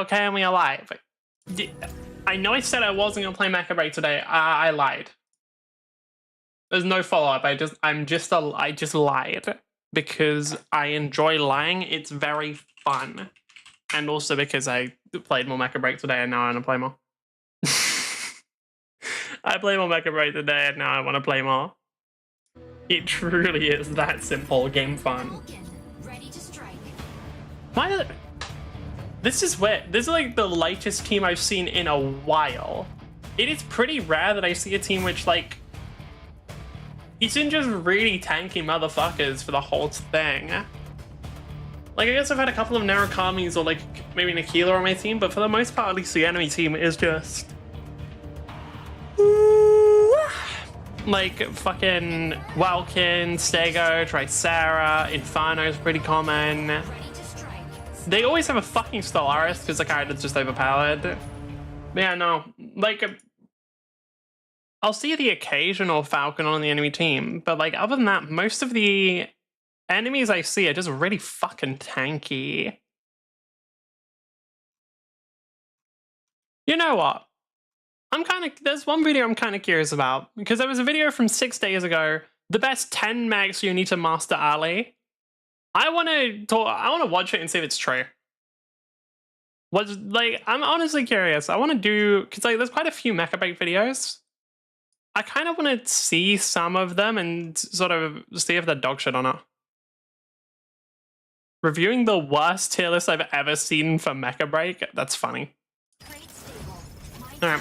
okay, and we are live. I know I said I wasn't gonna play Mecha Break today. I lied. There's no follow-up. I just lied because I enjoy lying. It's very fun, and also because I played more Mecha Break today, and now I want to play more. I played more Mecha Break today, and now I want to play more. It truly is that simple. Game fun. Why did it? This is like the lightest team I've seen in a while. It is pretty rare that I see a team which like isn't just really tanky motherfuckers for the whole thing. Like I guess I've had a couple of Narakamis or like maybe Nikila on my team, but for the most part at least the enemy team is just like fucking Welkin, Stego, Tricera, Inferno is pretty common. They always have a fucking Stellaris because the character's just overpowered. But yeah, no. Like, I'll see the occasional Falcon on the enemy team, but like, other than that, most of the enemies I see are just really fucking tanky. You know what? There's one video I'm kind of curious about, because there was a video from 6 days ago, the best 10 mechs you need to master early. I want to watch it and see if it's true. I'm honestly curious. I want to do, because like there's quite a few Mecha Break videos. I kind of want to see some of them and sort of see if they're dog shit or not. Reviewing the worst tier list I've ever seen for Mecha Break. That's funny. Alright.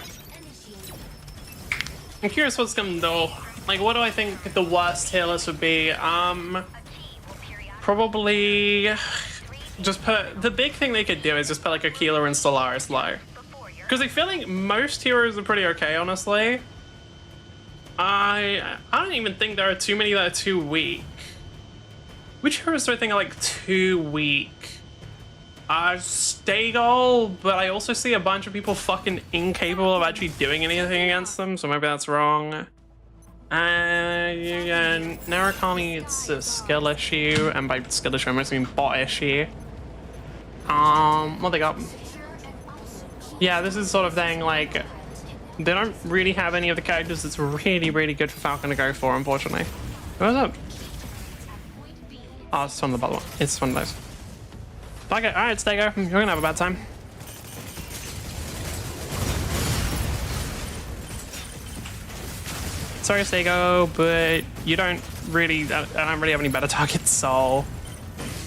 I'm curious what's going to do. Like, what do I think the worst tier list would be? Probably just put, the big thing they could do is just put like Aquila and Stellaris low. Because I feel like most heroes are pretty okay, honestly. I don't even think there are too many that are too weak. Which heroes do I think are like too weak? Stego, but I also see a bunch of people fucking incapable of actually doing anything against them, so maybe that's wrong. Yeah, Narakami, it's a skill issue, and by skill issue I mostly mean bot issue. What they got? Yeah, this is sort of thing, like, they don't really have any of the characters that's really, really good for Falcon to go for, unfortunately. What's up? Oh, it's one of the bottom one. It's one of those. Okay, alright, Stego, you're gonna have a bad time. Sorry, Stego, but you don't really, I don't really have any better targets, so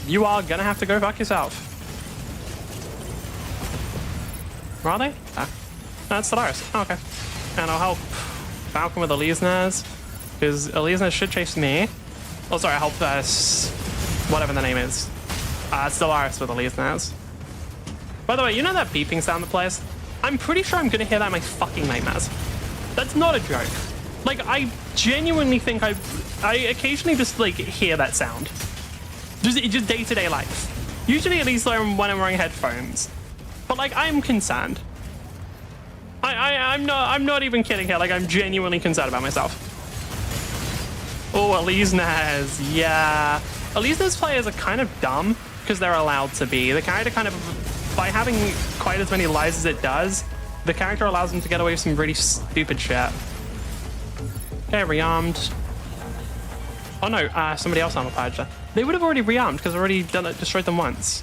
you are gonna have to go fuck yourself. Where are they? Ah. No, it's Stellaris. Oh, okay. And I'll help Falcon with Elise, because Elise should chase me. Oh, sorry, I'll help whatever the name is. Stellaris with Elise. By the way, you know that beeping sound that plays? I'm pretty sure I'm gonna hear that in my fucking nightmares. That's not a joke. Like, I genuinely think I occasionally just, like, hear that sound. Just day-to-day life. Usually at least when I'm wearing headphones. But, like, I'm concerned. I'm not even kidding here. Like, I'm genuinely concerned about myself. Oh, Elise-Naz. Yeah. Elise-Naz players are kind of dumb because they're allowed to be. The character kind of, by having quite as many lives as it does, the character allows them to get away with some really stupid shit. Okay, rearmed. Oh no, somebody else on the page there. They would have already rearmed because I've already destroyed them once.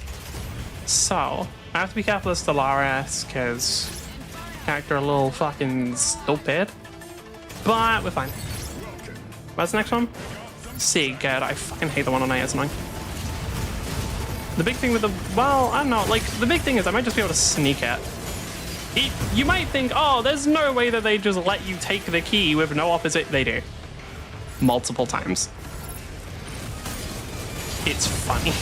So, I have to be careful of Stellaris because character a little fucking stupid. But we're fine. Where's the next one? See, good. I fucking hate the one on A, it's annoying. The big thing with the, well, I don't know, like, the big thing is I might just be able to sneak it. You might think, oh, there's no way that they just let you take the key with no opposite. They do. Multiple times. It's funny.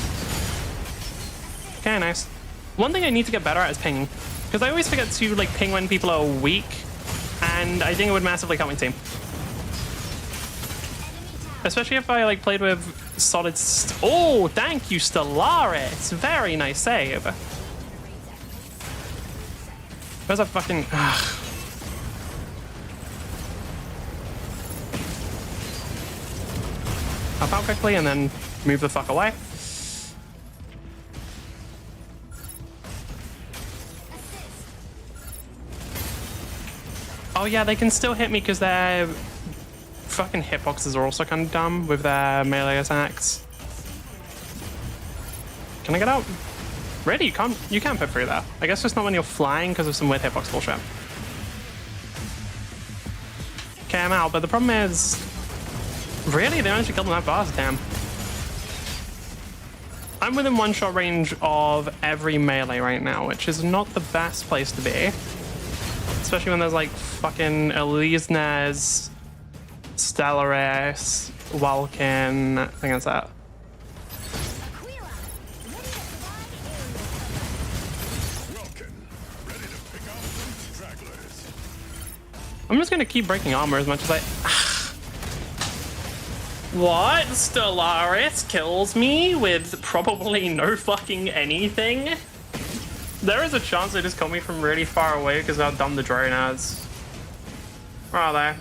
Okay, nice. One thing I need to get better at is pinging. Because I always forget to, like, ping when people are weak. And I think it would massively help my team. Especially if I, like, played with solid... Oh, thank you, Stellaris. Very nice save. Where's that fucking... Ugh. Hop out quickly and then move the fuck away. Oh yeah, they can still hit me because their fucking hitboxes are also kind of dumb with their melee attacks. Can I get out? Really? You can't put through that. I guess just not when you're flying because of some weird hitbox bullshit. Okay, I'm out, but the problem is... Really? They managed to kill them that fast? Damn. I'm within one-shot range of every melee right now, which is not the best place to be. Especially when there's like fucking Elysia's, Stellaris, Vulcan, I think that's that. I'm just gonna keep breaking armor as much as I... What? Stellaris kills me with probably no fucking anything? There is a chance they just killed me from really far away because of how dumb the drone is. Where are they?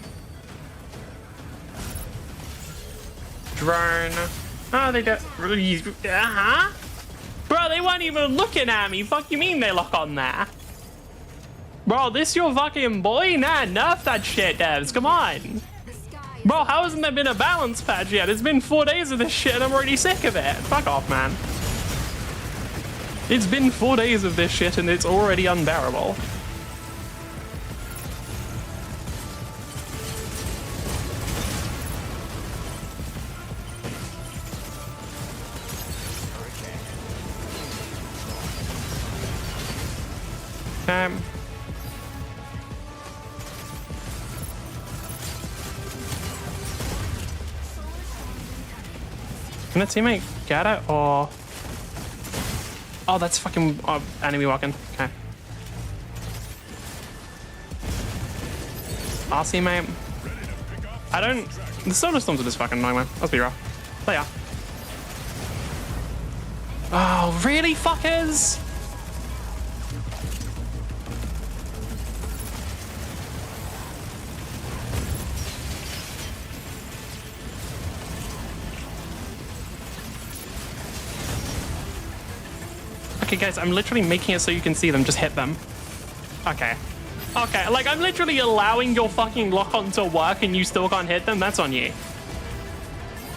Drone. Oh, they don't... Uh-huh. Bro, they weren't even looking at me. Fuck you mean they lock on there? Bro, this your fucking boy? Nah, nerf that shit, devs. Come on. Bro, how hasn't there been a balance patch yet? It's been 4 days of this shit and I'm already sick of it. Fuck off, man. It's been 4 days of this shit and it's already unbearable. Can a teammate get it or... Oh, that's fucking enemy walking. Okay. I'll see, mate. I don't... The solar storms are just fucking annoying, man. Let's be real. They are. Oh, really, fuckers? Okay, guys, I'm literally making it so you can see them. Just hit them. Okay. Okay, like, I'm literally allowing your fucking lock-on to work and you still can't hit them. That's on you.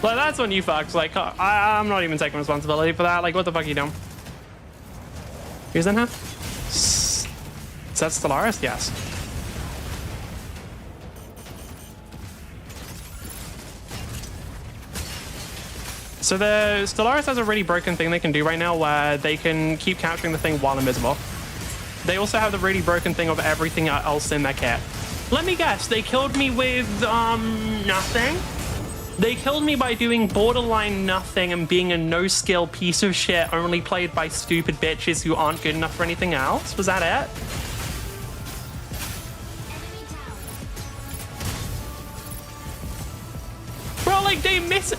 Like, that's on you, fucks. Like, I'm not even taking responsibility for that. Like, what the fuck are you doing? Who's in here? Is that Stellaris? Yes. So the Stellaris has a really broken thing they can do right now where they can keep capturing the thing while invisible. They also have the really broken thing of everything else in their kit. Let me guess, they killed me with, nothing? They killed me by doing borderline nothing and being a no-skill piece of shit only played by stupid bitches who aren't good enough for anything else? Was that it? Bro, like, they miss...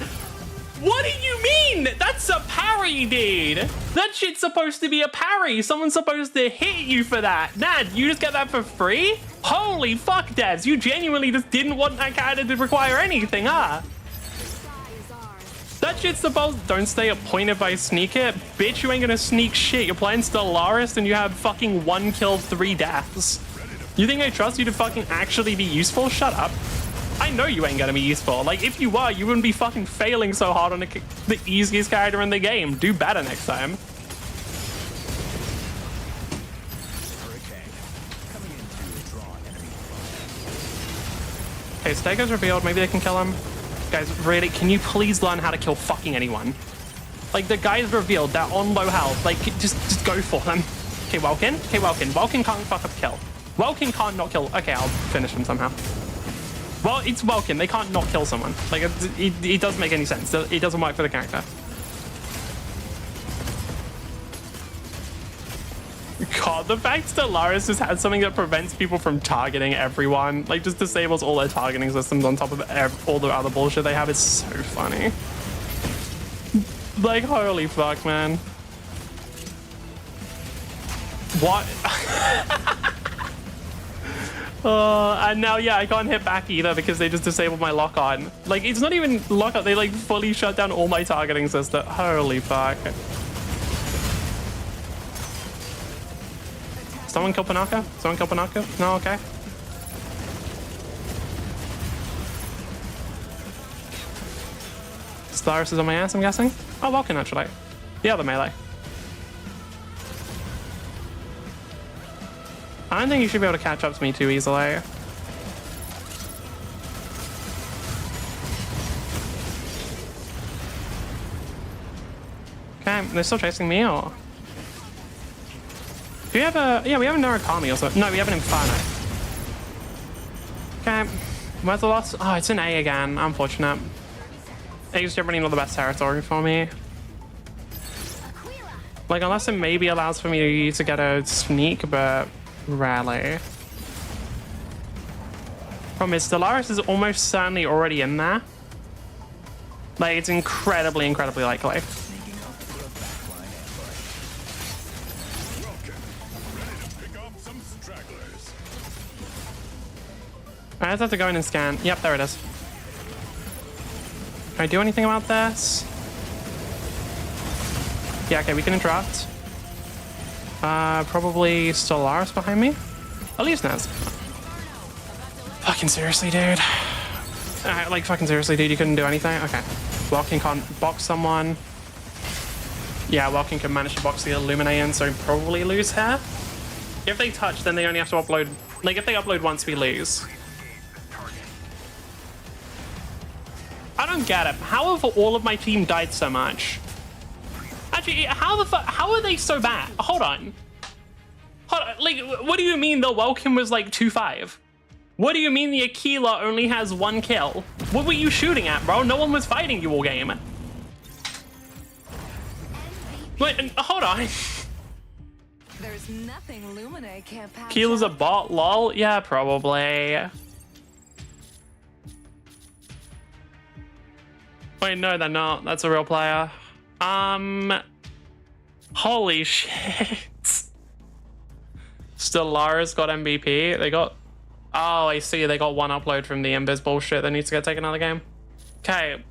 What do you mean? That's a parry, dude. That shit's supposed to be a parry. Someone's supposed to hit you for that. Nah, you just get that for free? Holy fuck, devs. You genuinely just didn't want that character to require anything, huh? That shit's supposed... Don't stay at point if I sneak it. Bitch, you ain't gonna sneak shit. You're playing Stellaris and you have fucking 1 kill, 3 deaths. You think I trust you to fucking actually be useful? Shut up. I know you ain't gonna be useful. Like, if you were, you wouldn't be fucking failing so hard on the easiest character in the game. Do better next time. Okay, Stego's revealed. Maybe they can kill him. Guys, really, can you please learn how to kill fucking anyone? Like, the guy's revealed. They're on low health. Like, just go for them. Okay, Welkin. Okay, Welkin. Welkin can't fuck up kill. Welkin can't not kill. Okay, I'll finish him somehow. Well, it's Welkin. They can't not kill someone. Like, it doesn't make any sense. It doesn't work for the character. God, the fact Stellaris just had something that prevents people from targeting everyone, like, just disables all their targeting systems on top of all the other bullshit they have is so funny. Like, holy fuck, man. What? And now, yeah, I can't hit back either because they just disabled my lock-on. Like, it's not even lock-on. They, like, fully shut down all my targeting system. Holy fuck. Someone kill Panaka? Someone kill Panaka? No? Okay. Stellaris is on my ass, I'm guessing. Oh, Vulcan, actually. The other melee. I don't think you should be able to catch up to me too easily. Okay, they're still chasing me, or? Do we have a... Yeah, we have a Narukami also. No, we have an Inferno. Okay. Where's the loss? Oh, it's an A again. Unfortunate. A's generally not the best territory for me. Like, unless it maybe allows for me to get a sneak, but rarely. Problem is, Stellaris is almost certainly already in there. Like, it's incredibly, incredibly likely. I just have to go in and scan. Yep, there it is. Can I do anything about this? Yeah, okay, we can interrupt. Probably Stellaris behind me. VioletGDarkness. Fucking seriously, dude. Like, fucking seriously, dude, you couldn't do anything? Okay. Welkin can't box someone. Yeah, Welkin can manage to box the Illuminator, so probably lose here. If they touch, then they only have to upload... Like, if they upload once, we lose. I don't get it. How have all of my team died so much? Actually, how the fuck? How are they so bad? Hold on. Hold on. Like, what do you mean the Welkin was like 2-5? What do you mean the Aquila only has 1 kill? What were you shooting at, bro? No one was fighting you all game. Wait, hold on. There's nothing Lumina can't patch. Aquila's a bot, lol? Yeah, probably. Wait, no, they're not. That's a real player. Holy shit. Stellaris got MVP. They got... Oh, I see. They got 1 upload from the Invis bullshit that needs to get taken out of the game. Okay.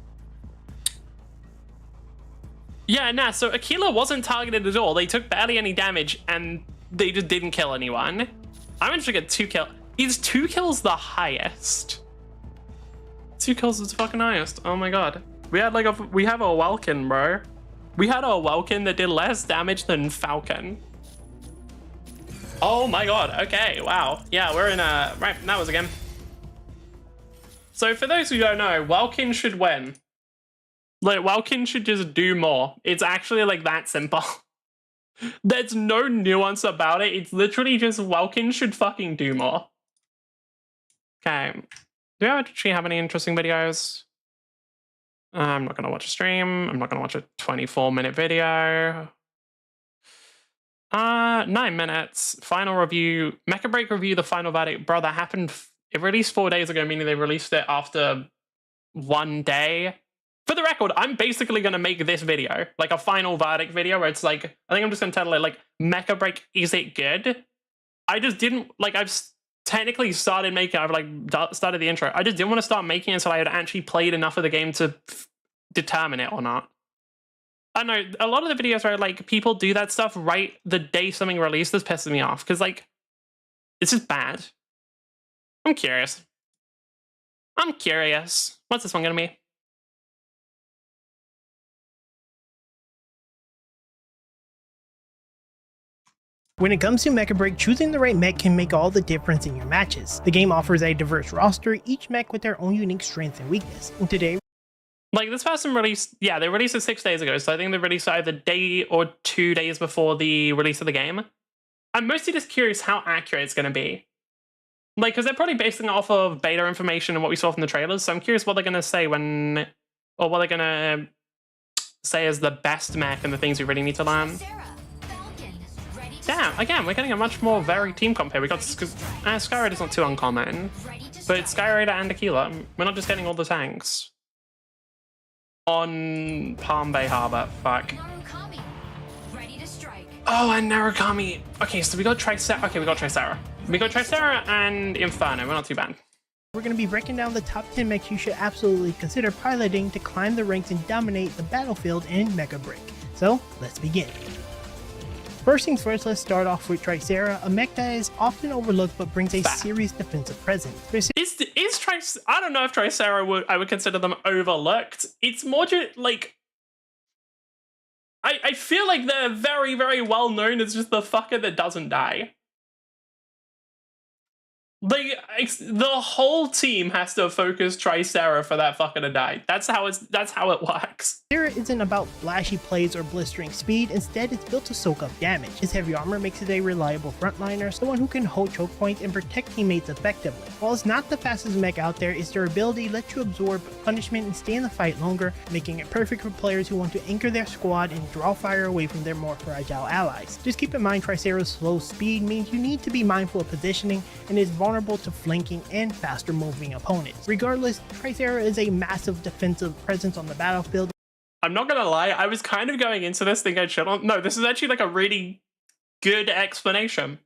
Yeah, nah, so Aquila wasn't targeted at all. They took barely any damage, and they just didn't kill anyone. I managed to get 2 kills. Is 2 kills the highest? 2 kills is the fucking highest. Oh my god. We had like a... We have a Welkin, bro. We had a Welkin that did less damage than Falcon. Oh my god. Okay, wow. Yeah, we're in a... Right, that was a game. So for those who don't know, Welkin should win. Like, Welkin should just do more. It's actually like that simple. There's no nuance about it. It's literally just Welkin should fucking do more. Okay. Do I actually have any interesting videos? I'm not going to watch a stream. I'm not going to watch a 24-minute video. 9 minutes. Final review. Mecha Break review, the final verdict. Bro, that happened... It released 4 days ago, meaning they released it after 1 day. For the record, I'm basically going to make this video, like a final verdict video, where it's like... I think I'm just going to title it, like, Mecha Break, is it good? I just didn't... Like, I've technically started making... I've, like, started the intro. I just didn't want to start making it until I had actually played enough of the game to determine it or not. I don't know, a lot of the videos where, like, people do that stuff right the day something releases pisses me off, because, like, it's just bad. I'm curious. I'm curious. What's this one gonna be? When it comes to Mecha Break, choosing the right mech can make all the difference in your matches. The game offers a diverse roster, each mech with their own unique strength and weakness. And today, like, this person released, yeah, they released it 6 days ago, so I think they released either day or 2 days before the release of the game. I'm mostly just curious how accurate it's going to be. Like, because they're probably basing it off of beta information and what we saw from the trailers, so I'm curious what they're going to say when, or what they're going to say is the best mech and the things we really need to learn. Damn, again, we're getting a much more varied team comp here. We got Skyraider's not too uncommon, but it's Skyraider and Aquila. We're not just getting all the tanks. On Palm Bay Harbor, fuck. Oh, and Narukami. Okay, so we got Tricera. Okay, we got Tricera. We got Tricera and Inferno. We're not too bad. we're going to be breaking down the top 10 mechs you should absolutely consider piloting to climb the ranks and dominate the battlefield in Mecha Break. So, let's begin. First things first, let's start off with Tricera, a mech that is often overlooked but brings a serious defensive presence. Is I don't know if Tricera I would consider them overlooked. It's more just like I feel like they're very, very well known as just the fucker that doesn't die. Like, the whole team has to focus Tricera for that fucker to die. That's how it works. Tricera isn't about flashy plays or blistering speed, instead it's built to soak up damage. His heavy armor makes it a reliable frontliner, someone who can hold choke points and protect teammates effectively. While it's not the fastest mech out there, its durability lets you absorb punishment and stay in the fight longer, making it perfect for players who want to anchor their squad and draw fire away from their more fragile allies. Just keep in mind Tricera's slow speed means you need to be mindful of positioning and is vulnerable to flanking and faster moving opponents. Regardless, Tricera is a massive defensive presence on the battlefield. I'm not gonna lie, I was kind of going into this thinking I'd shit on. No, this is actually like a really good explanation.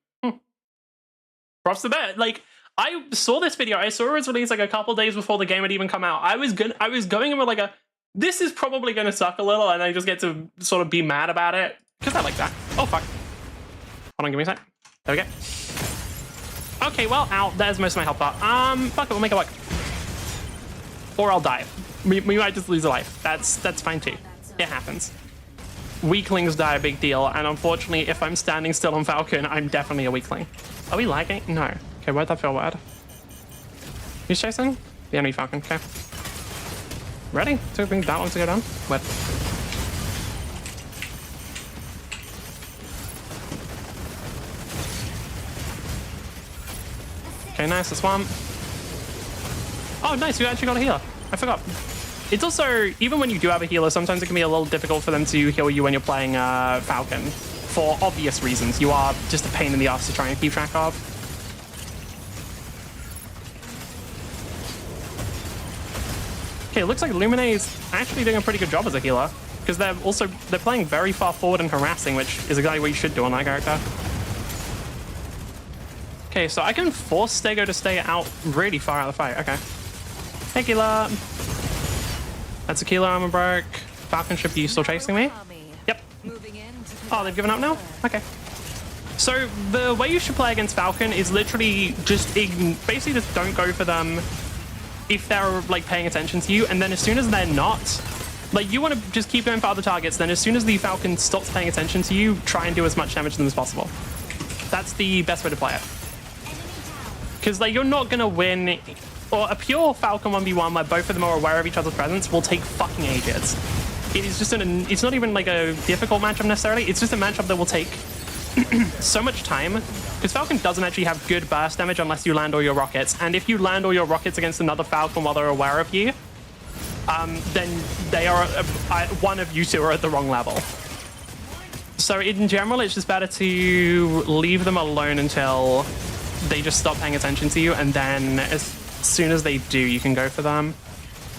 Props to that. Like, I saw this video, I saw it was released like a couple days before the game had even come out. I was going in with like this is probably gonna suck a little, and I just get to sort of be mad about it. Because I like that. Oh fuck. Hold on, give me a sec. There we go. Okay, well, ow, there's most of my health bar. Fuck it, we'll make it work. Or I'll die. We might just lose a life. That's fine too. It happens. Weaklings die a big deal, and unfortunately, if I'm standing still on Falcon, I'm definitely a weakling. Are we lagging? No. Okay, why'd that feel weird? Who's chasing? The enemy Falcon, okay. Ready? Took me that long to go down? Weird. Okay, nice, the swamp. Oh, nice, you actually got a healer. I forgot. It's also, even when you do have a healer, sometimes it can be a little difficult for them to heal you when you're playing Falcon. For obvious reasons. You are just a pain in the ass to try and keep track of. Okay, it looks like Lumine is actually doing a pretty good job as a healer. Because they're playing very far forward and harassing, which is exactly what you should do on that character. Okay, so I can force Stego to stay out really far out of the fight. Okay. Hey, Keeler. That's a Keeler armor broke. Falcon ship, are you still chasing me? Yep. Oh, they've given up now? Okay. So the way you should play against Falcon is literally just basically just don't go for them if they're like paying attention to you, and then as soon as they're not, like you want to just keep going for other targets, then as soon as the Falcon stops paying attention to you, try and do as much damage to them as possible. That's the best way to play it. Because like you're not gonna win, or a pure Falcon 1v1 where both of them are aware of each other's presence will take fucking ages. It is just it's not even like a difficult matchup necessarily, it's just a matchup that will take so much time. Because Falcon doesn't actually have good burst damage unless you land all your rockets, and if you land all your rockets against another Falcon while they're aware of you, then they are, one of you two are at the wrong level. So in general, it's just better to leave them alone until they just stop paying attention to you, and then as soon as they do, you can go for them.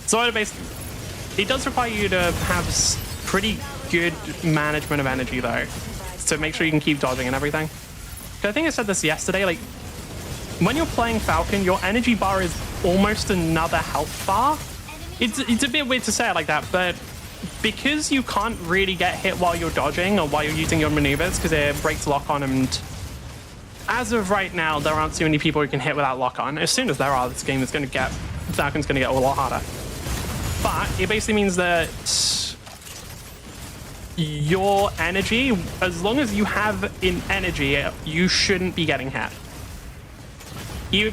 So it does require you to have pretty good management of energy though, to make sure you can keep dodging and everything. I think I said this yesterday, like when you're playing Falcon, your energy bar is almost another health bar. It's a bit weird to say it like that, but because you can't really get hit while you're dodging or while you're using your maneuvers because it breaks lock on, and as of right now, there aren't too many people who can hit without lock-on. As soon as there are, this game is going to get... Falcon's going to get a lot harder. But it basically means that your energy, as long as you have in energy, you shouldn't be getting hit.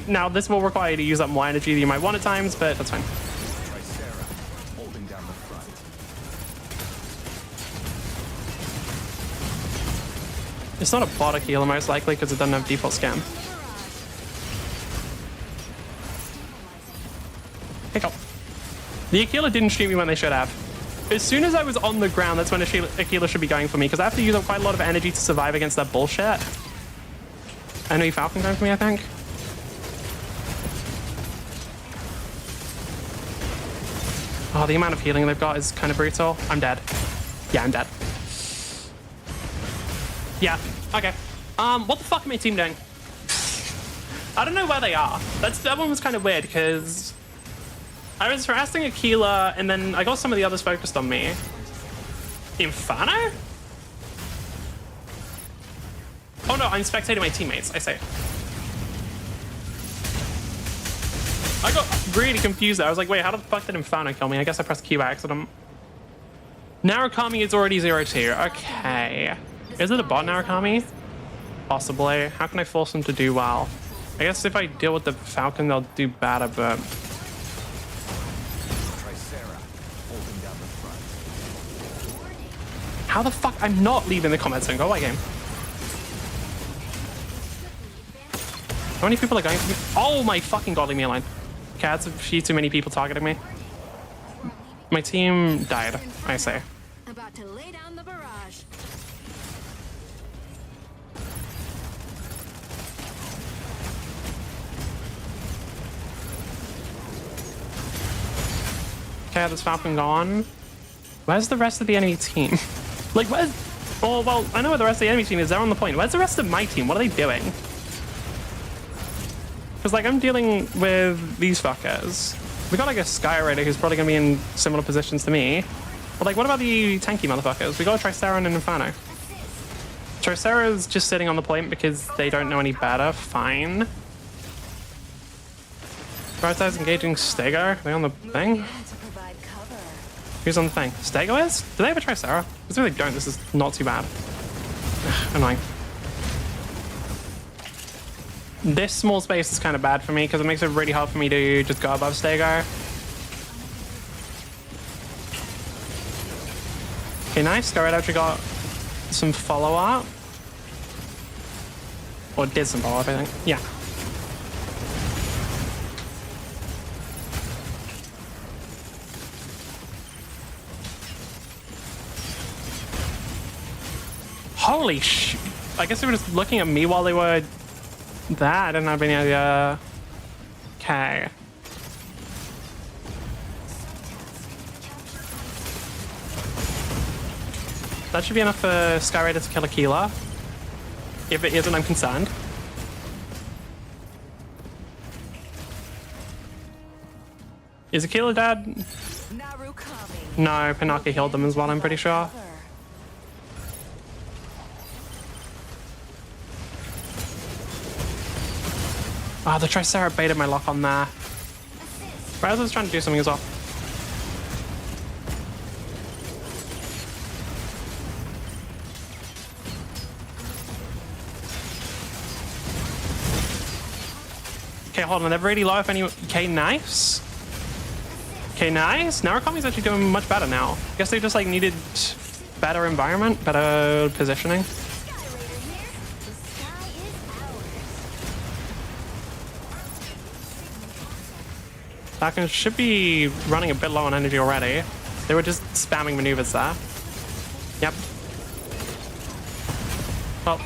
Now, this will require you to use up more energy than you might want at times, but that's fine. It's not a bot healer most likely because it doesn't have default scam. Pick up. The Aquila didn't shoot me when they should have. As soon as I was on the ground, that's when Aquila should be going for me, because I have to use up quite a lot of energy to survive against that bullshit. Enemy Falcon going for me, I think. Oh, the amount of healing they've got is kind of brutal. I'm dead. Yeah, I'm dead. Yeah, okay. What the fuck are my team doing? I don't know where they are. That one was kind of weird, because I was harassing Aquila, and then I got some of the others focused on me. Inferno? Oh no, I'm spectating my teammates, I say. I got really confused there. I was like, wait, how the fuck did Inferno kill me? I guess I pressed Q by accident. Narukami is already 0-2. Okay. Is it a bot Narukami? Possibly. How can I force them to do well? I guess if I deal with the Falcon, they'll do better, but... How the fuck? I'm not leaving the comment zone. Go away, game. How many people are going for me? Oh my fucking god, leave me alone. Okay, that's a few too many people targeting me. My team died, I say. About to lay down the barrage. Okay, this Falcon gone. Where's the rest of the enemy team? Like, where's... Oh, well, I know where the rest of the enemy team is. They're on the point. Where's the rest of my team? What are they doing? Because, like, I'm dealing with these fuckers. We got, like, a Sky Raider who's probably going to be in similar positions to me. But, like, what about the tanky motherfuckers? We got a Tricera and an Inferno. Tricera's just sitting on the point because they don't know any better. Fine. Prioritize engaging Stego. Are they on the thing? Who's on the thing? Stego is? Do they have a Tricera? Because if they don't, this is not too bad. Annoying. This small space is kind of bad for me because it makes it really hard for me to just go above Stego. Okay, nice. Scarlet actually got some follow-up. Or did some follow-up, I think. Yeah. Holy sh... I guess they were just looking at me while they were... there. I didn't have any idea. Okay. That should be enough for Sky Raider to kill Aquila. If it isn't, I'm concerned. Is Aquila dead? No, Pinaka healed them as well, I'm pretty sure. Oh, the Tricera baited my lock on there. Raz was trying to do something as well. Okay, hold on. They're really low if any... Okay, nice. Okay, nice. Narukami's actually doing much better now. Guess they just, like, needed better environment, better positioning. Falcon should be running a bit low on energy already. They were just spamming maneuvers there. Yep. Well.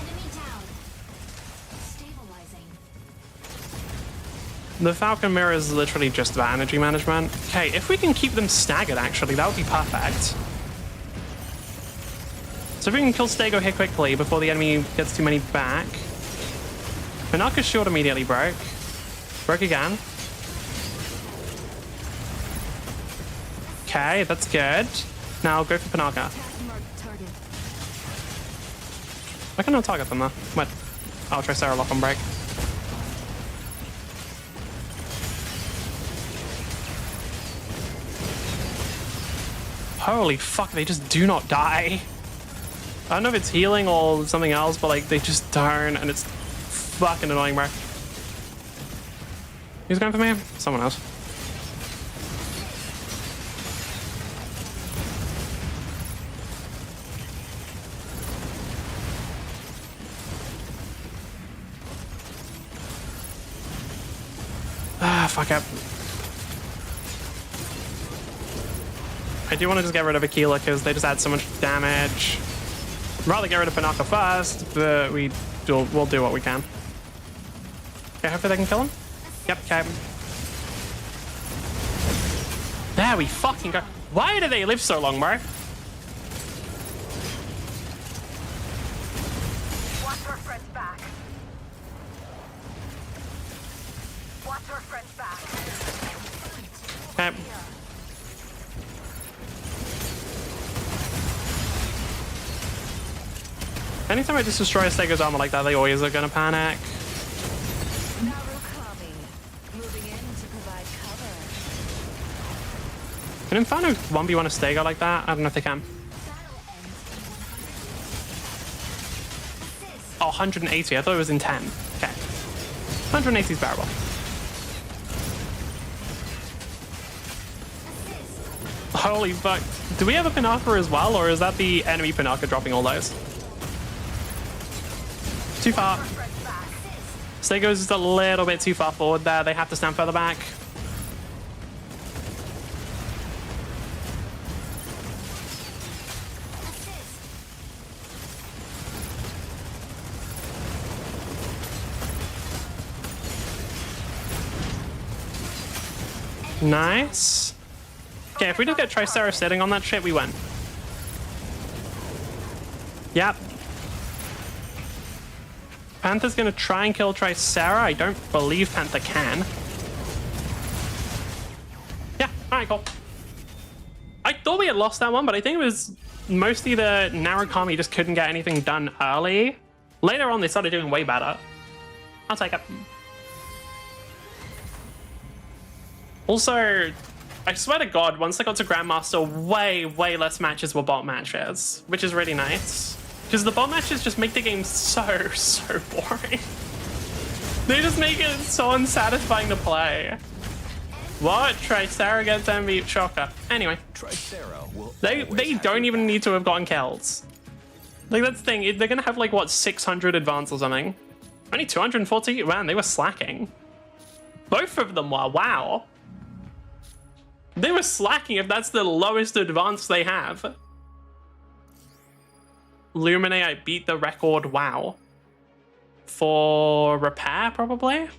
The Falcon mirror is literally just about energy management. Okay, if we can keep them staggered, actually, that would be perfect. So if we can kill Stego here quickly before the enemy gets too many back. Pinaka's shield immediately broke. Broke again. Okay, that's good. Now go for Pinaka. I can not target them though. What? I'll try Sarah lock on break. Holy fuck, they just do not die. I don't know if it's healing or something else, but like they just don't, and it's fucking annoying, bro. Who's going for me? Someone else. Ah, fuck up. I do want to just get rid of Aquila because they just add so much damage. I'd rather get rid of Pinaka first, but we'll do what we can. Okay, hopefully they can kill him. Yep, okay. There we fucking go. Why do they live so long, bro? Watch our friends back. Watch our friends back. Okay. Anytime I just destroy a Stego's armor like that, they always are gonna panic. Moving in to provide Can Inferno 1v1 a Stego like that? I don't know if they can. Oh, 180. I thought it was in 10. Okay. 180 is bearable. Holy fuck. Do we have a Pinaka as well, or is that the enemy Pinaka dropping all those? Too far. Stego's just a little bit too far forward there. They have to stand further back. Nice. Okay, if we just get Triceras sitting on that shit, we win. Yep. Panther's gonna try and kill Tricera. I don't believe Panther can. Yeah, alright, cool. I thought we had lost that one, but I think it was mostly the Narukami just couldn't get anything done early. Later on, they started doing way better. I'll take it. Also, I swear to God, once I got to Grandmaster, way less matches were bot matches, which is really nice. Because the bot matches just make the game so boring. They just make it so unsatisfying to play. What? Tricera gets MVP? Shocker. Anyway. They don't even need to have gotten kills. Like, that's the thing. They're going to have, like, what, 600 advance or something? Only 240? Man, they were slacking. Both of them were. Wow. They were slacking if that's the lowest advance they have. Lumine, I beat the record. Wow. For repair, probably?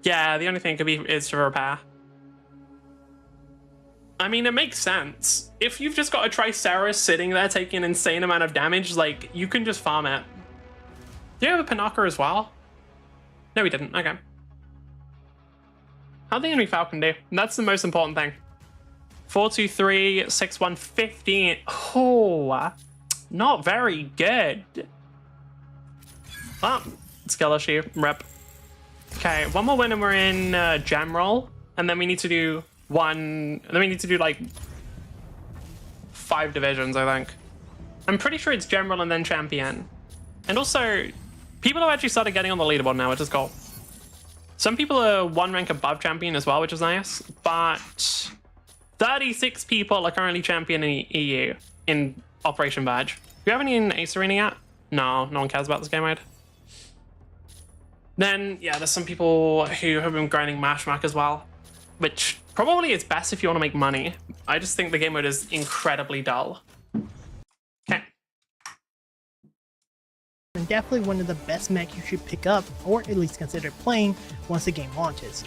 Yeah, the only thing it could be is to repair. I mean, it makes sense. If you've just got a Triceras sitting there taking an insane amount of damage, like, you can just farm it. Do you have a Pinaka as well? No, we didn't. Okay. How'd the enemy Falcon do? That's the most important thing. 423, 61, 15. Oh, not very good. Ah, Skeleshi, rep. Okay, one more win and we're in Gem Roll. And then we need to do like 5 divisions, I think. I'm pretty sure it's General and then Champion. And also, people have actually started getting on the leaderboard now, which is cool. Some people are 1 rank above Champion as well, which is nice. But 36 people are currently Champion in EU in Operation Badge. Do you have any in Ace Arena yet? No one cares about this game mode. Then, yeah, there's some people who have been grinding Mashmak as well, which probably is best if you want to make money. I just think the game mode is incredibly dull. Okay. And definitely one of the best mech you should pick up, or at least consider playing, once the game launches.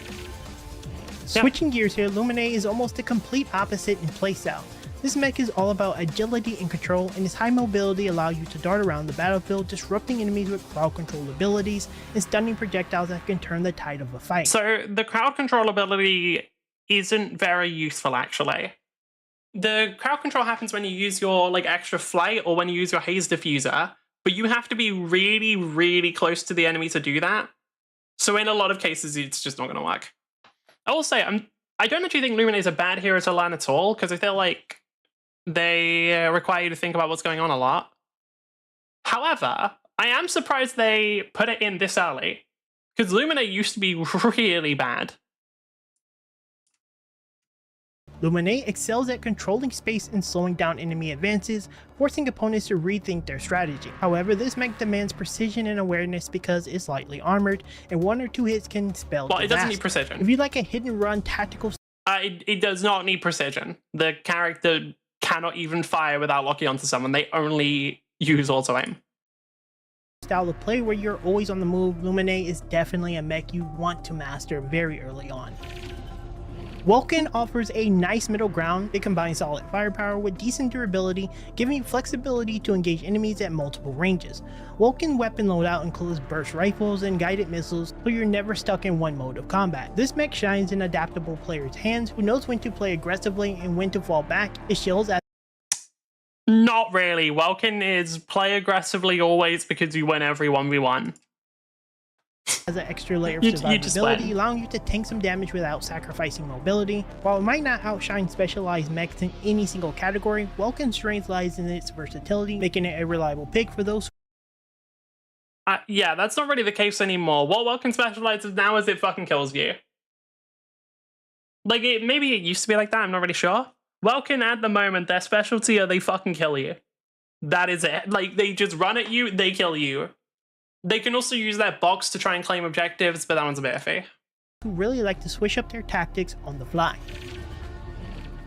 Switching gears here, Lumine is almost the complete opposite in playstyle. This mech is all about agility and control, and its high mobility allow you to dart around the battlefield, disrupting enemies with crowd control abilities and stunning projectiles that can turn the tide of a fight. So the crowd control ability isn't very useful, actually. The crowd control happens when you use your like extra flight or when you use your haze diffuser, but you have to be really close to the enemy to do that. So in a lot of cases, it's just not going to work. I will say, I don't actually think Lumine is a bad hero to learn at all, because I feel like they require you to think about what's going on a lot. However, I am surprised they put it in this early, because Lumine used to be really bad. Lumine excels at controlling space and slowing down enemy advances, forcing opponents to rethink their strategy. However, this mech demands precision and awareness because it's lightly armored, and 1 or 2 hits can spell disaster. It doesn't need precision. If you like a hit and run tactical... it does not need precision. The character cannot even fire without locking onto someone. They only use auto-aim. Style of play where you're always on the move, Lumine is definitely a mech you want to master very early on. Vulcan offers a nice middle ground. It combines solid firepower with decent durability, giving you flexibility to engage enemies at multiple ranges. Vulcan weapon loadout includes burst rifles and guided missiles, so you're never stuck in one mode of combat. This mech shines in adaptable players' hands who knows when to play aggressively and when to fall back. It shields at... Not really. Vulcan is play aggressively always because you win every 1v1. Has an extra layer of You just survivability, win. allowing you to tank some damage without sacrificing mobility. While it might not outshine specialized mechs in any single category, Vulcan's strength lies in its versatility, making it a reliable pick for those. Yeah, that's not really the case anymore. What Welkin specializes now is it fucking kills you. Like, maybe it used to be like that, I'm not really sure. Welkin, at the moment, their specialty are they fucking kill you. That is it. Like, they just run at you, they kill you. They can also use that box to try and claim objectives, but that one's a bit iffy. Who really like to switch up their tactics on the fly.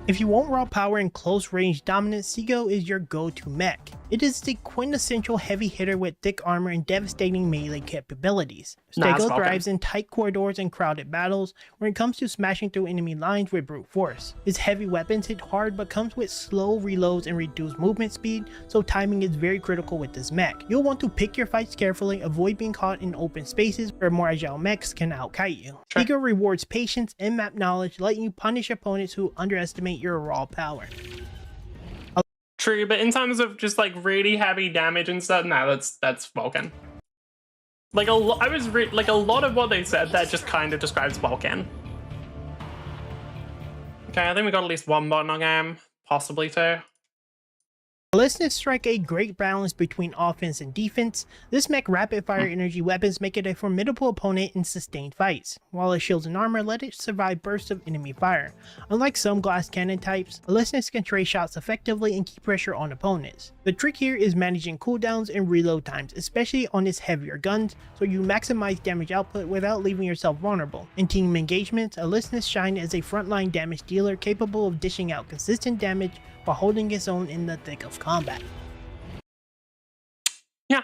If you want raw power and close range dominance, Seago is your go-to mech. It is the quintessential heavy hitter with thick armor and devastating melee capabilities. Stego thrives in tight corridors and crowded battles when it comes to smashing through enemy lines with brute force. Its heavy weapons hit hard but comes with slow reloads and reduced movement speed, so timing is very critical with this mech. You'll want to pick your fights carefully, avoid being caught in open spaces where more agile mechs can outkite you. Sure. Seago rewards patience and map knowledge, letting you punish opponents who underestimate your raw power. True, but in terms of just like really heavy damage and stuff, no, that's Vulcan. Like a lot of what they said that just kind of describes Vulcan. Okay, I think we got at least one bot in our game, possibly two. Ballistics strike a great balance between offense and defense. This mech rapid fire energy weapons make it a formidable opponent in sustained fights, while its shields and armor let it survive bursts of enemy fire. Unlike some glass cannon types, ballistics can trade shots effectively and keep pressure on opponents. The trick here is managing cooldowns and reload times, especially on its heavier guns, so you maximize damage output without leaving yourself vulnerable. In team engagements, ballistics shine as a frontline damage dealer capable of dishing out consistent damage while holding its own in the thick of combat. Yeah.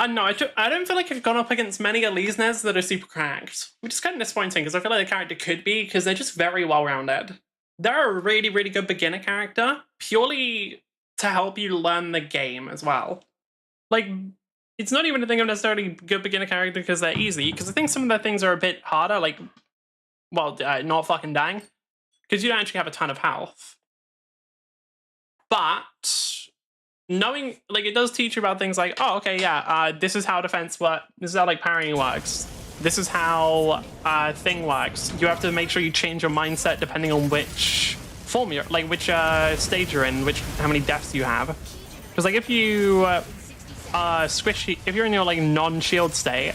No, I don't feel like I've gone up against many Elysians that are super cracked, which is kind of disappointing because I feel like the character could be, because they're just very well rounded. They're a really, really good beginner character, purely to help you learn the game as well. Like, it's not even a thing of necessarily good beginner character because they're easy, because I think some of their things are a bit harder, like, well, not fucking dying, because you don't actually have a ton of health. But knowing, like, it does teach you about things like, oh, okay, yeah, this is how defense works. This is how, like, parrying works. This is how thing works. You have to make sure you change your mindset depending on which formula, like which stage you're in, how many deaths you have. Because, like, if you squishy, if you're in your, like, non-shield state,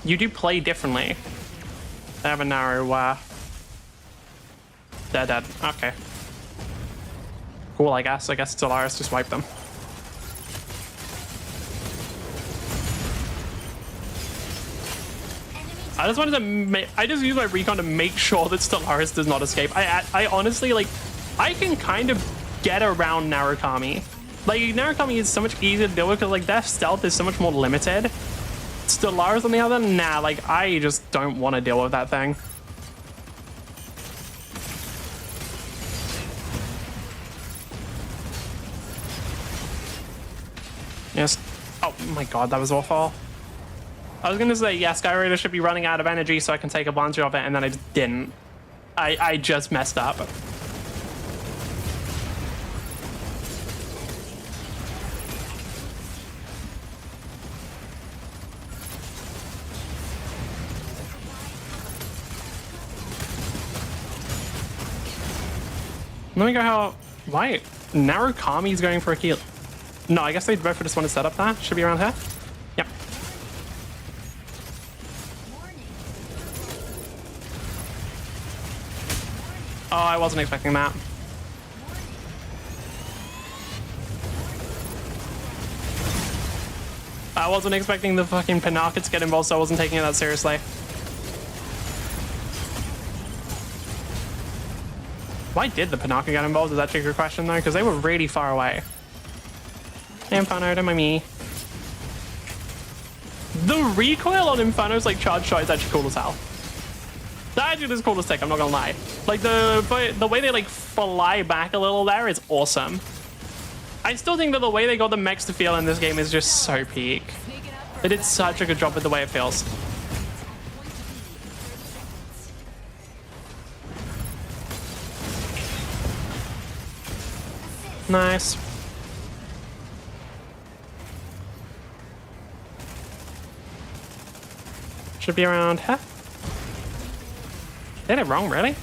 you do play differently. They have a narrow. They're dead. Okay. Cool, I guess. Stellaris just wiped them. I just wanted to I just used my recon to make sure that Stellaris does not escape. I honestly, like, I can kind of get around Narukami. Like, Narukami is so much easier to deal with because, like, their stealth is so much more limited. Stellaris on the other, nah, like, I just don't want to deal with that thing. Yes. Oh my god, that was awful. I was gonna say, yeah, Skyraider should be running out of energy so I can take advantage of it, and then I just didn't. I just messed up. Let me go how... Why? Narukami's going for a kill. No, I guess they both just want to set up that. Should be around here. Yep. Oh, I wasn't expecting that. I wasn't expecting the fucking Panaka to get involved, so I wasn't taking it that seriously. Why did the Panaka get involved is actually a good question, though, because they were really far away. Inferno, don't mind me. The recoil on Inferno's, like, charge shot is actually cool as hell. That actually is cool as heck, I'm not gonna lie. Like, the way they, like, fly back a little there is awesome. I still think that the way they got the mechs to feel in this game is just so peak. They did such a good job with the way it feels. Nice. Should be around here. Did it wrong, really?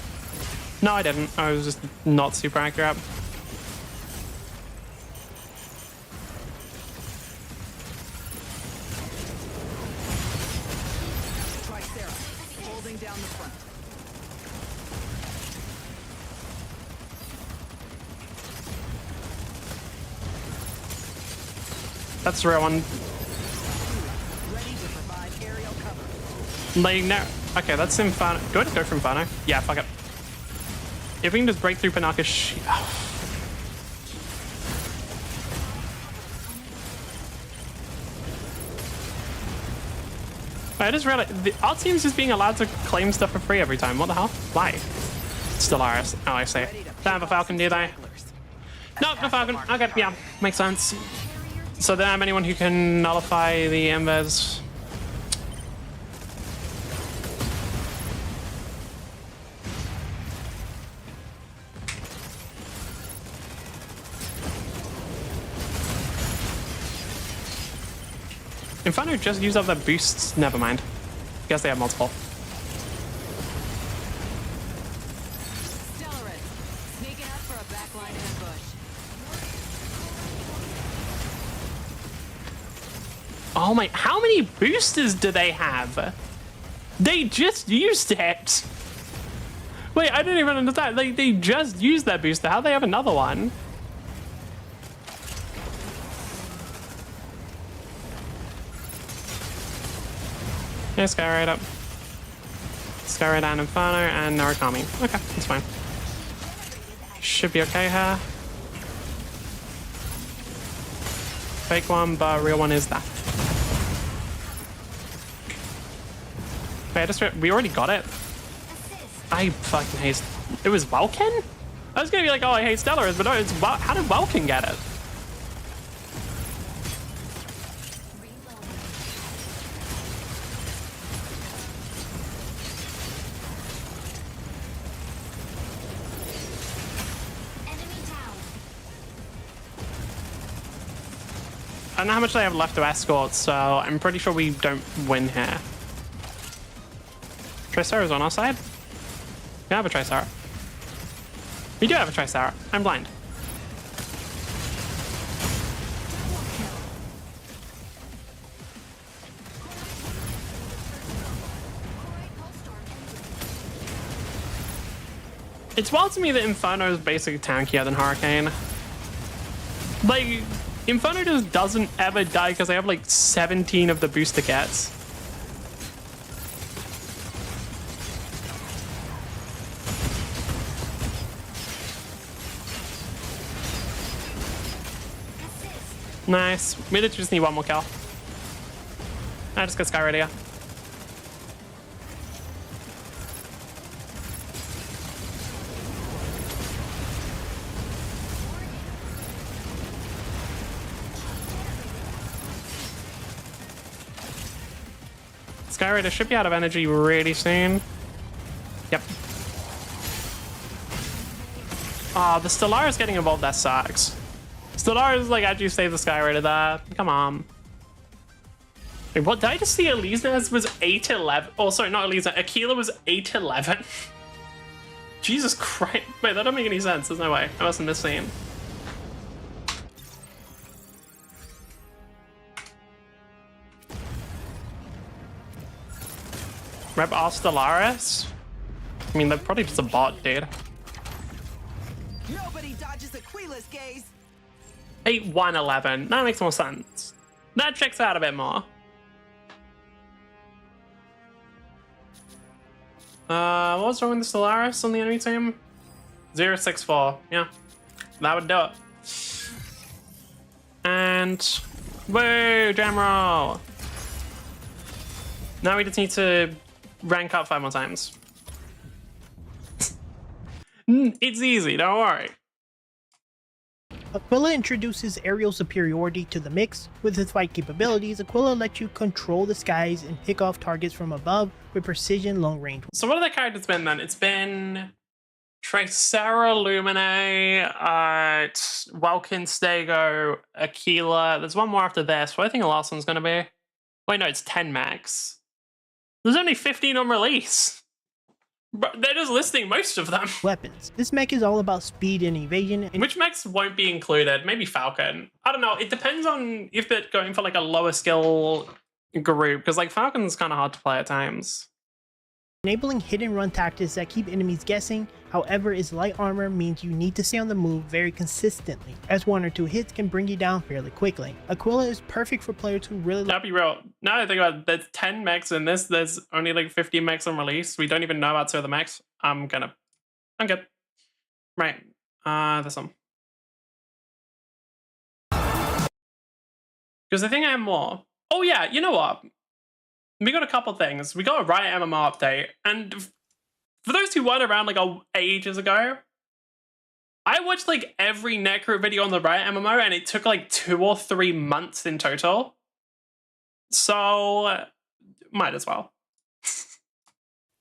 No, I didn't. I was just not super accurate. Holding down the front. That's the real one. Ready to provide aerial cover. Like, no. Okay, that's Inferno. Do I just go for Inferno? Yeah, fuck it. If we can just break through Panaka's shield. I just realized our team's just being allowed to claim stuff for free every time. What the hell? Why? Stellaris. Oh, I see. Don't have a Falcon, do they? No, no Falcon. Okay, yeah, makes sense. So they don't have anyone who can nullify the Embers. Inferno just used up their boosts. Never mind. Guess they have multiple. Stellaris, sneaking up for a backline ambush. Oh my, how many boosters do they have? They just used it. Wait, I didn't even understand. They just used that booster. How do they have another one? Yeah, Skyride up. Skyride and Inferno and Narukami. Okay, that's fine. Should be okay here. Fake one, but real one is that. Wait, we already got it. I fucking hate. It was Vulcan? I was gonna be like, oh, I hate Stellaris, but no, it's how did Vulcan get it? I don't know how much they have left to escort, so I'm pretty sure we don't win here. Tricera's on our side? We have a Tricera. We do have a Tricera. I'm blind. It's wild to me that Inferno is basically tankier than Hurricane. Like, Inferno just doesn't ever die because they have like 17 of the booster kits. Nice. We literally just need one more kill. I just got Sky ready. Skyraider should be out of energy really soon. Yep. Ah, the Stellaris getting involved, that sucks. Stellaris like actually saved the Skyraider there. Come on. Wait, what did I just see? Elizna's was 8-11. Oh, sorry, not Elizna. Aquila was 8-11. Jesus Christ. Wait, that don't make any sense. There's no way. I must have misseen. Rep off Stellaris? I mean, they're probably just a bot, dude. Nobody dodges Aquila's gaze. 8-1-11. That makes more sense. That checks out a bit more. What was wrong with the Stellaris on the enemy team? 0-6-4. Yeah, that would do it. And woo, jam roll. Now we just need to rank up 5 more times. It's easy, don't worry. Aquila introduces aerial superiority to the mix. With his fight capabilities, Aquila lets you control the skies and pick off targets from above with precision long range. So what have the characters been then? It's been Tricera, Lumine, Welkin, Stego, Aquila. There's one more after this. What do I think the last one's gonna be? Wait, no, it's 10 max. There's only 15 on release. But they're just listing most of them. weapons. This mech is all about speed and evasion, and Which mechs won't be included? Maybe Falcon. I don't know. It depends on if they're going for like a lower skill group, because like Falcon's kind of hard to play at times. enabling hit and run tactics that keep enemies guessing. However, its light armor means you need to stay on the move very consistently, as 1 or 2 hits can bring you down fairly quickly. Aquila is perfect for players who really That'd be real. Now that I think about it, there's 10 mechs in this, there's only like 50 mechs on release. We don't even know about 2 of the mechs. I'm good. Right. This one. Because I think I have more. Oh yeah, you know what? We got a couple things. We got a Riot MMO update, and for those who weren't around like ages ago, I watched like every Necro video on the Riot MMO, and it took like 2 or 3 months in total. So, might as well.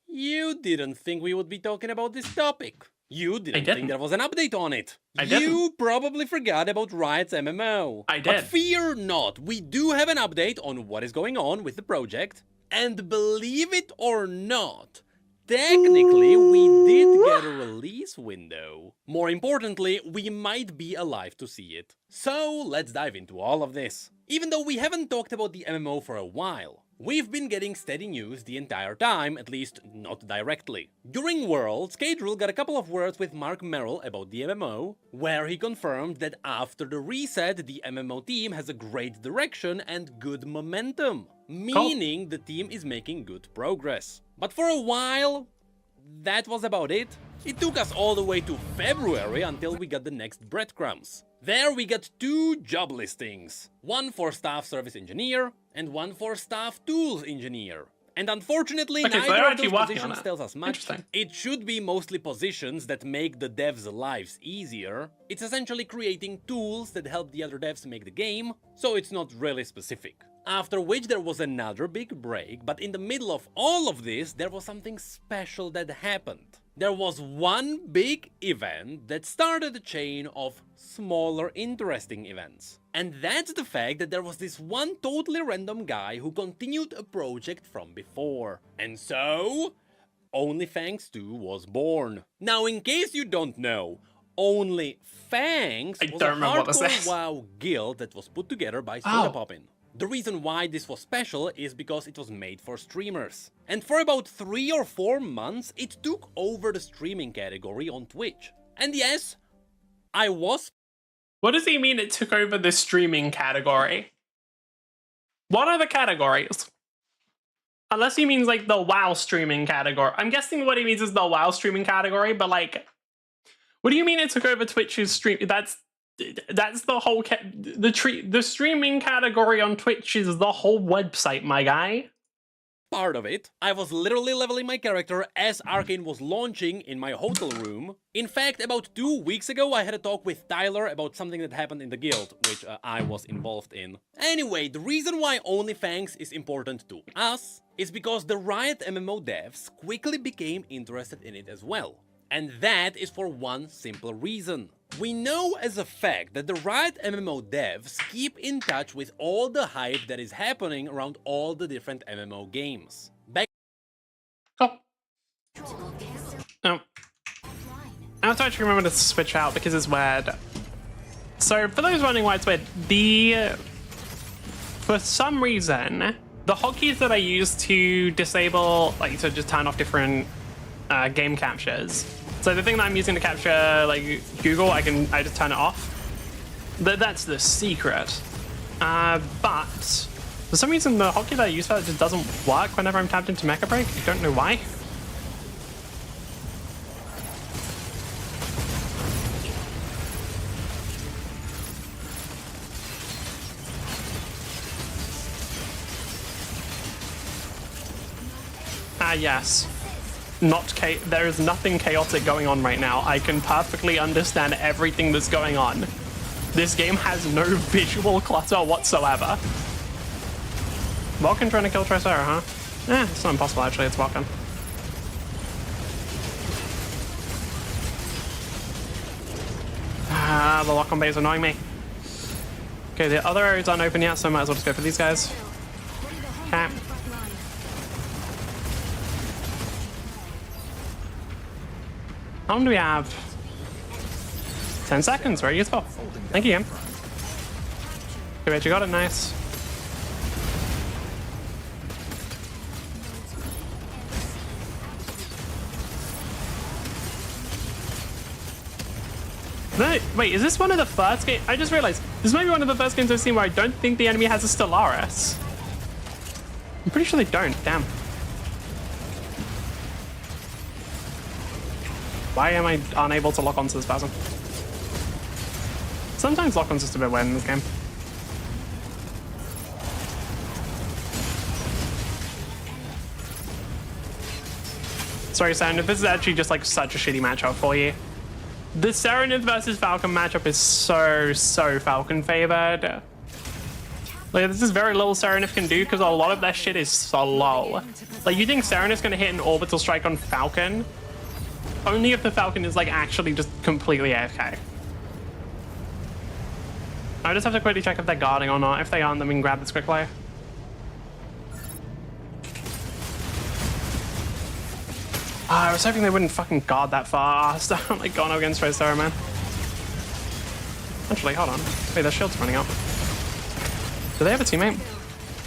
You didn't think we would be talking about this topic. You didn't didn't. think there was an update on it. I didn't. You probably forgot about Riot's MMO. I But did. fear not, we do have an update on what is going on with the project. And believe it or not, technically we did get a release window. More importantly, we might be alive to see it. So let's dive into all of this. Even though we haven't talked about the MMO for a while, we've been getting steady news the entire time, at least not directly. During Worlds, Cadril got a couple of words with Mark Merrill about the MMO, where he confirmed that after the reset, the MMO team has a great direction and good momentum, meaning the team is making good progress. But for a while, that was about it. It took us all the way to February until we got the next breadcrumbs. There we got 2 job listings, one for Staff Service Engineer and one for Staff Tools Engineer. And unfortunately, Okay, so neither they're of actually those working on positions it. tells us much. Interesting. It should be mostly positions that make the devs' lives easier. It's essentially creating tools that help the other devs make the game, so it's not really specific. After which there was another big break, but in the middle of all of this, there was something special that happened. There was one big event that started a chain of smaller interesting events. And that's the fact that there was this one totally random guy who continued a project from before. And so, OnlyFangs 2 was born. Now, in case you don't know, OnlyFangs I was don't a remember what this hardcore is. WoW guild that was put together by Oh. Sodapoppin. The reason why this was special is because it was made for streamers. And for about 3 or 4 months, it took over the streaming category on Twitch. And yes, I was What does he mean it took over the streaming category? What are the categories? Unless he means like the WoW streaming category. I'm guessing what he means is the WoW streaming category, but like, what do you mean it took over Twitch's stream? That's the whole the streaming category on Twitch is the whole website, my guy. part of it. I was literally leveling my character as Arcane was launching in my hotel room. In fact, about 2 weeks ago, I had a talk with Tyler about something that happened in the guild, which I was involved in. Anyway, the reason why OnlyFangs is important to us is because the Riot MMO devs quickly became interested in it as well. And that is for one simple reason. We know as a fact that the Riot MMO devs keep in touch with all the hype that is happening around all the different MMO games. Back Oh. I have to actually remember to switch out because it's weird. So for those wondering why it's weird, for some reason, the hotkeys that I use to disable, like to just turn off different game captures. So the thing that I'm using to capture like Google, I just turn it off. That's the secret. But for some reason, the hotkey that I use for that just doesn't work whenever I'm tapped into Mecha Break. I don't know why. Yes. There is nothing chaotic going on right now. I can perfectly understand everything that's going on. This game has no visual clutter whatsoever. Vulcan trying to kill Tricera, huh? It's not impossible actually, it's Vulcan. The lock-on bay is annoying me. Okay, the other areas aren't open yet, so I might as well just go for these guys. Okay. How long do we have? 10 seconds, very useful. Thank you, game. Okay, wait, you got it, nice. No, wait, is this one of the first games? I just realized this might be one of the first games I've seen where I don't think the enemy has a Stellaris. I'm pretty sure they don't, damn. Why am I unable to lock onto this person? Sometimes lock-on's just a bit weird in this game. Sorry, Serenith, this is actually just like such a shitty matchup for you. The Serenith versus Falcon matchup is so Falcon favored. Like, this is very little Serenith can do because a lot of that shit is slow. Like, you think Serenith's gonna hit an orbital strike on Falcon? Only if the Falcon is like actually just completely AFK. I just have to quickly check if they're guarding or not. If they aren't, then we can grab this quickly. I was hoping they wouldn't fucking guard that fast. I'm like going up against Tricera, man. Actually, hold on. Wait, their shield's running up. Do they have a teammate?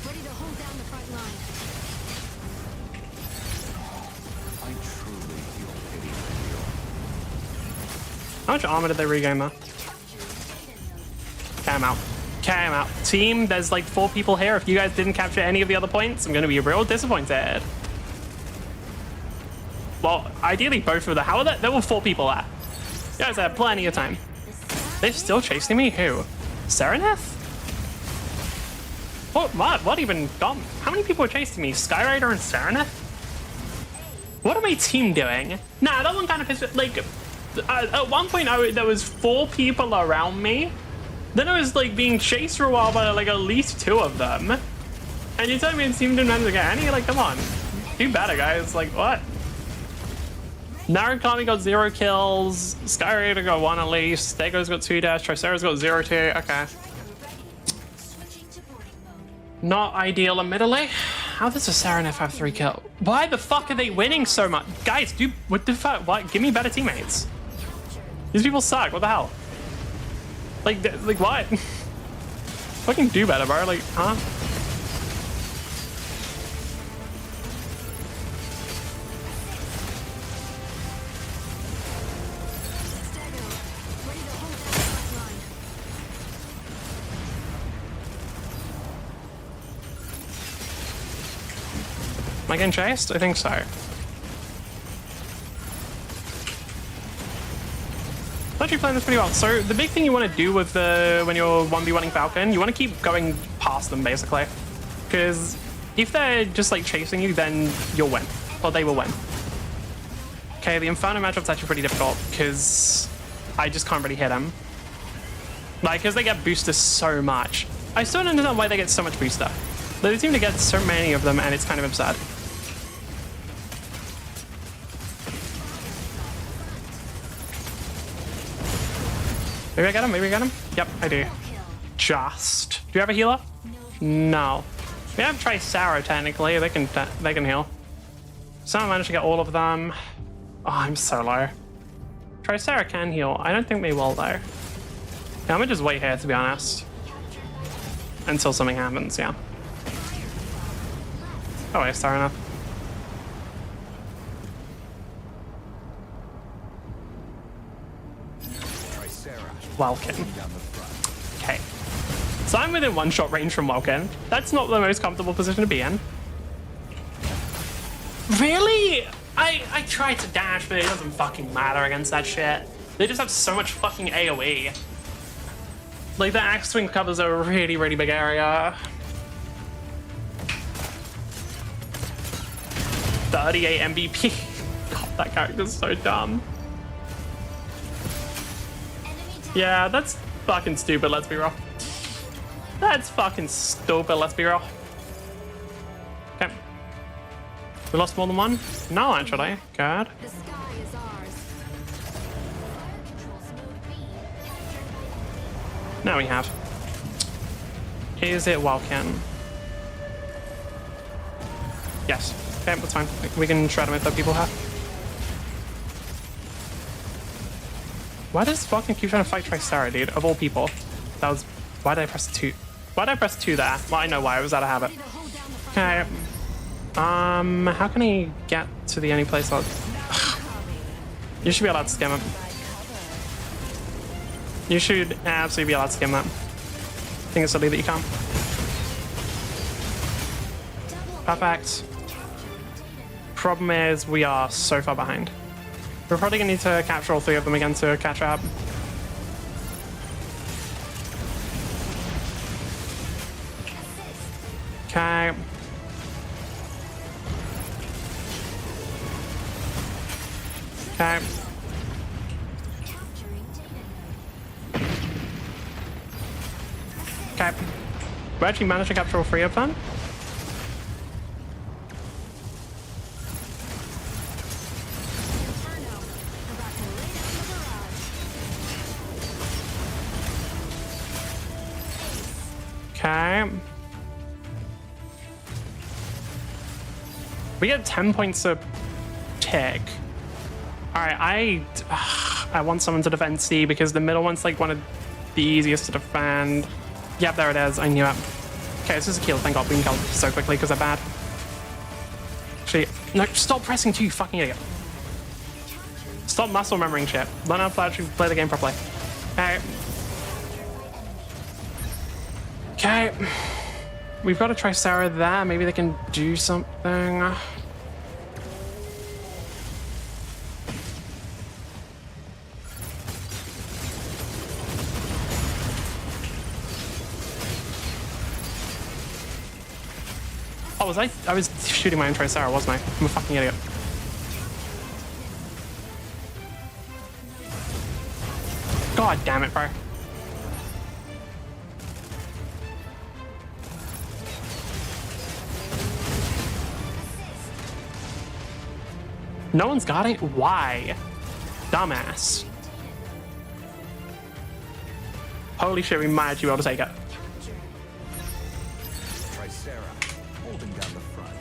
Ready to hold down the front line. How much armor did they regain there? Okay, I'm out. Okay, I'm out. Team, there's like 4 people here. If you guys didn't capture any of the other points, I'm gonna be real disappointed. Well, ideally both of them. How are there? There were 4 people there. You guys had plenty of time. They're still chasing me? Who? Serenith? What even got me? How many people are chasing me? Skyrider and Serenith? What are my team doing? Nah, that one kind of pissed me. Like, at one point there was 4 people around me. Then I was like being chased for a while by like at least 2 of them. And you're telling me the team didn't manage to get any? Like, come on. Do better, guys. Like, what? Narukami got 0 kills. Skyrider got 1 at least. Stego's got 2 dash. Tricera's got 0 2. Okay. Not ideal, admittedly. How does a Serenith have 3 kills? Why the fuck are they winning so much? Guys, dude, what the fuck? What? Give me better teammates. These people suck. What the hell? Like what? Fucking do better, bro. Like, huh? Am I getting chased? I think so. I'm actually playing this pretty well. So the big thing you want to do with when you're 1v1ing Falcon, you want to keep going past them basically, because if they're just like chasing you, then you'll win, or they will win. Okay, the Inferno matchup's actually pretty difficult because I just can't really hit them. Like, because they get boosters so much. I still don't understand why they get so much booster. They seem to get so many of them, and it's kind of absurd. Maybe I get him? Maybe I get him? Yep, I do. Just. Do you have a healer? No. We have Tricera, technically. They can heal. Someone managed to get all of them. Oh, I'm so low. Tricera can heal. I don't think they will, though. Yeah, I'm gonna just wait here, to be honest. Until something happens, yeah. Oh, wait, fair enough. Welkin. Okay. So I'm within 1-shot range from Welkin. That's not the most comfortable position to be in. Really? I tried to dash, but it doesn't fucking matter against that shit. They just have so much fucking AoE. Like, the axe swing covers a really, really big area. 38 MVP. God, that character's so dumb. Yeah, that's fucking stupid, let's be real. That's fucking stupid, let's be real. Okay. We lost more than one? No, actually. Good. The sky is ours. Fire controls node B. Now we have. Is it Welkin? Yes. Okay, that's fine. We can shred them if the people have. Why does fucking keep trying to fight Tricera, dude? Of all people. That was... Why did I press 2? Why did I press 2 there? Well, I know why. It was out of habit. Okay. How can he get to the only place I'll... You should be allowed to skim him. You should absolutely be allowed to skim that. I think it's silly that you can't. Perfect. Problem is, we are so far behind. We're probably gonna need to capture all 3 of them again to catch up. Okay. Okay. Okay. We actually managed to capture all 3 of them. Okay. We get 10 points a tick. Alright, I want someone to defend C because the middle one's like one of the easiest to defend. Yep, there it is. I knew it. Okay, this is a kill. Thank God we can kill them so quickly because they're bad. Actually, no, stop pressing 2, you fucking idiot. Stop muscle remembering shit. Learn how to actually play the game properly. Okay. Okay. We've got a Tricera there. Maybe they can do something. Oh, was I? I was shooting my own Tricera, wasn't I? I'm a fucking idiot. God damn it, bro. No one's got it? Why? Dumbass. Holy shit, we might actually be able to take it. Tricera, holding down the front.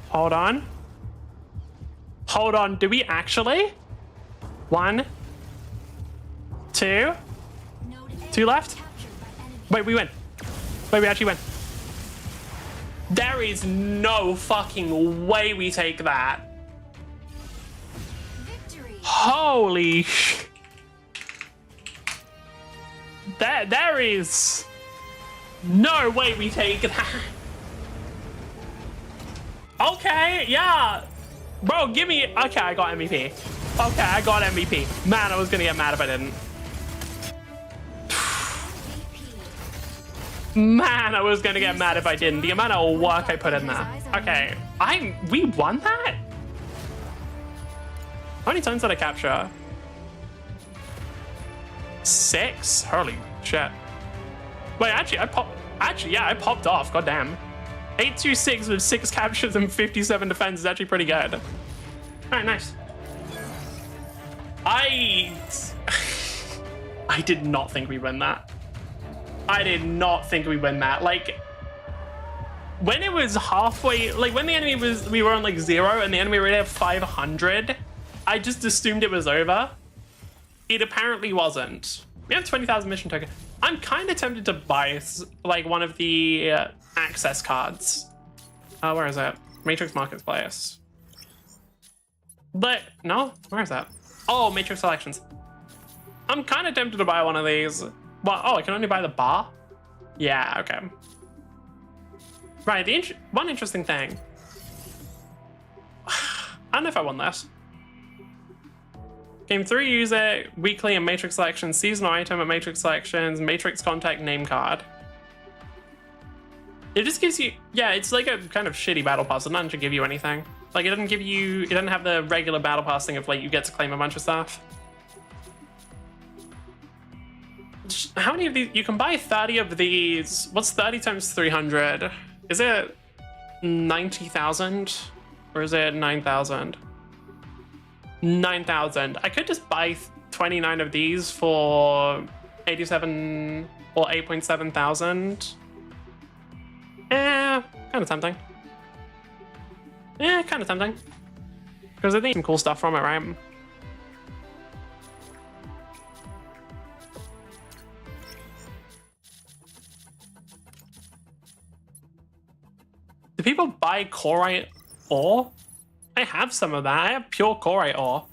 Hold on. Hold on, do we actually? 1, 2, 2 left? Wait, we win. Wait, we actually win. There is no fucking way we take that. Victory. Holy sh... There is no way we take that. Okay, yeah. Bro, give me... Okay, I got MVP. Okay, I got MVP. Man, I was gonna get mad if I didn't. Man, I was gonna get mad if I didn't. The amount of work I put in there. Okay, we won that? How many times did I capture? 6? Holy shit. Wait, actually, I popped off. God damn. 826 with 6 captures and 57 defense is actually pretty good. All right, nice. I did not think we'd win that. I did not think we'd win that. Like, when it was halfway, like when the enemy was, we were on like 0 and the enemy already had 500, I just assumed it was over. It apparently wasn't. We have 20,000 mission token. I'm kind of tempted to buy like one of the access cards. Where is it? Matrix Marketplace. But no, where is that? Oh, Matrix Selections. I'm kind of tempted to buy one of these. Well, oh, I can only buy the bar? Yeah, okay. Right, one interesting thing. I don't know if I want this. Game 3, use it weekly in Matrix Selections, seasonal item at Matrix Selections, Matrix Contact name card. It just gives you, yeah, it's like a kind of shitty battle pass. It doesn't give you anything. Like, it doesn't give you, it doesn't have the regular battle pass thing of like, you get to claim a bunch of stuff. How many of these? You can buy 30 of these. What's 30 times 300? Is it 90,000? Or is it 9,000? 9,000. I could just buy 29 of these for 87 or 8.7 thousand. Kind of tempting. Yeah, kind of tempting. Because I think some cool stuff from it, right? Do people buy Corite ore? I have some of that. I have pure Corite ore.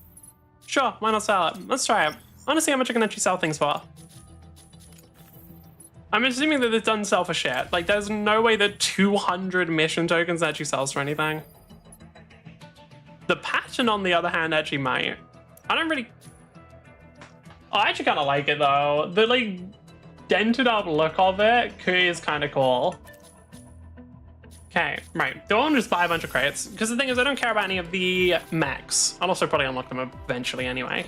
Sure, why not sell it? Let's try it. I want to see how much I can actually sell things for. I'm assuming that it doesn't sell for shit. Like, there's no way that 200 mission tokens actually sells for anything. The pattern, on the other hand, actually might. I don't really... Oh, I actually kind of like it, though. The, like, dented up look of it is kind of cool. Okay, right. Do I want to just buy a bunch of crates? Because the thing is, I don't care about any of the mechs. I'll also probably unlock them eventually anyway.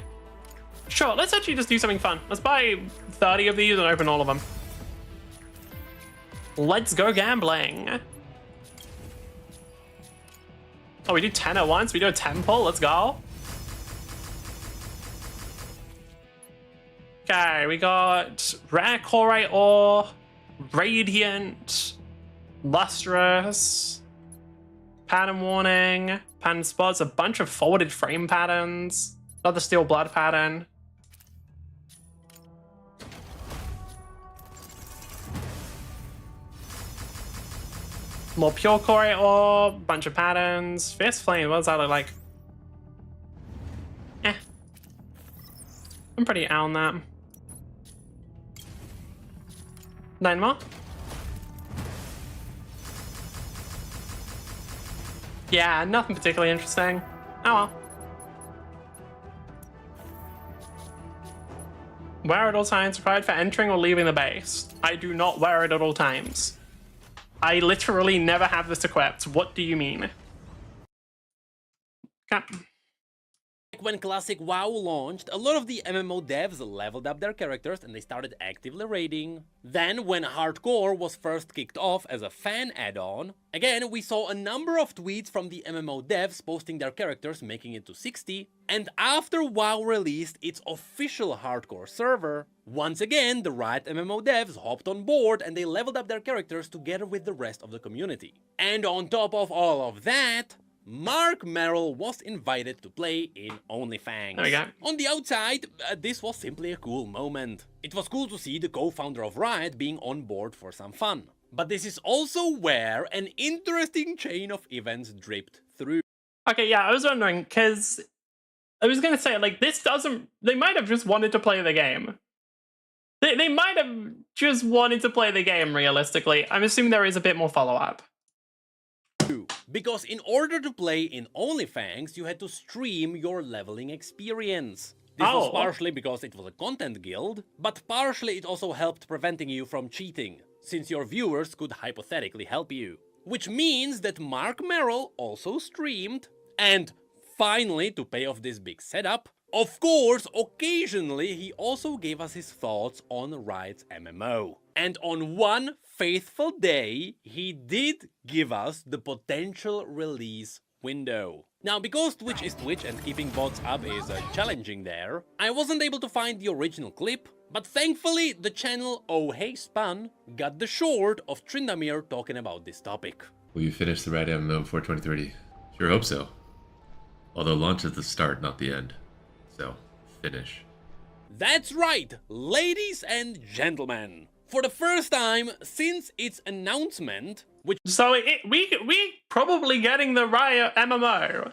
Sure, let's actually just do something fun. Let's buy 30 of these and open all of them. Let's go gambling. Oh, we do 10 at once? We do a 10 pull? Let's go. Okay, we got rare Corite ore, radiant, lustrous, pattern warning, pattern spots, a bunch of forwarded frame patterns, another steel blood pattern. More pure Corite ore, bunch of patterns, fierce flame, what does that look like? Eh. I'm pretty out on that. 9 more? Yeah, nothing particularly interesting. Oh well. Wear at all times, required for entering or leaving the base. I do not wear it at all times. I literally never have this equipped. What do you mean? Okay. When Classic WoW launched, a lot of the MMO devs leveled up their characters and they started actively raiding. Then, when Hardcore was first kicked off as a fan add-on, again we saw a number of tweets from the MMO devs posting their characters making it to 60, and after WoW released its official Hardcore server, once again the Riot MMO devs hopped on board and they leveled up their characters together with the rest of the community. And on top of all of that, Mark Merrill was invited to play in OnlyFans. There we go. On the outside, this was simply a cool moment. It was cool to see the co-founder of Riot being on board for some fun. But this is also where an interesting chain of events dripped through. Okay, yeah, I was wondering, because I was going to say, like, this doesn't... They might have just wanted to play the game. They might have just wanted to play the game, realistically. I'm assuming there is a bit more follow-up. Because in order to play in OnlyFans, you had to stream your leveling experience. This was partially because it was a content guild, but partially it also helped preventing you from cheating, since your viewers could hypothetically help you. Which means that Mark Merrill also streamed, and finally, to pay off this big setup, of course, occasionally he also gave us his thoughts on Riot's MMO. And on one faithful day, he did give us the potential release window. Now, because Twitch is Twitch and keeping bots up is challenging there, I wasn't able to find the original clip, but thankfully the channel Oh Hey Spun got the short of Tryndamere talking about this topic. Will you finish the Riot MMO before 2030? Sure hope so. Although launch is the start, not the end. So, finish. That's right, ladies and gentlemen. For the first time since its announcement, which... So we probably getting the Riot MMO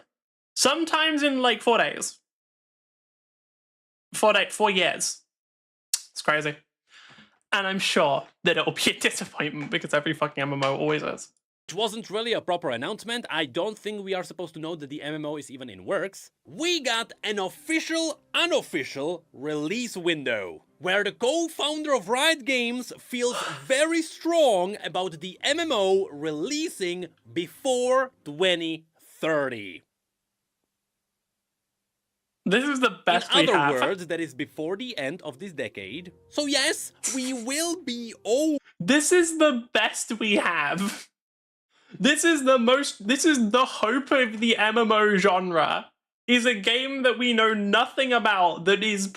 sometimes in like 4 days. 4 years. It's crazy. And I'm sure that it'll be a disappointment because every fucking MMO always is. Which wasn't really a proper announcement. I don't think we are supposed to know that the MMO is even in works. We got an official, unofficial release window, where the co-founder of Riot Games feels very strong about the MMO releasing before 2030. This is the best we have. In other words, that is before the end of this decade. So yes, we will be This is the best we have. This is the hope of the MMO genre. Is a game that we know nothing about that is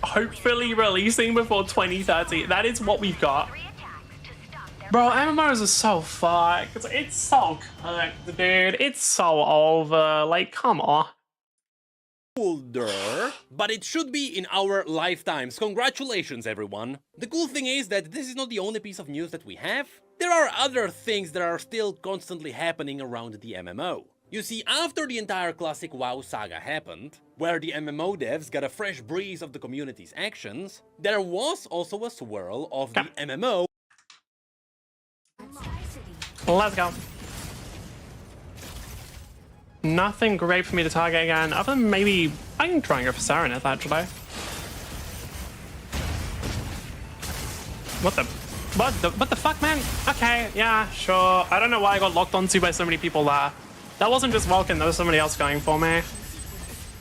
hopefully releasing before 2030. That is what we've got. 3 attacks to stop their Bro, MMOs are so fucked. It's so cooked, dude. It's so over. Like, come on. Older, but it should be in our lifetimes. Congratulations, everyone. The cool thing is that this is not the only piece of news that we have. There are other things that are still constantly happening around the MMO. You see, after the entire classic WoW saga happened, where the MMO devs got a fresh breeze of the community's actions, there was also a swirl of the MMO. Let's go. Nothing great for me to target again, other than maybe I can try and go for Serenith actually. What the fuck, man? Okay, yeah, sure. I don't know why I got locked onto by so many people there. That wasn't just Vulcan, there was somebody else going for me.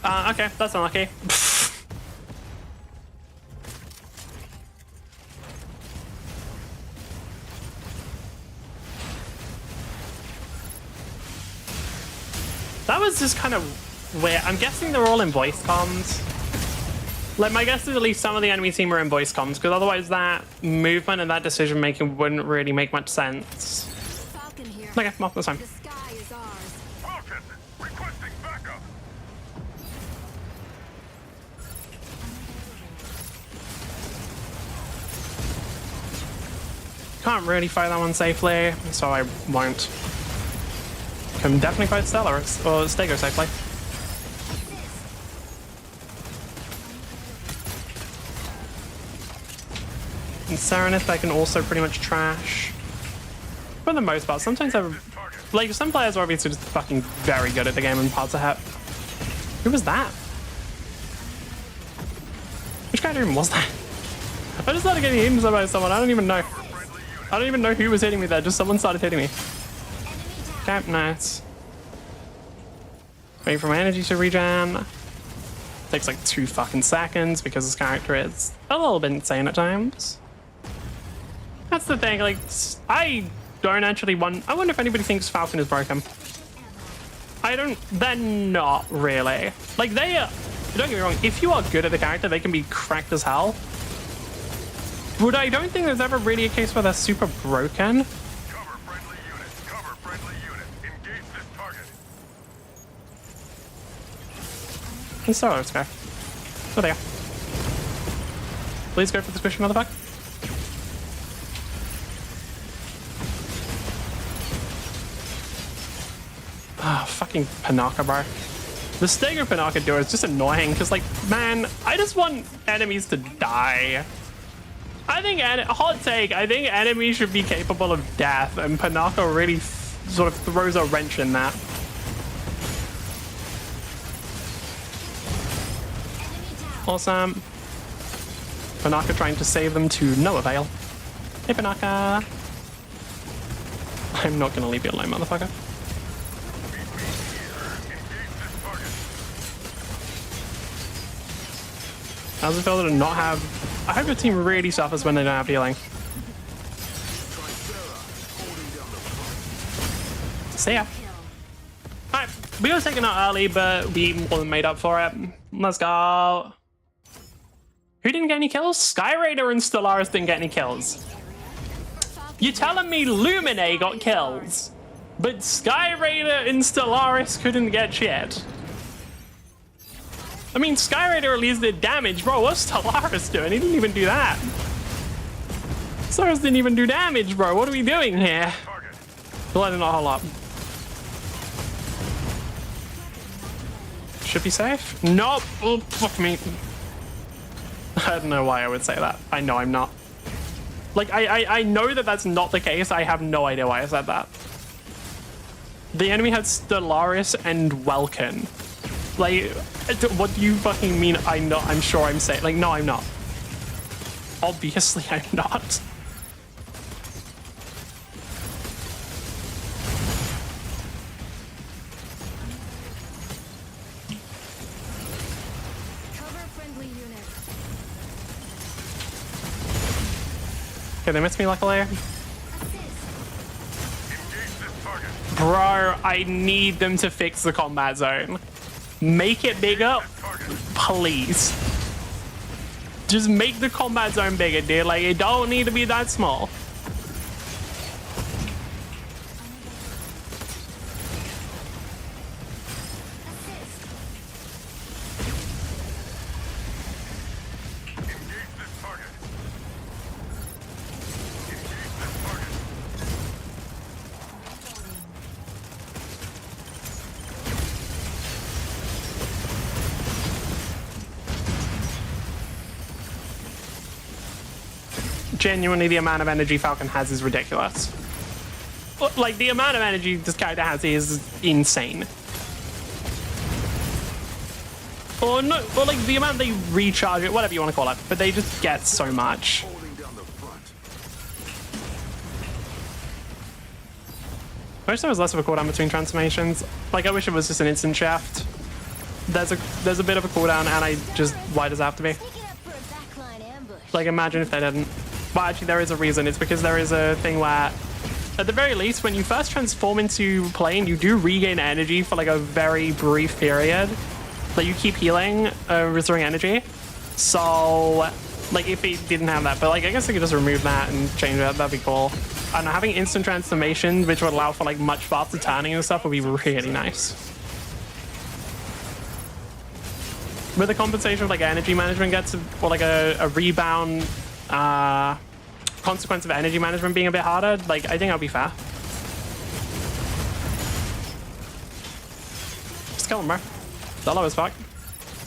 Okay, that's unlucky. That was just kind of weird. I'm guessing they're all in voice comms. Like, my guess is at least some of the enemy team are in voice comms, because otherwise that movement and that decision making wouldn't really make much sense. Falcon here. Okay, well, that's fine. The sky is ours. Falcon, requesting backup. Can't really fight that one safely, so I won't. Can definitely fight Stellaris, or Stego safely. And Serenith I can also pretty much trash. For the most part, sometimes like, some players are obviously just fucking very good at the game and parts of it. Who was that? Which character even was that? I just started getting hit by someone, I don't even know. I don't even know who was hitting me there, just someone started hitting me. Okay, nice. Wait for my energy to regen. Takes like 2 fucking seconds because this character is a little bit insane at times. That's the thing, like, I don't actually want. I wonder if anybody thinks Falcon is broken. I don't. They're not really. Like, they are. Don't get me wrong, if you are good at the character, they can be cracked as hell. But I don't think there's ever really a case where they're super broken. Cover friendly unit. Cover friendly unit. Engage this target. And so let's go. Oh, there you go. Please go for the squishy motherfucker. Ah, fucking Panaka, bro. The Stego Panaka duo is just annoying because, like, man, I just want enemies to die. I think, hot take, I think enemies should be capable of death, and Panaka really sort of throws a wrench in that. Awesome. Panaka trying to save them to no avail. Hey, Panaka. I'm not gonna leave you alone, motherfucker. How does it feel to not have... I hope your team really suffers when they don't have healing. See ya. Alright, we were taken out early, but we more than made up for it. Let's go. Who didn't get any kills? Skyraider and Stellaris didn't get any kills. You're telling me Lumine got kills, but Skyraider and Stellaris couldn't get shit? I mean, Skyraider at least did damage. Bro, what's Stellaris doing? He didn't even do that. Stellaris didn't even do damage, bro. What are we doing here? Let it not hold up. Should be safe? Nope. Oh, fuck me. I don't know why I would say that. I know I'm not. Like, I know that that's not the case. I have no idea why I said that. The enemy had Stellaris and Welkin. Like, what do you fucking mean I'm sure I'm safe? Like, no, I'm not. Obviously, I'm not. Okay, they missed me luckily. Bro, I need them to fix the combat zone. Make it bigger, please. Just make the combat zone bigger, dude. Like, it don't need to be that small. genuinely the amount of energy Falcon has is ridiculous. Like, the amount of energy this character has is insane. Or no, or like the amount they recharge it, whatever you want to call it, but they just get so much. Holding down the front. I wish there was less of a cooldown between transformations. Like, I wish it was just an instant shaft. There's a bit of a cooldown, and why does it have to be? Take it up for a backline ambush. Like, imagine if they didn't. But actually, there is a reason. It's because there is a thing where, at the very least, when you first transform into plane, you do regain energy for like a very brief period. Like, you keep healing, restoring energy. So, like, if it didn't have that, but like, I guess I could just remove that and change that. That'd be cool. I don't know, having instant transformation, which would allow for like much faster turning and stuff, would be really nice. With the compensation of like energy management gets, or like a rebound consequence of energy management being a bit harder, like, I think that'll be fair. Just kill them, bro. They're low as fuck.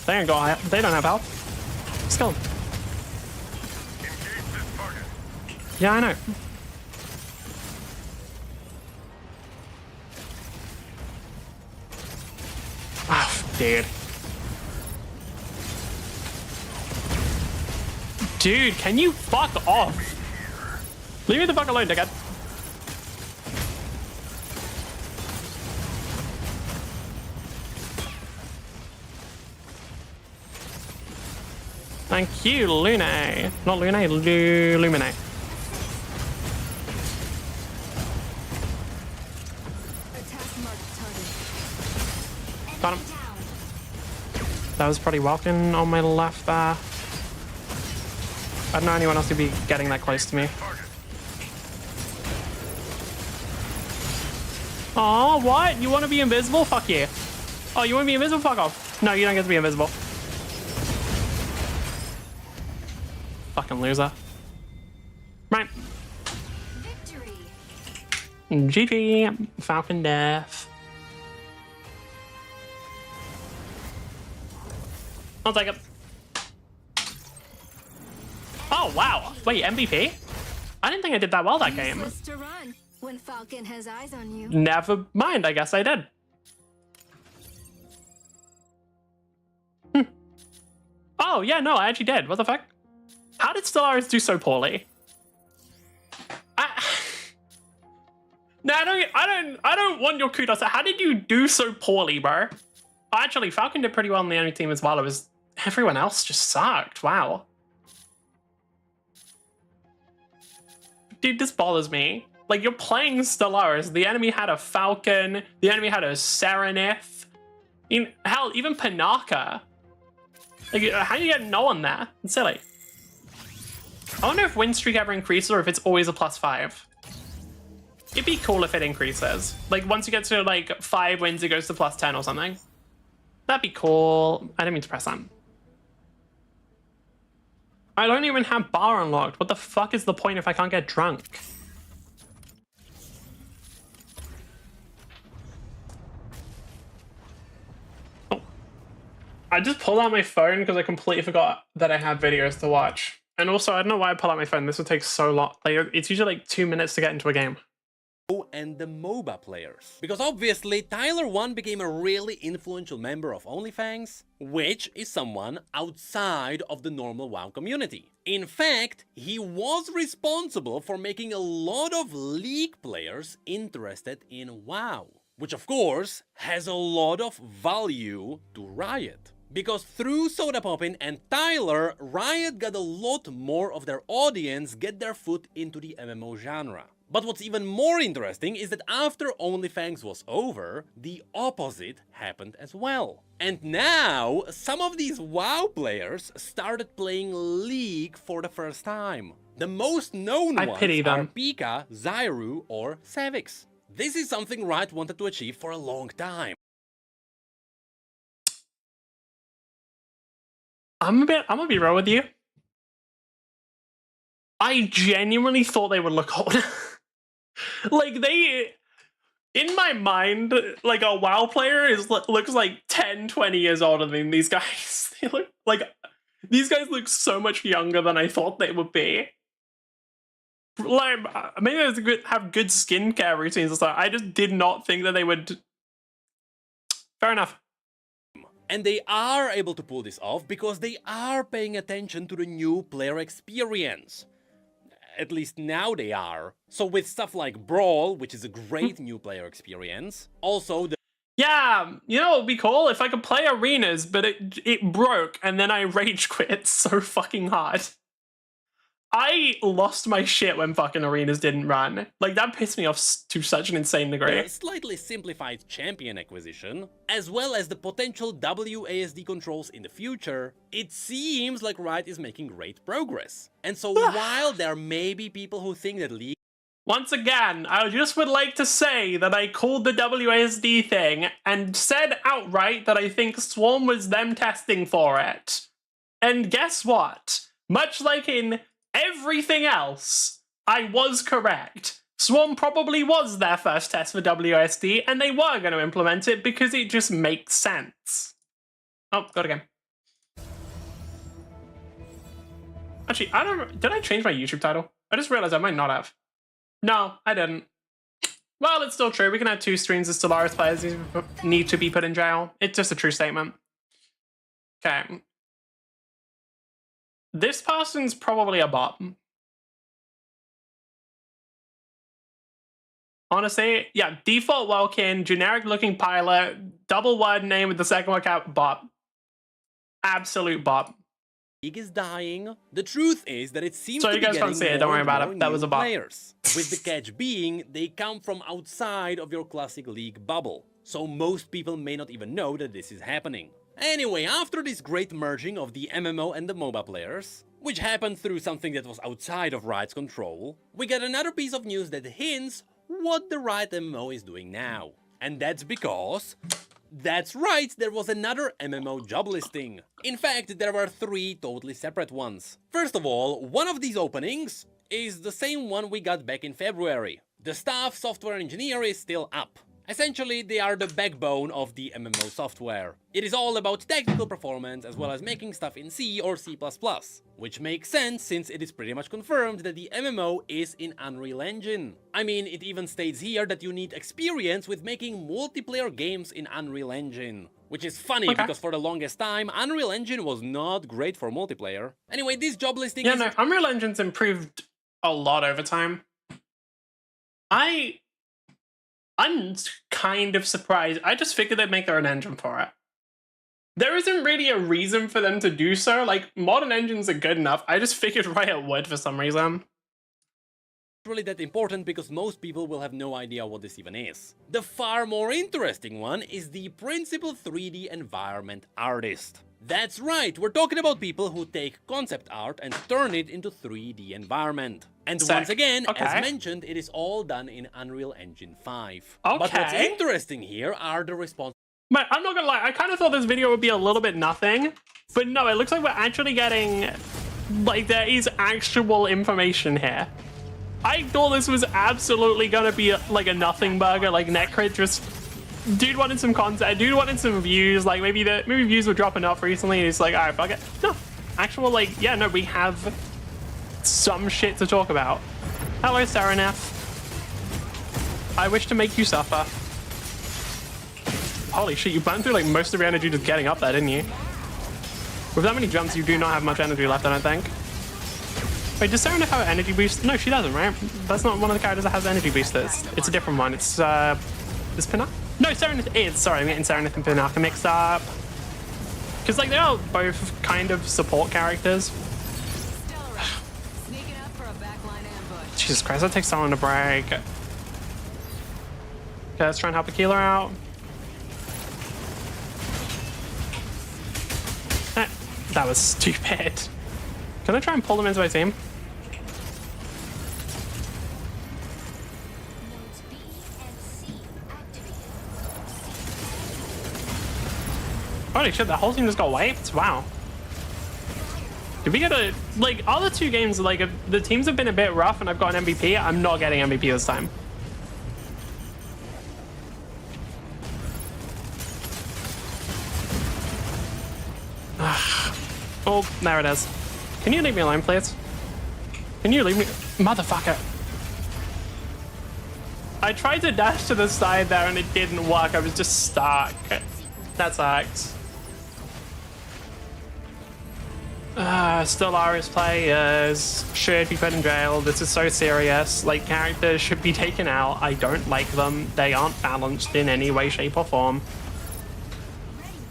They ain't got, they don't have health. Just kill them. Engage this target. Yeah, I know. Oh, dude. Dude, can you fuck off? Leave me the fuck alone, dickhead. Thank you, Lune. Not Lune, Lumine. Attack marked target. Got him. Enemy down. That was probably Welkin on my left there. I don't know anyone else who'd be getting that close to me. Oh, what? You want to be invisible? Fuck you. Oh, you want to be invisible? Fuck off. No, you don't get to be invisible. Fucking loser. Right. Victory. GG. Falcon death. I'll take it. Oh, wow. Wait, MVP? I didn't think I did that well that game. Useless to run when Falcon has eyes on you. Never mind, I guess I did. Oh, yeah, no, I actually did. What the fuck? How did Stellaris do so poorly? No, I don't want your kudos. How did you do so poorly, bro? Actually, Falcon did pretty well on the enemy team as well. It was everyone else just sucked. Wow. Dude, this bothers me. Like, you're playing Stellaris. The enemy had a Falcon. The enemy had a Serenith. Hell, even Panaka. Like, how do you get no on there? It's silly. I wonder if win streak ever increases or if it's always a +5. It'd be cool if it increases. Like, once you get to, like, 5 wins, it goes to +10 or something. That'd be cool. I didn't mean to press that. I don't even have bar unlocked. What the fuck is the point if I can't get drunk? Oh. I just pulled out my phone because I completely forgot that I have videos to watch. And also, I don't know why I pull out my phone. This would take so long. Like, it's usually like 2 minutes to get into a game. And the MOBA players. Because obviously, Tyler 1 became a really influential member of OnlyFans, which is someone outside of the normal WoW community. In fact, he was responsible for making a lot of League players interested in WoW, which of course has a lot of value to Riot. Because through Soda Poppin and Tyler, Riot got a lot more of their audience get their foot into the MMO genre. But what's even more interesting is that after OnlyFans was over, the opposite happened as well. And now, some of these WoW players started playing League for the first time. The most known ones are Pika, Zyru or Savix. This is something Riot wanted to achieve for a long time. I'm gonna be real with you. I genuinely thought they would look old. Like, in my mind, like, a WoW player looks like 10, 20 years older than these guys. They look like, these guys look so much younger than I thought they would be. like maybe they have good skincare routines or something. I just did not think that they would. Fair enough. And they are able to pull this off because they are paying attention to the new player experience. At least now they are. So with stuff like Brawl, which is a great new player experience, also the Yeah, you know what would be cool? If I could play arenas, but it broke and then I rage quit so fucking hard. I lost my shit when fucking arenas didn't run. Like, that pissed me off to such an insane degree. slightly simplified champion acquisition, as well as the potential WASD controls in the future, it seems like Riot is making great progress. And so while there may be people who think that League Once again, I just would like to say that I called the WASD thing and said outright that I think Swarm was them testing for it. And guess what? Much like in everything else, I was correct. Swarm probably was their first test for WASD, and they were going to implement it because it just makes sense. Oh, got again. Actually, I don't... Did I change my YouTube title? I just realized I might not have. No, I didn't. Well, it's still true. We can have 2 streams of Stellaris players who need to be put in jail. It's just a true statement. Okay. This person's probably a bot. Honestly, yeah, default Welkin, generic looking pilot, double word name with the second one cap, bot. Absolute bot. League is dying. The truth is that it seems So to you be guys getting can't see it, more don't worry and about more it. That was new a bot. players. With the catch being, they come from outside of your classic League bubble. So most people may not even know that this is happening. Anyway, after this great merging of the MMO and the MOBA players, which happened through something that was outside of Riot's control, we get another piece of news that hints what the Riot MMO is doing now. And that's because... That's right, there was another MMO job listing. In fact, there were 3 totally separate ones. First of all, one of these openings is the same one we got back in February. The staff software engineer is still up. Essentially, they are the backbone of the MMO software. It is all about technical performance as well as making stuff in C or C++, which makes sense since it is pretty much confirmed that the MMO is in Unreal Engine. I mean, it even states here that you need experience with making multiplayer games in Unreal Engine. Which is funny because for the longest time, Unreal Engine was not great for multiplayer. Anyway, this job listing is... no, Unreal Engine's improved a lot over time. I'm kind of surprised. I just figured they'd make their own engine for it. There isn't really a reason for them to do so. Like, modern engines are good enough. I just figured Riot would for some reason. Really that important because most people will have no idea what this even is. The far more interesting one is the principal 3D environment artist. That's right, we're talking about people who take concept art and turn it into 3D environment. And once again, as mentioned, it is all done in Unreal Engine 5. But what's interesting here are the responses. But I'm not gonna lie, I kind of thought this video would be a little bit nothing. But no, it looks like we're actually getting... Like, there is actual information here. I thought this was absolutely gonna be like a nothing burger, like Necrit just... Dude wanted some content, dude wanted some views, like maybe views were dropping off recently, and it's like, alright, fuck it. No, actual, like, yeah, no, we have some shit to talk about. Hello, Sereneth. I wish to make you suffer. Holy shit, you burned through like most of your energy just getting up there, didn't you? With that many jumps, you do not have much energy left, I don't think. Wait, does Sereneth have an energy boost? No, she doesn't, right? That's not one of the characters that has energy boosters. It's a different one. It's, is Pinaka? No, Sereneth is. Sorry, I'm getting Sereneth and Pinaka mixed up. Because, like, they are both kind of support characters. Stellaris, sneaking up for a backline ambush. Jesus Christ, that takes so long to break. Okay, let's try and help Aquila out. That was stupid. Can I try and pull them into my team? Nodes B and C activated. Holy shit, the whole team just got wiped? Wow. Did we get a... Like, all the 2 games, like, the teams have been a bit rough and I've got an MVP. I'm not getting MVP this time. Oh, there it is. Can you leave me alone, please? Can you leave me? Motherfucker. I tried to dash to the side there and it didn't work. I was just stuck. That sucks. Stellaris players should be put in jail. This is so serious. Like, characters should be taken out. I don't like them. They aren't balanced in any way, shape, or form.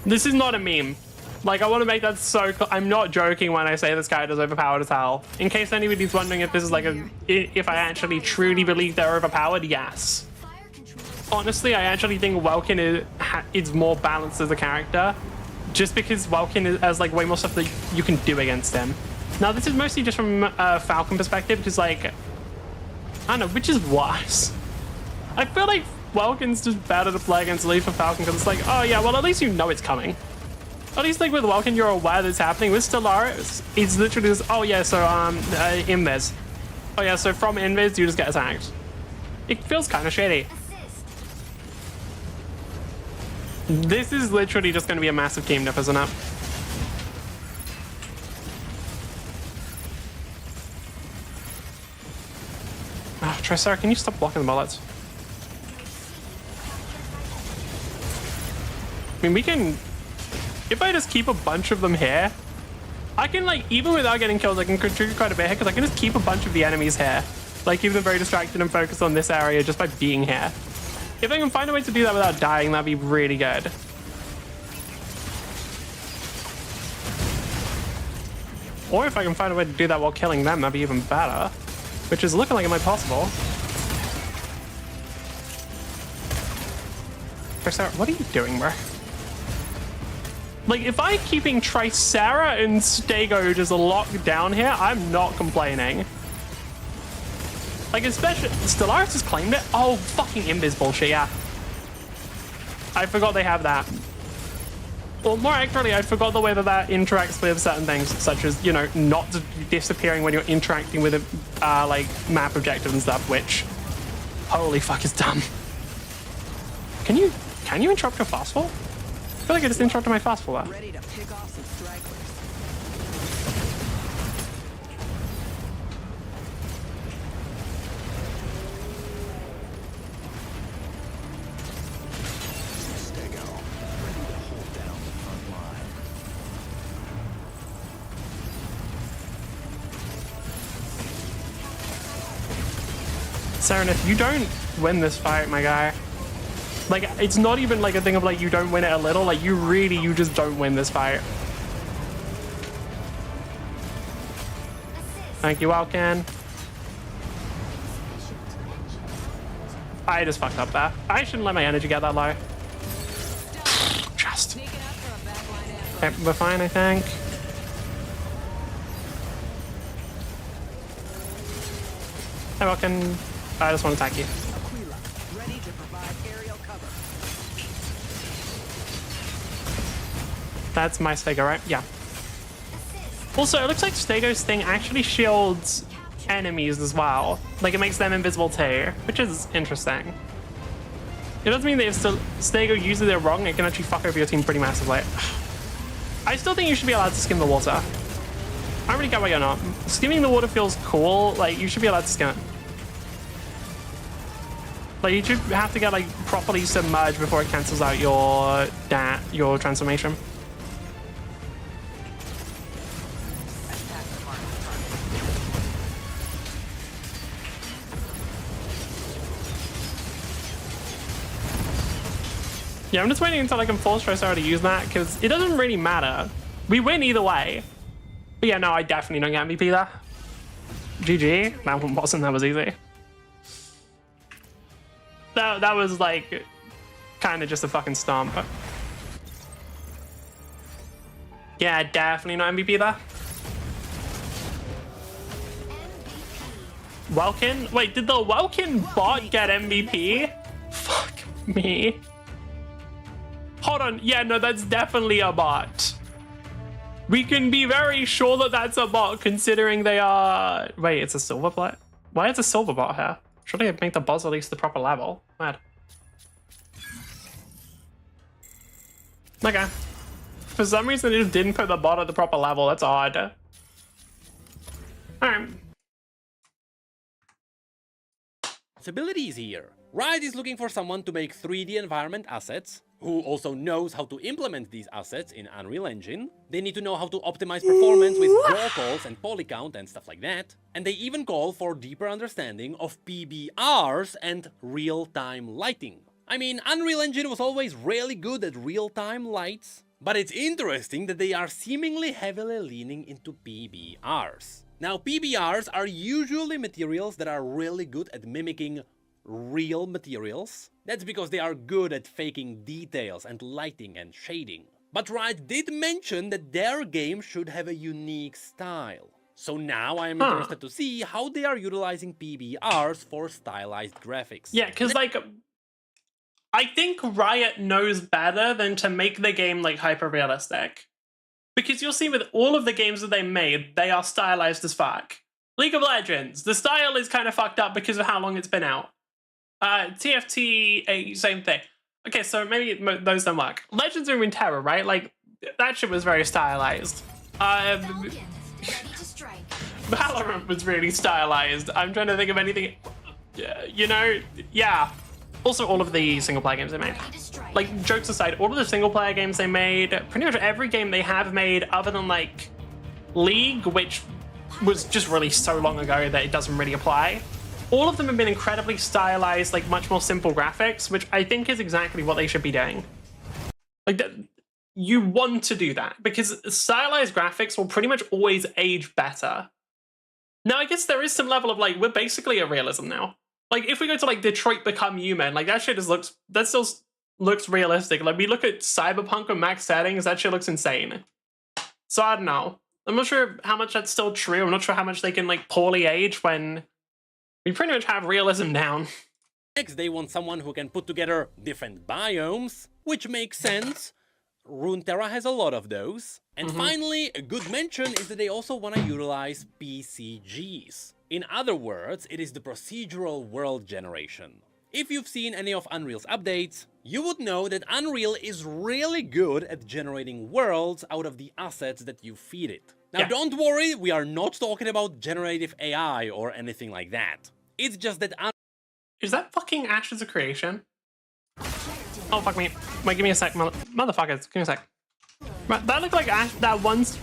This is not a meme. Like, I want to make that so clear. I'm not joking when I say this character's overpowered as hell. In case anybody's wondering if this is like if I actually truly believe they're overpowered, yes. Honestly, I actually think Welkin is more balanced as a character, just because Welkin has like way more stuff that you can do against him. Now, this is mostly just from a Falcon perspective, because like, I don't know, which is worse. I feel like Welkin's just better to play against Lee for Falcon, because it's like, oh yeah, well at least you know it's coming. At least like with Welkin, you're aware that it's happening. With Stellaris, it's literally just, oh yeah, so invis. Oh yeah, so from invis, you just get attacked. It feels kind of shitty. This is literally just going to be a massive team nip, isn't it? Oh, Tricera, can you stop blocking the bullets? I mean, we can... If I just keep a bunch of them here, I can, like, even without getting killed, I can contribute quite a bit here, because I can just keep a bunch of the enemies here. Like, keep them very distracted and focused on this area just by being here. If I can find a way to do that without dying, that'd be really good. Or if I can find a way to do that while killing them, that'd be even better. Which is looking like it might be possible. Tricera, what are you doing, bro? Like, if I'm keeping Tricera and Stego just locked down here, I'm not complaining. Like, especially... Stellaris has claimed it? Oh, fucking Invis bullshit, yeah. I forgot they have that. Well, more accurately, I forgot the way that that interacts with certain things, such as, you know, not disappearing when you're interacting with a, like, map objective and stuff, which... Holy fuck, is dumb. Can you interrupt your fastball? I feel like I just interrupted my fastball there. Ready to pick off some stragglers. Stego, ready to hold down the front line. Saren, if you don't win this fight, my guy, like, it's not even like a thing of like you don't win it a little, like you just don't win this fight. Thank you, Alcan. I just fucked up there. I shouldn't let my energy get that low. Just. Okay, we're fine, I think. Hey, Alcan. I just want to attack you. Ready to provide aerial cover. That's my Stego, right? Yeah. Also, it looks like Stego's thing actually shields enemies as well. Like, it makes them invisible too, which is interesting. It doesn't mean that if Stego uses it wrong, it can actually fuck over your team pretty massively. I still think you should be allowed to skim the water. I don't really get why you're not. Skimming the water feels cool. Like, you should be allowed to skim it. Like, you should have to get, like, properly submerged before it cancels out your transformation. Yeah, I'm just waiting until I can force Tricera to use that, because it doesn't really matter. We win either way. But yeah, no, I definitely don't get MVP there. GG. That one wasn't. That was easy. That was like kind of just a fucking stomp. Yeah, definitely not MVP there. Welkin? Wait, did the Welkin bot get MVP? Fuck me. Hold on. Yeah, no, that's definitely a bot. We can be very sure that that's a bot, considering they are... Wait, it's a silver plate? Why is a silver bot here? Should I make the boss at least the proper level? Mad. Okay. For some reason, it just didn't put the bot at the proper level. That's odd. Alright. possibilities here. Riot is looking for someone to make 3D environment assets, who also knows how to implement these assets in Unreal Engine. They need to know how to optimize performance with draw calls and poly count and stuff like that. And they even call for deeper understanding of PBRs and real-time lighting. I mean, Unreal Engine was always really good at real-time lights, but it's interesting that they are seemingly heavily leaning into PBRs. Now, PBRs are usually materials that are really good at mimicking real materials. That's because they are good at faking details and lighting and shading. But Riot did mention that their game should have a unique style. So now I am interested to see how they are utilizing PBRs for stylized graphics. Yeah, because like, I think Riot knows better than to make the game like hyper-realistic. Because you'll see with all of the games that they made, they are stylized as fuck. League of Legends, the style is kind of fucked up because of how long it's been out. TFT, same thing. Okay, so maybe those don't work. Legends of Runeterra, right? Like, that shit was very stylized. Falcon, ready to strike. Valorant was really stylized. I'm trying to think of anything, you know, yeah. Also, all of the single-player games they made. Ready to strike. Like, jokes aside, all of the single-player games they made, pretty much every game they have made other than, like, League, which was just released so long ago that it doesn't really apply. All of them have been incredibly stylized, like much more simple graphics, which I think is exactly what they should be doing. Like, you want to do that because stylized graphics will pretty much always age better. Now, I guess there is some level of like, we're basically a realism now. Like, if we go to like Detroit Become Human, like that shit that still looks realistic. Like, we look at Cyberpunk with max settings, that shit looks insane. So I don't know. I'm not sure how much that's still true. I'm not sure how much they can like poorly age when we pretty much have realism down. Next, they want someone who can put together different biomes, which makes sense. Runeterra has a lot of those. And finally, a good mention is that they also want to utilize PCGs. In other words, it is the procedural world generation. If you've seen any of Unreal's updates, you would know that Unreal is really good at generating worlds out of the assets that you feed it. Now, don't worry, we are not talking about generative AI or anything like that. It's just that Is that fucking Ashes of Creation? Oh, fuck me. Wait, give me a sec, motherfuckers. Give me a sec. That looked like Ash, that one's...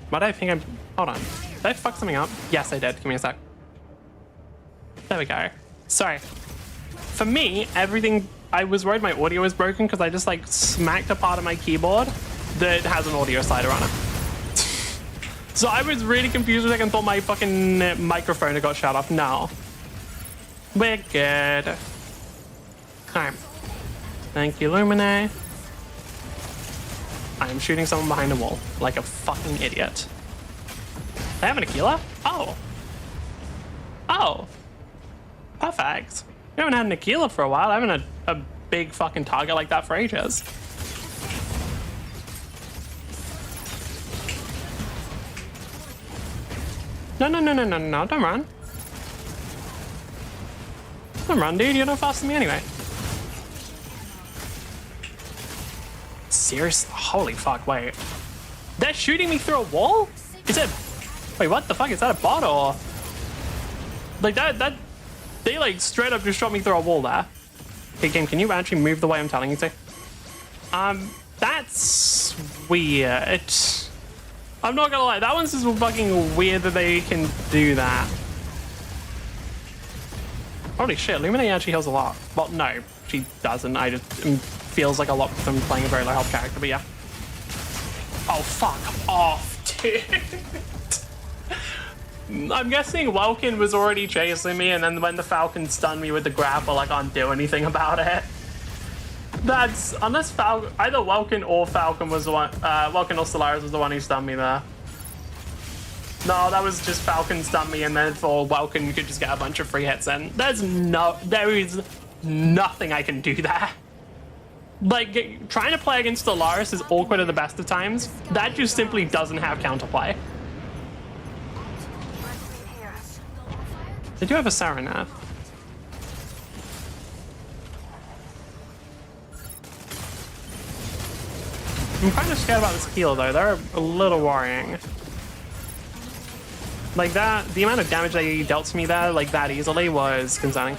Why did I think I'm... Hold on. Did I fuck something up? Yes, I did. Give me a sec. There we go. Sorry. For me, everything... I was worried my audio was broken because I just, like, smacked a part of my keyboard that has an audio slider on it. So I was really confused with it and thought my fucking microphone had got shut off. No. We're good. Alright. Thank you, Lumine. I am shooting someone behind a wall like a fucking idiot. They have an Aquila? Oh. Oh. Perfect. We haven't had an Aquila for a while. I haven't had a big fucking target like that for ages. No, don't run. Don't run, dude. You're not faster than me anyway. Seriously? Holy fuck, wait. They're shooting me through a wall? Is it... Wait, what the fuck? Is that a bot or... Like, that... They, like, straight up just shot me through a wall there. Okay, game, can you actually move the way I'm telling you to? That's... weird. I'm not gonna lie, that one's just fucking weird that they can do that. Holy shit, Lumine actually heals a lot. Well, no, she doesn't. I just feels like a lot from playing a very low health character, but yeah. Oh, fuck off, dude. I'm guessing Welkin was already chasing me, and then when the Falcon stunned me with the grapple, I can't do anything about it. That's unless Falcon, either Welkin or Falcon was the one. Welkin or Stellaris was the one who stunned me there. No, that was just Falcon stunned me, and then for Welkin, you could just get a bunch of free hits in. There is nothing I can do there. Like, trying to play against Stellaris is awkward at the best of times. That just simply doesn't have counterplay. They do have a Saraneth. I'm kind of scared about this heal, though. They're a little worrying. Like that, the amount of damage that he dealt to me there, like that easily, was concerning.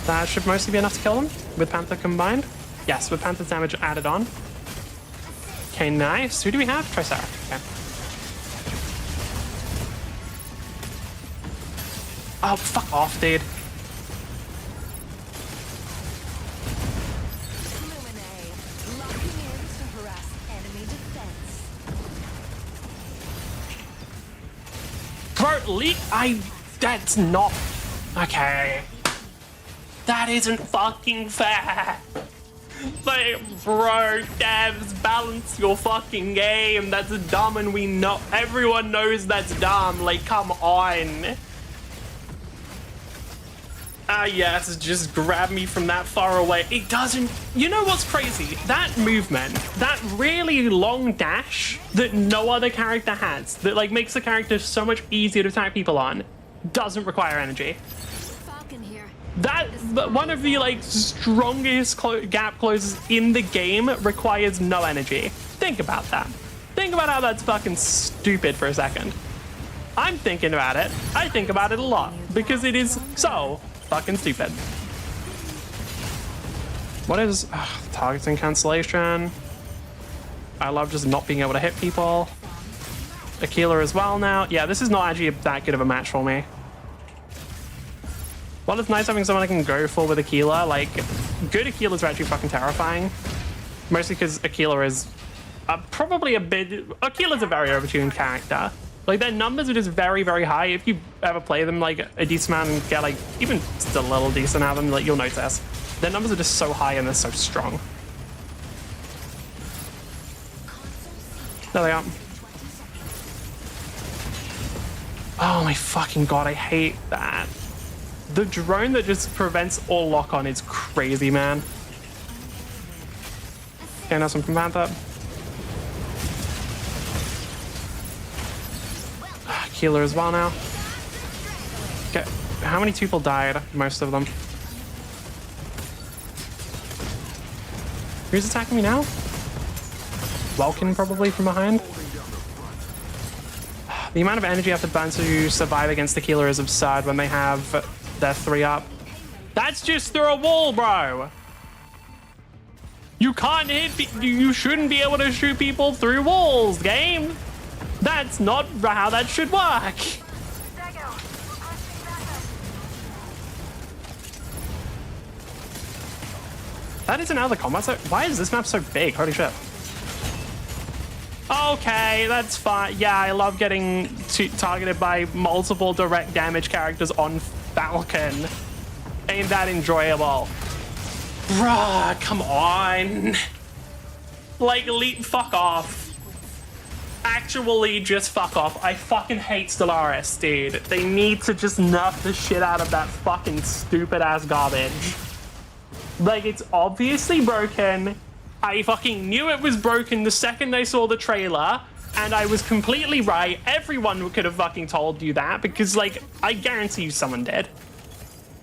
That should mostly be enough to kill him with Panther combined. Yes, with Panther's damage added on. Okay, nice. Who do we have? Triceratops. Okay. Oh, fuck off, dude. Luminae, locking in to harass enemy defense. Bro, that's not... Okay. That isn't fucking fair. Like, bro, devs, balance your fucking game. That's dumb and we know... Everyone knows that's dumb. Like, come on. Yes, just grab me from that far away. It doesn't... You know what's crazy? That movement, that really long dash that no other character has, that, like, makes the character so much easier to attack people on, doesn't require energy. Falcon here. That one of the like strongest gap closes in the game requires no energy. Think about that. Think about how that's fucking stupid for a second. I'm thinking about it. I think about it a lot because it is so fucking stupid. What is targeting cancellation? I love just not being able to hit people. Aquila as well now. Yeah, this is not actually that good of a match for me. Well, it's nice having someone I can go for with Aquila. Like, good Aquilas are actually fucking terrifying. Mostly because Aquila is probably a bit... Aquila's a very overtuned character. Like, their numbers are just very, very high. If you ever play them, like, a decent amount and get, like, even just a little decent out of them, like, you'll notice. Their numbers are just so high and they're so strong. There they are. Oh my fucking god, I hate that. The drone that just prevents all lock-on is crazy, man. Okay, now some from Panther. Healer as well now. Okay, how many people died? Most of them. Who's attacking me now? Welkin probably from behind. The amount of energy I have to burn to survive against the Healer is absurd when they have their 3 up. That's just through a wall, bro. You can't hit... You shouldn't be able to shoot people through walls, game. That's not how that should work. That is another combat. So why is this map so big? Holy shit. Okay, that's fine. Yeah, I love getting targeted by multiple direct damage characters on Falcon. Ain't that enjoyable? Bruh, come on. Like, fuck off. Actually, just fuck off. I fucking hate Stellaris, dude. They need to just nerf the shit out of that fucking stupid-ass garbage. Like, it's obviously broken. I fucking knew it was broken the second I saw the trailer, and I was completely right. Everyone could have fucking told you that, because, like, I guarantee you someone did.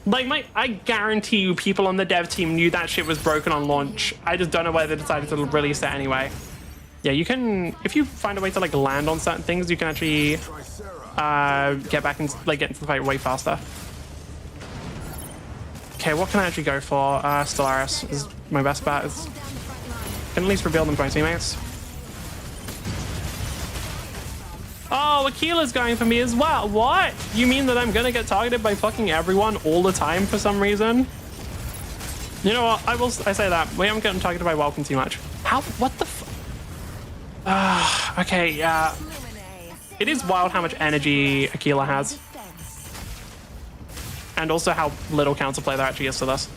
Like, I guarantee you people on the dev team knew that shit was broken on launch. I just don't know why they decided to release it anyway. Yeah, you can, if you find a way to, like, land on certain things, you can actually get back and, like, get into the fight way faster. Okay, what can I actually go for? Stellaris is my best bet. Can at least reveal them to my teammates. Oh, Aquila's going for me as well. What? You mean that I'm gonna get targeted by fucking everyone all the time for some reason? You know what? I say that. We haven't gotten targeted by Welcome too much. How? What the okay, yeah. It is wild how much energy Aquila has. And also how little counterplay there actually is to this.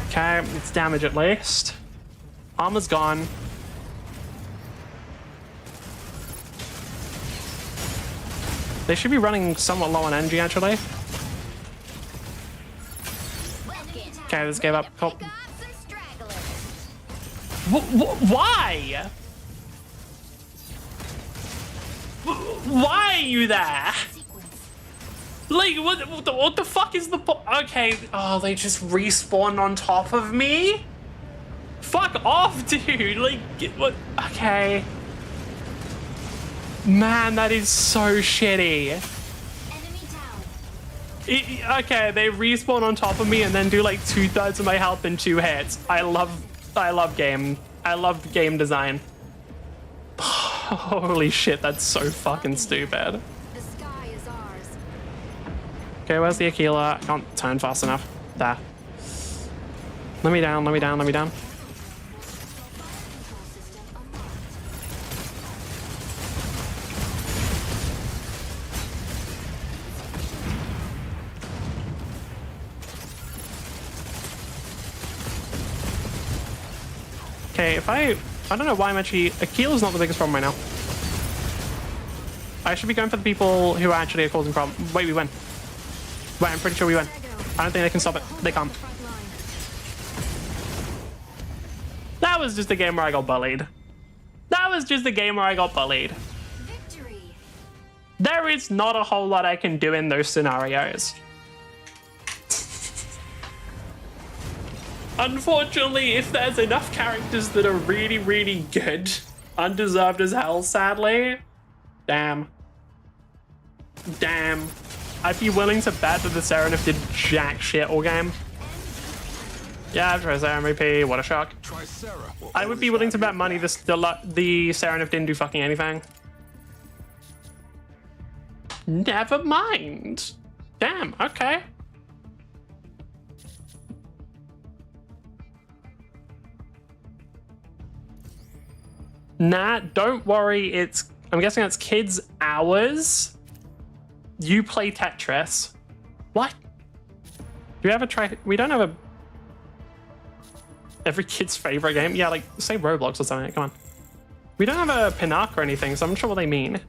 Okay, it's damage at least. Armor's gone. They should be running somewhat low on energy, actually. Okay, this gave up. Cool. Why? Why are you there? Like, what the fuck is the okay, oh, they just respawn on top of me? Fuck off, dude. Like, what? Okay. Man, that is so shitty. Enemy down. Okay, they respawn on top of me and then do like 2/3 of my health in 2 hits. I love game. I love game design. Holy shit, that's so fucking stupid. The sky is ours. Okay, where's the Aquila? I can't turn fast enough. There. Let me down, let me down, let me down. Control system unlocked. Okay, if I don't know why I'm actually... Aquila's not the biggest problem right now. I should be going for the people who actually are causing problems. Wait, we win. Wait, I'm pretty sure we win. I don't think they can stop it. They can't. Front line. That was just a game where I got bullied. That was just a game where I got bullied. Victory. There is not a whole lot I can do in those scenarios. Unfortunately, if there's enough characters that are really, really good, undeserved as hell, sadly, damn. Damn. I'd be willing to bet that the Seraph did jack shit all game. Yeah, Tricera MVP, what a shock. I would be willing to bet money the Seraph didn't do fucking anything. Never mind. Damn, okay. Nah, don't worry, I'm guessing it's kids' hours. You play Tetris. What? Do you ever try? We don't have every kid's favorite game. Yeah, like say Roblox or something. Come on. We don't have a Pinnacle or anything, so I'm not sure what they mean.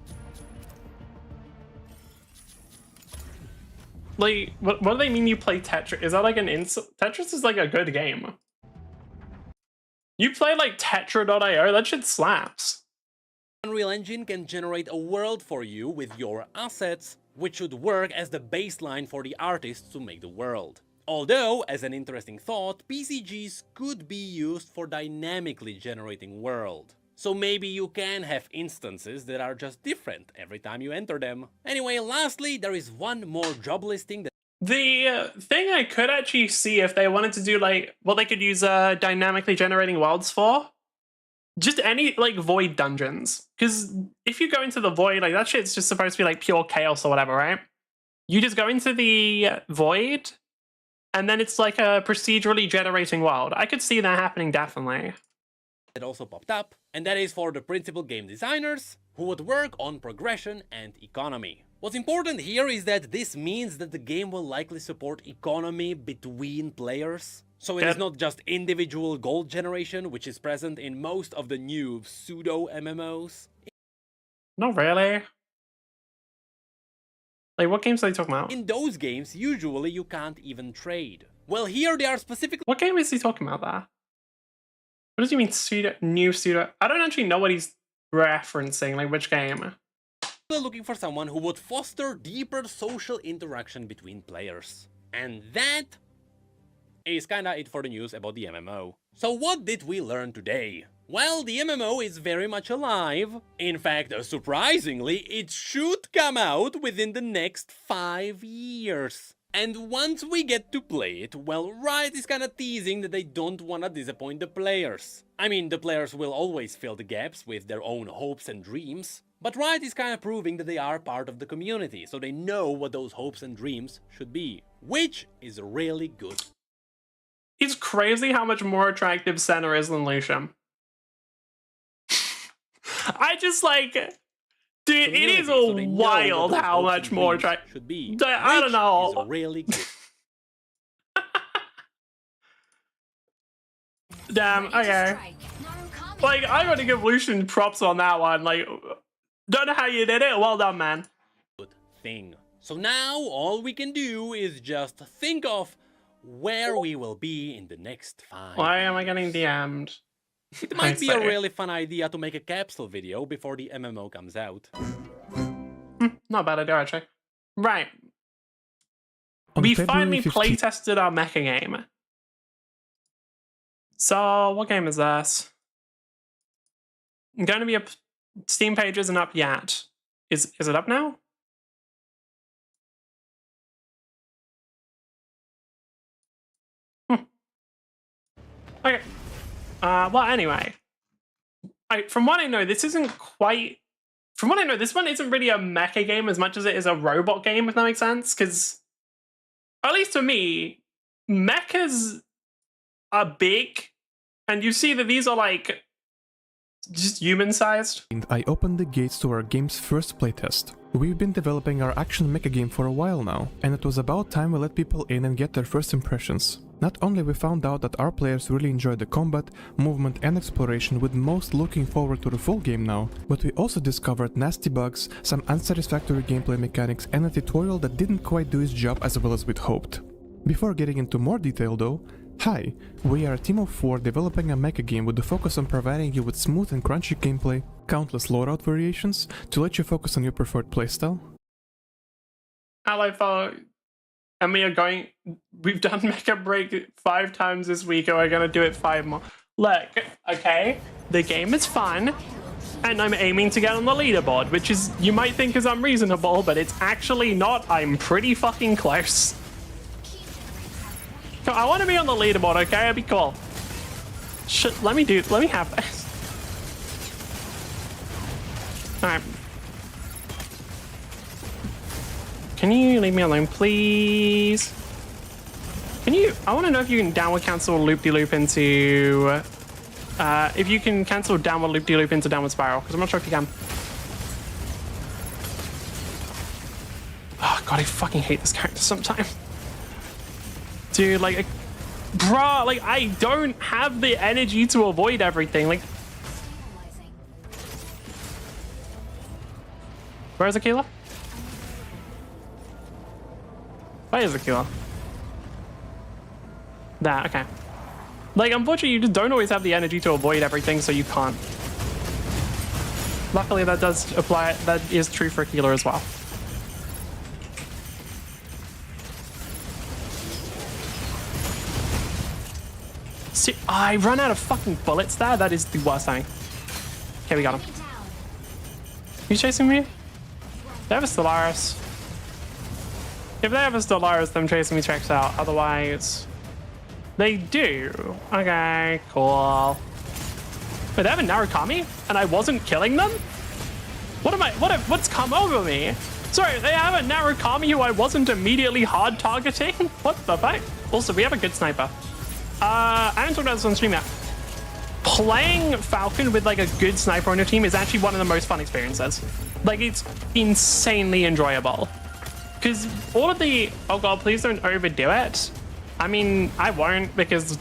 Like, what do they mean you play Tetris? Is that like an insult? Tetris is like a good game. You play like Tetra.io, that shit slaps. Unreal Engine can generate a world for you with your assets, which should work as the baseline for the artists to make the world. Although, as an interesting thought, PCGs could be used for dynamically generating world. So maybe you can have instances that are just different every time you enter them. Anyway, lastly, there is one more job listing that The thing I could actually see if they wanted to do like what they could use dynamically generating worlds for, just any like void dungeons. Because if you go into the void, like that shit's just supposed to be like pure chaos or whatever, right? You just go into the void, and then it's like a procedurally generating world. I could see that happening definitely. that also popped up, and that is for the principal game designers who would work on progression and economy. What's important here is that this means that the game will likely support economy between players. So it is not just individual gold generation, which is present in most of the new pseudo MMOs. Not really. Like, what games are they talking about? In those games, usually you can't even trade. Well, here they are specifically What game is he talking about there? What does he mean new pseudo? I don't actually know what he's referencing, like which game. looking for someone who would foster deeper social interaction between players. And that is kinda it for the news about the MMO. So what did we learn today? Well, the MMO is very much alive. In fact, surprisingly, it should come out within the next 5 years. And once we get to play it, well, Riot is kinda teasing that they don't wanna disappoint the players. I mean, the players will always fill the gaps with their own hopes and dreams, but Riot is kinda proving that they are part of the community, so they know what those hopes and dreams should be, which is really good. It's crazy how much more attractive Senna is than Lucian. I just like... Dude, it is So they know what wild those how hopes much and more dreams attractive... should be, I don't know. which is really good. Damn, okay. Like, I gotta give Lucian props on that one. Like, don't know how you did it. Well done, man. Good thing. So now all we can do is just think of where we will be in the next 5 Why am I years. getting DM'd? It might be a say. really fun idea to make a capsule video before the MMO comes out. Not a bad idea, actually. Right. We finally playtested our mecha game. So, what game is this? Going to be up. Steam page isn't up yet. Is it up now? Okay. Well, anyway. From what I know, this isn't quite... From what I know, this one isn't really a mecha game as much as it is a robot game, if that makes sense. Because, at least to me, mechas are big. And you see that these are, like, just human-sized. And I opened the gates to our game's first playtest. We've been developing our action mecha game for a while now, and it was about time we let people in and get their first impressions. Not only we found out that our players really enjoy the combat, movement and exploration, with most looking forward to the full game now, but we also discovered nasty bugs, some unsatisfactory gameplay mechanics and a tutorial that didn't quite do its job as well as we'd hoped. Before getting into more detail though, hi, we are a team of 4 developing a mecha game with the focus on providing you with smooth and crunchy gameplay, countless loadout variations to let you focus on your preferred playstyle. Hello, and we are going... We've done Mecha Break 5 times this week, and we're going to do it 5 more. Look, okay, the game is fun, and I'm aiming to get on the leaderboard, which is, you might think is unreasonable, but it's actually not. I'm pretty fucking close. I want to be on the leaderboard, okay? That'd be cool. Shit, let me have this. Alright. Can you leave me alone, please? Can you... I want to know if you can downward cancel loop-de-loop into... if you can cancel downward loop-de-loop into downward spiral, because I'm not sure if you can. Oh, God, I fucking hate this character sometimes. Dude, like... Bruh, like, I don't have the energy to avoid everything. Like... Where's Aquila? Where is Aquila? That, okay. Like, unfortunately, you just don't always have the energy to avoid everything, so you can't. Luckily, that does apply. That is true for Aquila as well. See, I run out of fucking bullets there. That is the worst thing. Okay, we got him. You chasing me? They have a Stellaris. If they have a Stellaris, them chasing me checks out. Otherwise, they do. Okay, cool. Wait, they have a Narukami, and I wasn't killing them? What am I? What's come over me? Sorry, they have a Narukami who I wasn't immediately hard targeting. What the fuck? Also, we have a good sniper. I haven't talked about this on stream yet. Playing Falcon with like a good sniper on your team is actually one of the most fun experiences. Like, it's insanely enjoyable. Because all of the, oh God, please don't overdo it. I mean, I won't, because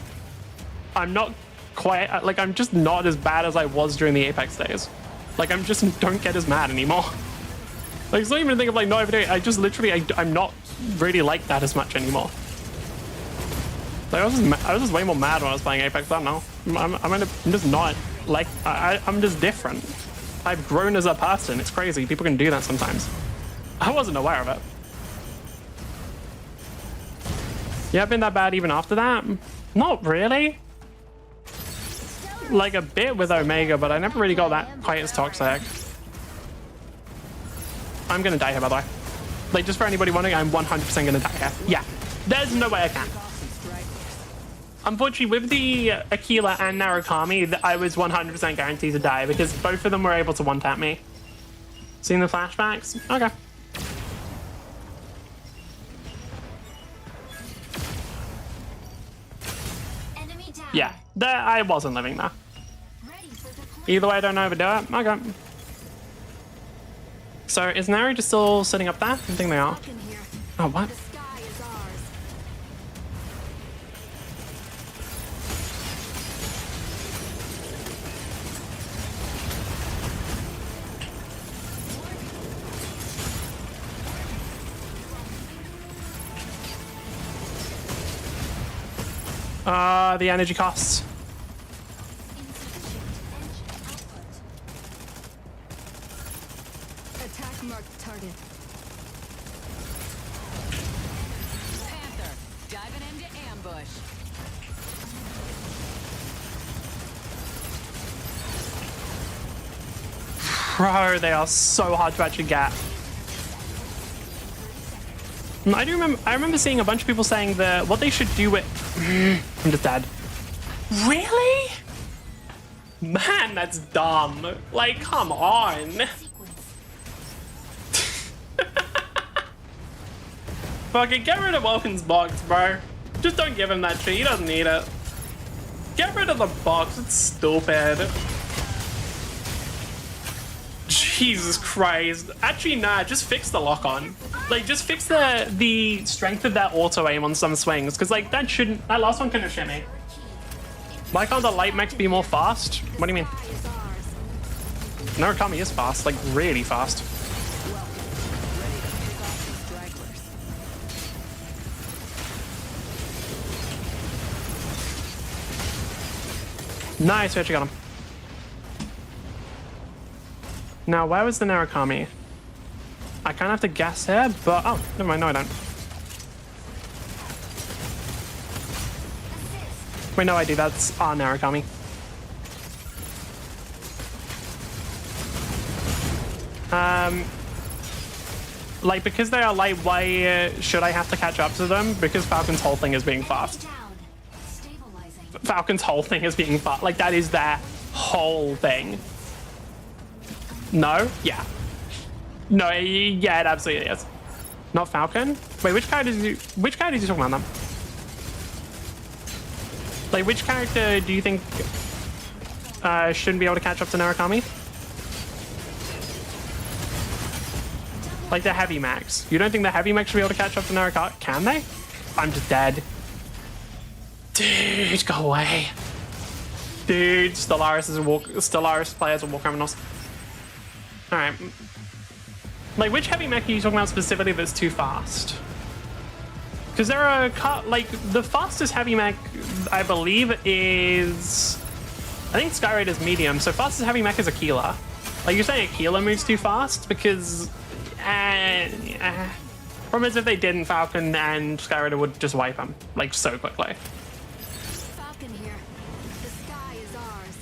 I'm not quite, like, I'm just not as bad as I was during the Apex days. Like, I'm just don't get as mad anymore. Like, it's not even a thing of like not overdoing it. I just literally, I'm not really like that as much anymore. Like, I was just way more mad when I was playing Apex. I don't know. I'm just not like, I'm just different. I've grown as a person. It's crazy. People can do that sometimes. I wasn't aware of it. Yeah, I've been that bad even after that? Not really. Like a bit with Omega, but I never really got that quite as toxic. I'm gonna die here, by the way. Like, just for anybody wondering, I'm 100% gonna die here. Yeah, there's no way I can. Unfortunately, with the Aquila and Narukami, I was 100% guaranteed to die because both of them were able to one-tap me. Seen the flashbacks? Okay. Yeah, I wasn't living there. Either way, I don't overdo it. Okay. So, is Naru just still sitting up there? I think they are. Oh, what? The energy costs. Attack marked target. push. Bro, they are so hard to actually get. I remember seeing a bunch of people saying that what they should do with I'm just dead. Really? Man, that's dumb. Like, come on. Fucking get rid of Welkin's box, bro. Just don't give him that shit. He doesn't need it. Get rid of the box. It's stupid. Jesus Christ. Actually, nah, just fix the lock-on. Like, just fix the strength of that auto-aim on some swings. Because, like, that last one couldn't have shit me. Why can't the light mechs be more fast? What do you mean? Narukami is fast, like, really fast. Nice, we actually got him. Now, where was the Narukami? I kind of have to guess here, but... Oh, never mind. No, I don't. Wait, no, I do. That's our Narukami. Like, because they are light, why should I have to catch up to them? Because Falcon's whole thing is being fast. Falcon's whole thing is being fast. Like, that is their whole thing. No? Yeah. No, yeah, it absolutely is. Not Falcon? Wait, which character is he talking about then? Like, which character do you think shouldn't be able to catch up to Narukami? Like the heavy mechs. You don't think the heavy mechs should be able to catch up to Narukami? Can they? I'm just dead. Dude, go away. Dude, Stellaris players are war criminals. Alright. Like, which heavy mech are you talking about specifically that's too fast? Because there are, like, the fastest heavy mech, I believe, is... I think Skyraid is medium, so fastest heavy mech is Aquila. Like, you're saying Aquila moves too fast? Because... Problem is, if they didn't, Falcon and Skyraid would just wipe him, like, so quickly. Falcon here. The sky is ours.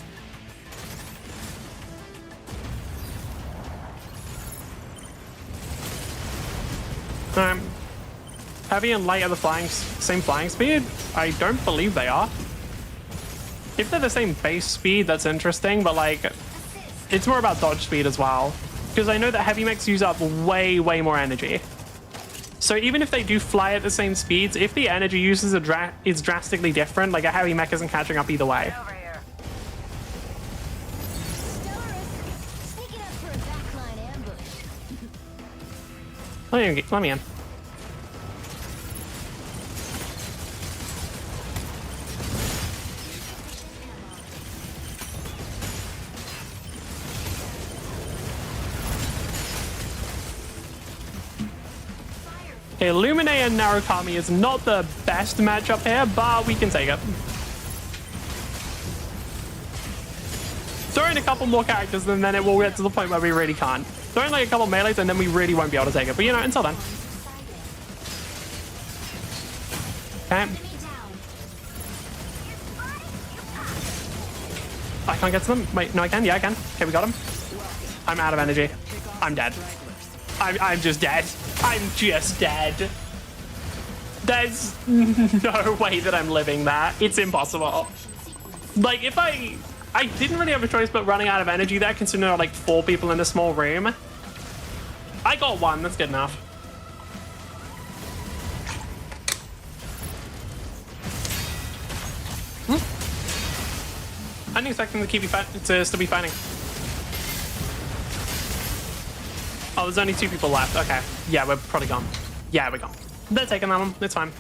Heavy and light are the same flying speed? I don't believe they are. If they're the same base speed, that's interesting, but like, it's more about dodge speed as well. Because I know that heavy mechs use up way, way more energy. So even if they do fly at the same speeds, if the energy uses is drastically different, like a heavy mech isn't catching up either way. Over here. Stellaris, sneaking up for a backline ambush. Let me in. Illumine and Narukami is not the best matchup here, but we can take it. Throw in a couple more characters and then it will get to the point where we really can't. Throw in like a couple melees and then we really won't be able to take it. But you know, until then. Okay. I can't get to them. Wait, no I can. Yeah, I can. Okay, we got him. I'm out of energy. I'm dead. I'm just dead. I'm just dead. There's no way that I'm living that. It's impossible. Like, if I didn't really have a choice but running out of energy there, considering there are like 4 people in a small room. I got 1, that's good enough. I didn't expect them to keep to still be fighting. Oh, there's only 2 people left. Okay. Yeah, we're probably gone. Yeah, we're gone. They're taking that one. It's fine.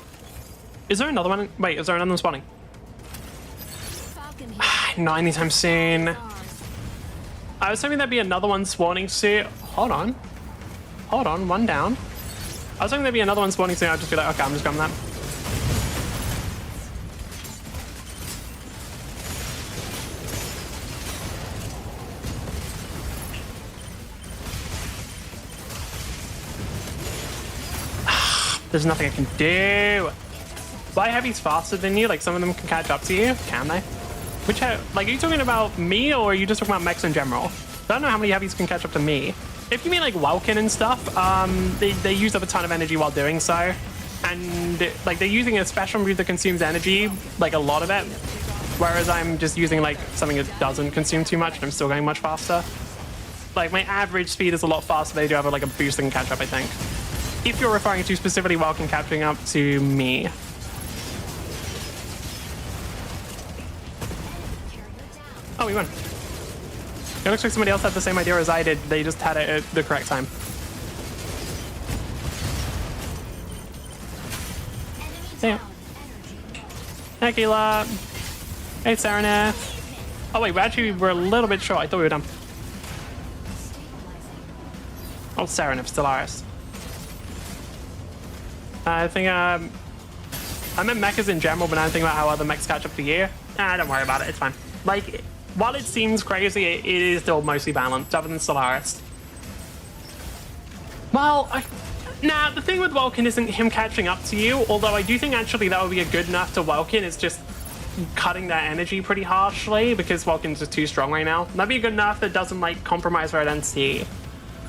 Is there another one? Wait, is there another one spawning? Not anytime soon. I was hoping there'd be another one spawning soon. Hold on. Hold on, 1 down. I was hoping there'd be another one spawning soon. I'd just be like, okay, I'm just grabbing that. There's nothing I can do. Fly heavy's faster than you. Like, some of them can catch up to you. Can they? Like, are you talking about me, or are you just talking about mechs in general? I don't know how many heavies can catch up to me. If you mean like Welkin and stuff, they use up a ton of energy while doing so. And like they're using a special move that consumes energy, like a lot of it. Whereas I'm just using like something that doesn't consume too much and I'm still going much faster. Like my average speed is a lot faster. They do have like a boost that can catch up, I think. If you're referring to specifically Welkin catching up to me. Oh, we won. It looks like somebody else had the same idea as I did. They just had it at the correct time. Damn. Hey, Keela. Hey, Serenith. Oh, wait, we're a little bit short. I thought we were done. Oh, Serenith, Stellaris. I think, I meant mechas in general, but I don't think about how other mechs catch up to you. Nah, don't worry about it. It's fine. Like, while it seems crazy, it is still mostly balanced, other than Stellaris. Well, nah, the thing with Welkin isn't him catching up to you, although I do think actually that would be a good enough to Welkin. It's just cutting that energy pretty harshly, because Welkin's just too strong right now. That'd be good enough that doesn't, like, compromise her identity.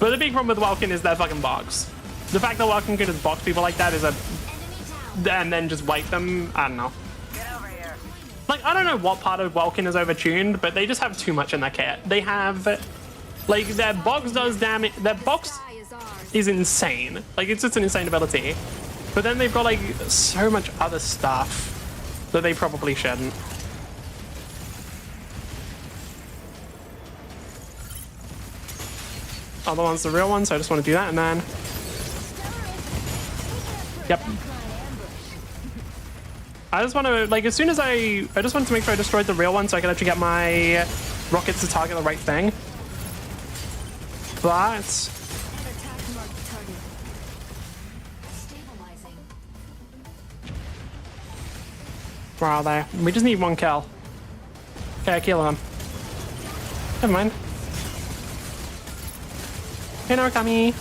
But the big problem with Welkin is their fucking box. The fact that Welkin can just box people like that is a... and then just wipe them, I don't know. Like, I don't know what part of Welkin is overtuned, but they just have too much in their kit. They have, like, their box does damage. Their box is insane. Like, it's just an insane ability. But then they've got, like, so much other stuff that they probably shouldn't. Other one's the real one, so I just want to do that, and then... Yep. I just want to, like, as soon as I just wanted to make sure I destroyed the real one so I could actually get my rockets to target the right thing. But... where are they? We just need one kill. Okay, kill them. Never mind. Hey, Narukami.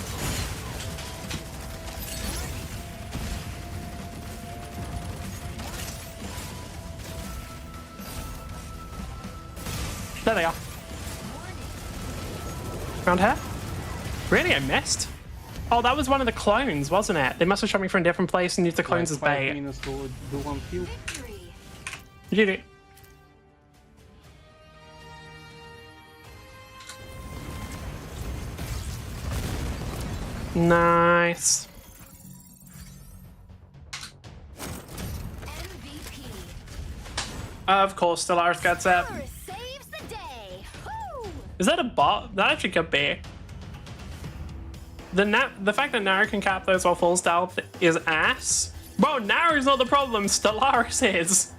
There they are. Around here? Really? I missed? Oh, that was one of the clones, wasn't it? They must have shot me from a different place and used the clones as bait. GG. Nice. Of course, Stellaris gets it. Is that a bot? That actually could be. The fact that Naru can cap those while full stealth is ass. Bro, Naru's not the problem, Stellaris is.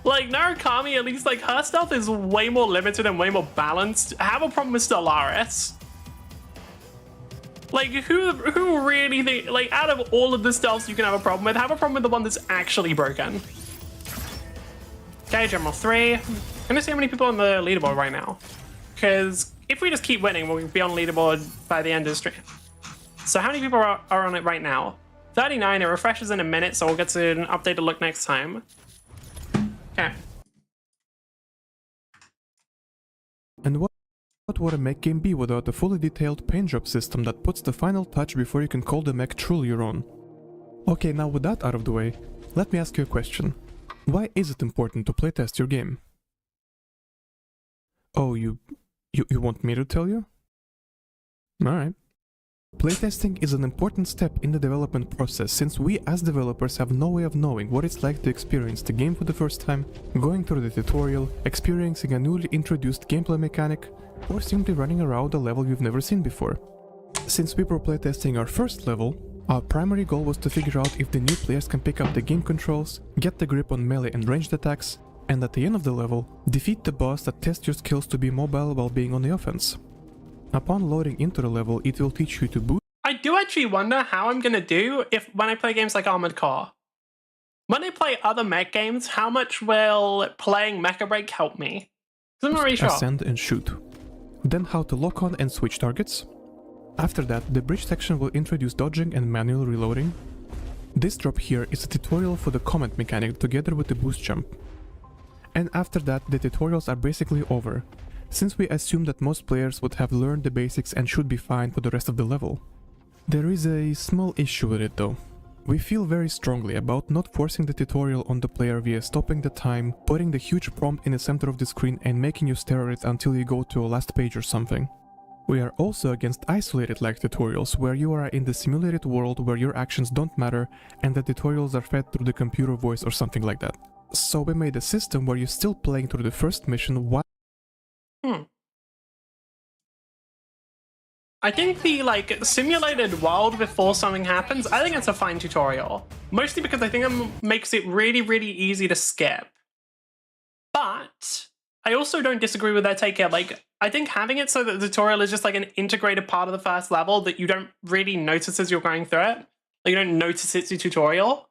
Like, Narukami, at least, like, her stealth is way more limited and way more balanced. I have a problem with Stellaris. Like, who really think, like, out of all of the stealths you can have a problem with, have a problem with the one that's actually broken. Okay, General 3. I'm gonna see how many people on the leaderboard right now. Because if we just keep winning, we'll be on leaderboard by the end of the stream. So how many people are on it right now? 39. It refreshes in a minute, so we'll get to an updated look next time. Okay. And what would a mech game be without a fully detailed paint job system that puts the final touch before you can call the mech truly your own? Okay, now with that out of the way, let me ask you a question. Why is it important to playtest your game? Oh, you want me to tell you? Alright. Playtesting is an important step in the development process, since we as developers have no way of knowing what it's like to experience the game for the first time, going through the tutorial, experiencing a newly introduced gameplay mechanic, or simply running around a level you've never seen before. Since we were playtesting our first level, our primary goal was to figure out if the new players can pick up the game controls, get the grip on melee and ranged attacks, and at the end of the level, defeat the boss that tests your skills to be mobile while being on the offense. Upon loading into the level, it will teach you to boost. I do actually wonder how I'm gonna do when I play games like Armored Core. When I play other mech games, how much will playing Mecha Break help me? 'Cause I'm not really sure. Ascend and shoot. Then how to lock on and switch targets. After that, the bridge section will introduce dodging and manual reloading. This drop here is a tutorial for the comment mechanic together with the boost jump. And after that, the tutorials are basically over, since we assume that most players would have learned the basics and should be fine for the rest of the level. There is a small issue with it though. We feel very strongly about not forcing the tutorial on the player via stopping the time, putting the huge prompt in the center of the screen and making you stare at it until you go to a last page or something. We are also against isolated like tutorials, where you are in the simulated world where your actions don't matter and the tutorials are fed through the computer voice or something like that. So we made a system where you're still playing through the first mission while I think the like simulated world before something happens, I think it's a fine tutorial. Mostly because I think it makes it really, really easy to skip. But I also don't disagree with their take here. Like, I think having it so that the tutorial is just like an integrated part of the first level that you don't really notice as you're going through it, like you don't notice it's a tutorial,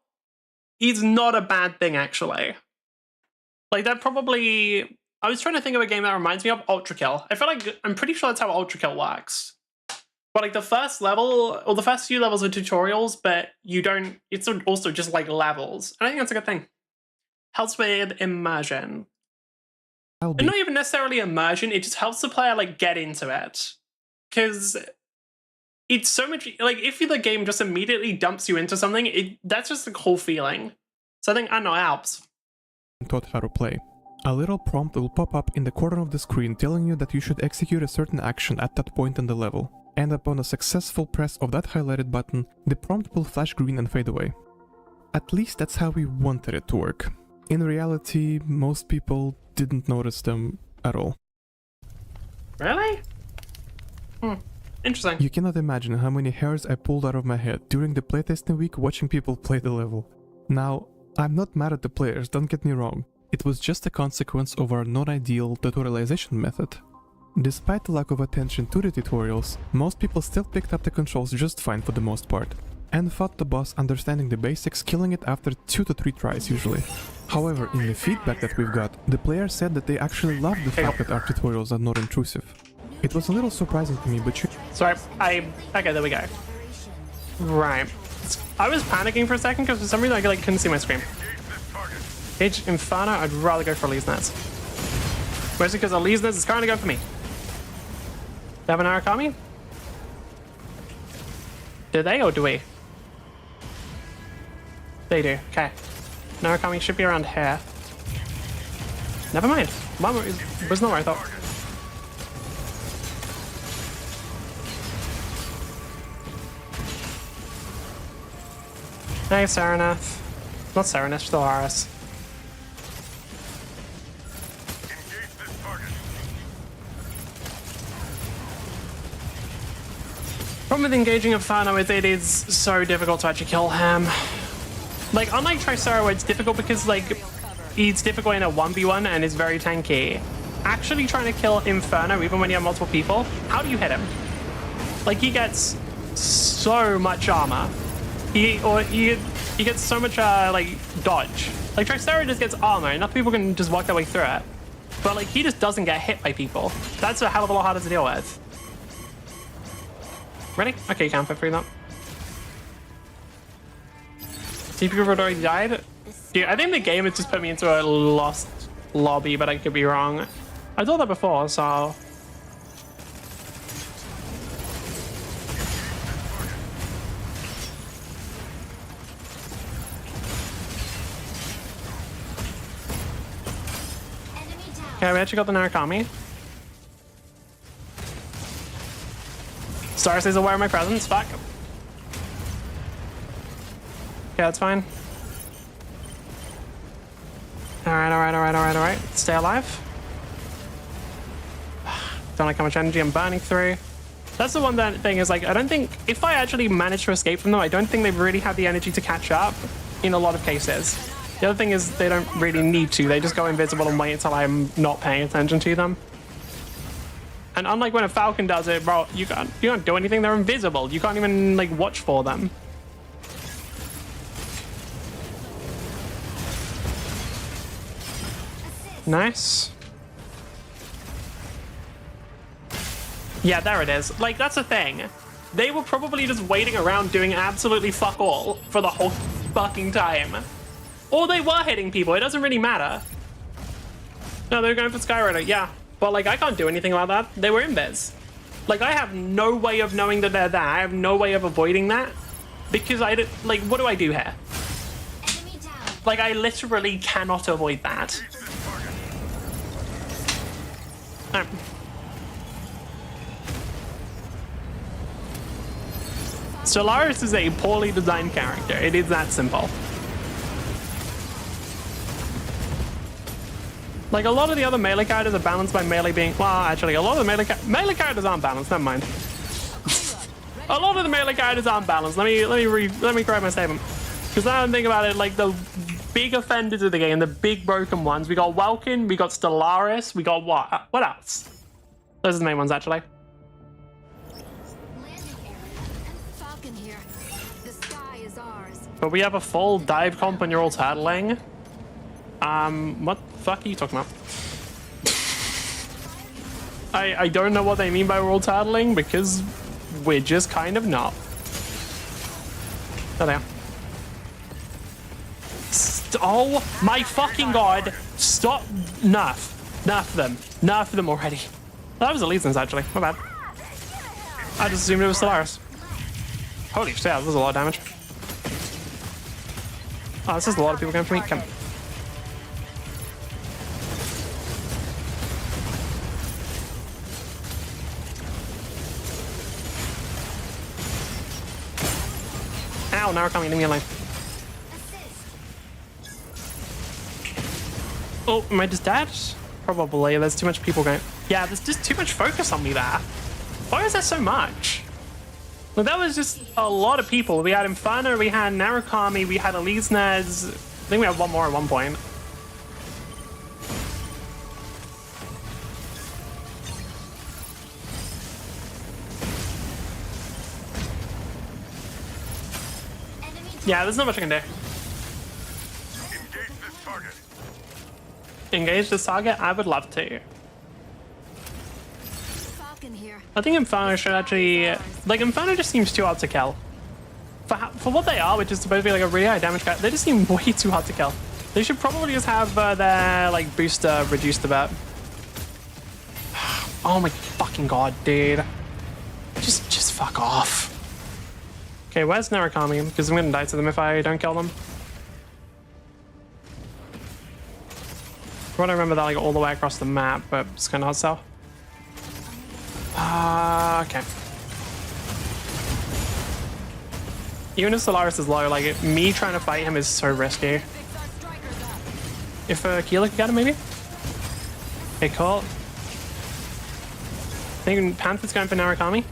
is not a bad thing actually. Like that probably, I was trying to think of a game that reminds me of Ultra Kill. I feel like, I'm pretty sure that's how Ultra Kill works. But like the first level, or the first few levels are tutorials, but you don't, it's also just like levels. And I think that's a good thing. Helps with immersion. And not even necessarily immersion, it just helps the player like get into it. Because it's so much, like if the game just immediately dumps you into something, that's just a cool feeling. So I think, I don't know, it helps. taught how to play. A little prompt will pop up in the corner of the screen telling you that you should execute a certain action at that point in the level. And upon a successful press of that highlighted button, the prompt will flash green and fade away. At least that's how we wanted it to work. In reality, most people didn't notice them at all. Really? Interesting. You cannot imagine how many hairs I pulled out of my head during the playtesting week watching people play the level. Now, I'm not mad at the players, don't get me wrong. It was just a consequence of our non-ideal tutorialization method. Despite the lack of attention to the tutorials, most people still picked up the controls just fine for the most part, and fought the boss understanding the basics, killing it after 2 to 3 tries usually. However, in the feedback that we've got, the players said that they actually loved the fact that our tutorials are not intrusive. It was a little surprising to me, but Sorry, okay, there we go. Right. I was panicking for a second because for some reason I like, couldn't see my screen. Edge Inferno, I'd rather go for Elise Nets. Mostly because Elise Nets is currently going for me. They have an Arakami? Do they or do we? They do, okay. Narakami should be around here. Never mind. One was not where I thought. Hey, Saranath. Not Saranath, Stellaris. Problem with engaging Inferno is it is so difficult to actually kill him. Like, unlike Tricero, it's difficult because, like, it's difficult in a 1v1 and is very tanky. Actually trying to kill Inferno, even when you have multiple people, how do you hit him? Like, he gets so much armor. He gets so much, like, dodge. Like, Tricero just gets armor, enough people can just walk their way through it. But, like, he just doesn't get hit by people. That's a hell of a lot harder to deal with. Ready? Okay, you can fit through that. See, people have already died. Dude, I think the game has just put me into a lost lobby, but I could be wrong. I thought that before, so... Okay, we actually got the Narakami. Stellaris is aware of my presence, fuck. Okay, that's fine. Alright. Stay alive. Don't like how much energy I'm burning through. That's the one thing is, like, I don't think, if I actually manage to escape from them, I don't think they really have the energy to catch up in a lot of cases. The other thing is they don't really need to. They just go invisible and wait until I'm not paying attention to them. And unlike when a Falcon does it, bro, you can't do anything. They're invisible. You can't even, like, watch for them. Nice. Yeah, there it is. Like, that's the thing. They were probably just waiting around doing absolutely fuck all for the whole fucking time. Or they were hitting people, it doesn't really matter. No, they were going for Skyrider, yeah. But like, I can't do anything about that. They were invis. Like, I have no way of knowing that they're there. I have no way of avoiding that. Because I don't, like, what do I do here? Enemy down. Like, I literally cannot avoid that. Stellaris is a poorly designed character. It is that simple. Like, a lot of the other melee characters are balanced by melee being... Well, actually, a lot of the melee characters aren't balanced. Never mind. A lot of the melee characters aren't balanced. Let me correct my statement. Because now I'm thinking about it, like, the big offenders of the game, the big broken ones. We got Welkin, we got Stellaris, we got what? What else? Those are the main ones, actually. Landing area. Falcon here. The sky is ours. But we have a full dive comp and you're all turtling. What the fuck are you talking about? I don't know what they mean by we're all turtling because we're just kind of not. Oh, there. Oh my fucking god! Stop! Nerf them! Nerf them already. That was Elysians actually. My bad. I just assumed it was Stellaris. Holy shit! That was a lot of damage. Oh, this is a lot of people going for me. Come. Ow, now we're coming, leave me alone. Oh, am I just dead? Probably, there's too much people going. Yeah, there's just too much focus on me there. Why is there so much? Well, that was just a lot of people. We had Inferno, we had Narukami, we had Elysians. I think we had one more at one point. Yeah, there's not much I can do. Engage this target. Engage this target? I would love to. Falcon here. I think Inferno should actually... Like, Inferno just seems too hard to kill. For what they are, which is supposed to be like a really high damage guy, they just seem way too hard to kill. They should probably just have their, like, booster reduced a bit. Oh my fucking god, dude. Just fuck off. Okay, where's Narukami? Because I'm gonna die to them if I don't kill them. I want to remember that like all the way across the map, but it's kind of hard to tell. Okay. Even if Stellaris is low, like me trying to fight him is so risky. If Keela could get him, maybe? Okay, cool. I think Panther's going for Narukami.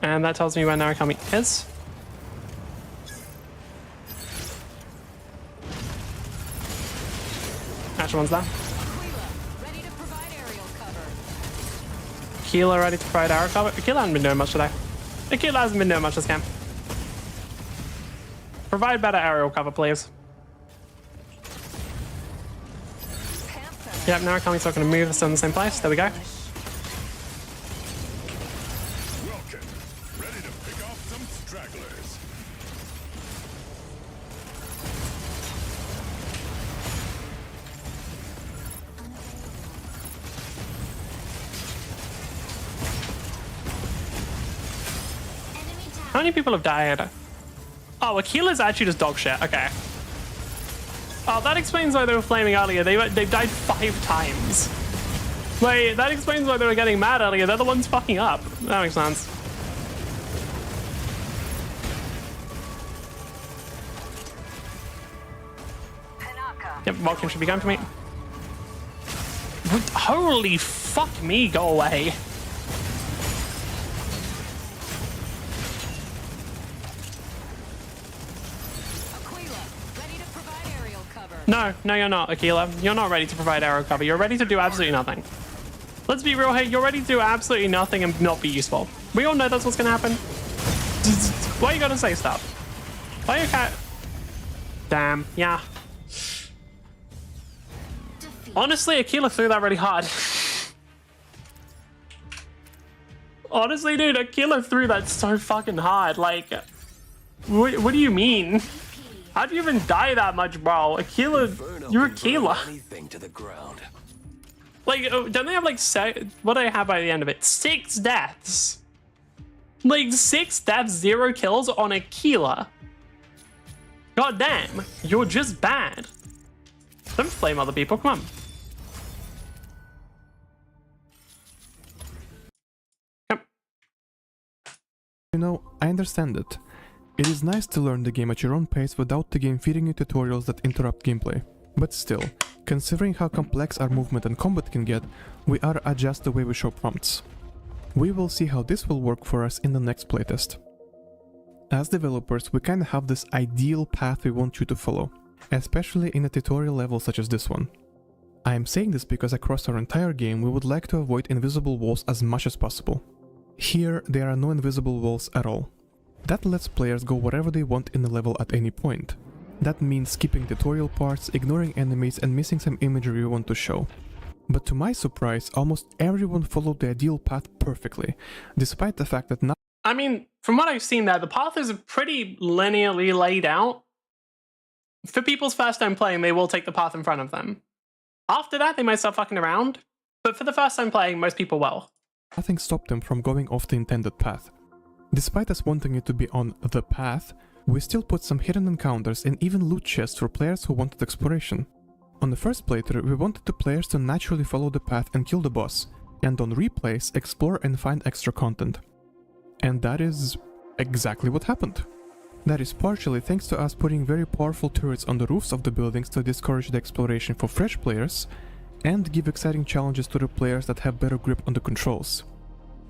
And that tells me where Narukami is. Actually, one's there. Ready to provide aerial cover. Keela ready to provide aerial cover. Keela hasn't been doing much today. Keela hasn't been doing much this game. Provide better aerial cover, please. Yep, Narukami's not going to move us in the same place. There we go. Welcome. Ready to pick off some stragglers. How many people have died? Oh, Akila's actually just dog shit. Okay. Oh, that explains why they were flaming earlier. They've died 5 times. Wait, that explains why they were getting mad earlier. They're the ones fucking up. That makes sense. Yep, Vulcan should be going for me. Holy fuck me, go away. No, you're not, Aquila. You're not ready to provide aerial cover. You're ready to do absolutely nothing. Let's be real here. You're ready to do absolutely nothing and not be useful. We all know that's what's going to happen. Why are you going to say stuff? Why are you cat? Damn, yeah. Honestly, Aquila threw that really hard. Honestly, dude, Aquila threw that so fucking hard. Like, what do you mean? How'd you even die that much, bro? Aquila, you're Aquila. Anything to the ground. Like, don't they have like what do they have by the end of it? 6 deaths. Like 6 deaths, 0 kills on Aquila. God damn, you're just bad. Don't flame other people. Come on. You know, I understand it. It is nice to learn the game at your own pace without the game feeding you tutorials that interrupt gameplay. But still, considering how complex our movement and combat can get, we ought to adjust the way we show prompts. We will see how this will work for us in the next playtest. As developers, we kinda have this ideal path we want you to follow, especially in a tutorial level such as this one. I am saying this because across our entire game we would like to avoid invisible walls as much as possible. Here, there are no invisible walls at all. That lets players go wherever they want in the level at any point. That means skipping tutorial parts, ignoring enemies and missing some imagery we want to show. But to my surprise, almost everyone followed the ideal path perfectly, despite the fact that I mean, from what I've seen there, the path is pretty linearly laid out. For people's first time playing, they will take the path in front of them. After that, they might start fucking around, but for the first time playing, most people will. nothing stopped them from going off the intended path. Despite us wanting it to be on the path, we still put some hidden encounters and even loot chests for players who wanted exploration. On the first playthrough, we wanted the players to naturally follow the path and kill the boss, and on replays, explore and find extra content. And that is exactly what happened. That is partially thanks to us putting very powerful turrets on the roofs of the buildings to discourage the exploration for fresh players, and give exciting challenges to the players that have better grip on the controls.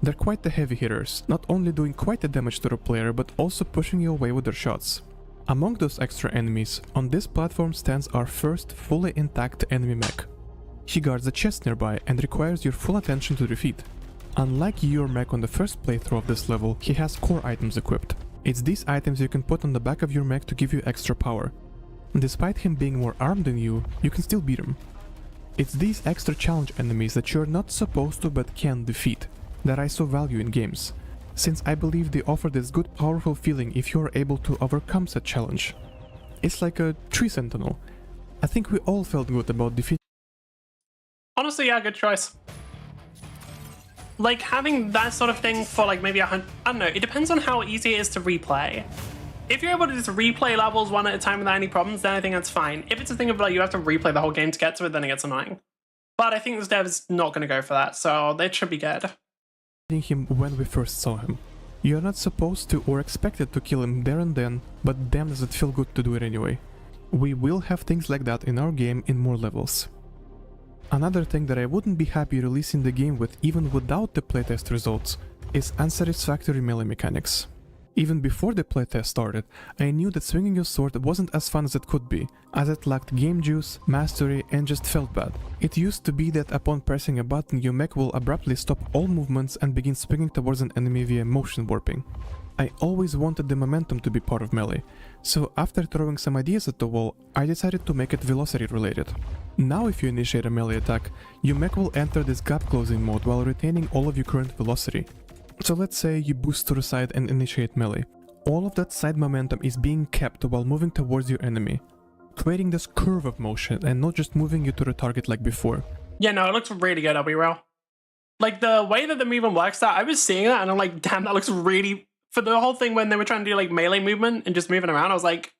They're quite the heavy hitters, not only doing quite the damage to the player, but also pushing you away with their shots. Among those extra enemies, on this platform stands our first fully intact enemy mech. He guards a chest nearby and requires your full attention to defeat. Unlike your mech on the first playthrough of this level, he has core items equipped. It's these items you can put on the back of your mech to give you extra power. Despite him being more armed than you can still beat him. It's these extra challenge enemies that you're not supposed to but can defeat, that I so value in games, since I believe they offer this good powerful feeling if you're able to overcome such challenge. It's like a tree sentinel. I think we all felt good about defeating. Honestly, yeah, good choice. Like, having that sort of thing for like maybe 100, I don't know, it depends on how easy it is to replay. If you're able to just replay levels one at a time without any problems, then I think that's fine. If it's a thing of like you have to replay the whole game to get to it, then it gets annoying. But I think this dev is not going to go for that, so that should be good. Him when we first saw him. You're not supposed to or expected to kill him there and then, but damn does it feel good to do it anyway. We will have things like that in our game in more levels. Another thing that I wouldn't be happy releasing the game with even without the playtest results is unsatisfactory melee mechanics. Even before the playtest started, I knew that swinging your sword wasn't as fun as it could be, as it lacked game juice, mastery, and just felt bad. It used to be that upon pressing a button, your mech will abruptly stop all movements and begin swinging towards an enemy via motion warping. I always wanted the momentum to be part of melee, so after throwing some ideas at the wall, I decided to make it velocity related. Now if you initiate a melee attack, your mech will enter this gap closing mode while retaining all of your current velocity. So let's say you boost to the side and initiate melee. All of that side momentum is being kept while moving towards your enemy, creating this curve of motion and not just moving you to the target like before. Yeah, no, it looks really good, I'll be real. Like, the way that the movement works there, I was seeing that and I'm like, damn, that looks really... For the whole thing when they were trying to do like melee movement and just moving around, I was like,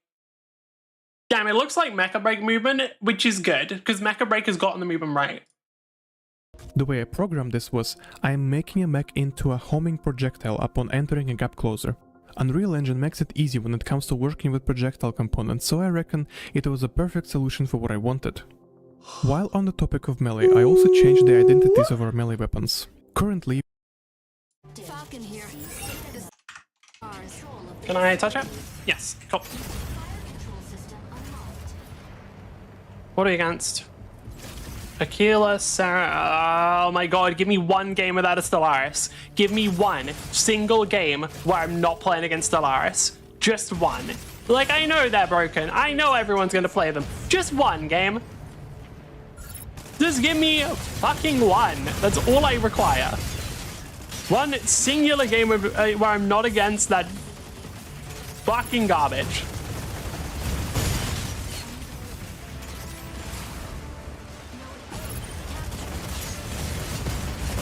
damn, it looks like Mecha Break movement, which is good, because Mecha Break has gotten the movement right. The way I programmed this was, I am making a mech into a homing projectile upon entering a gap closer. Unreal Engine makes it easy when it comes to working with projectile components, so I reckon it was a perfect solution for what I wanted. While on the topic of melee, I also changed the identities of our melee weapons. Currently, Falcon here. Can I touch it? Yes, cool. What are you against? Aquila, Sarah. Oh my god, give me one game without a Stellaris. Give me one single game where I'm not playing against Stellaris. Just one. Like, I know they're broken. I know everyone's gonna play them. Just one game. Just give me fucking one. That's all I require. One singular game where I'm not against that fucking garbage.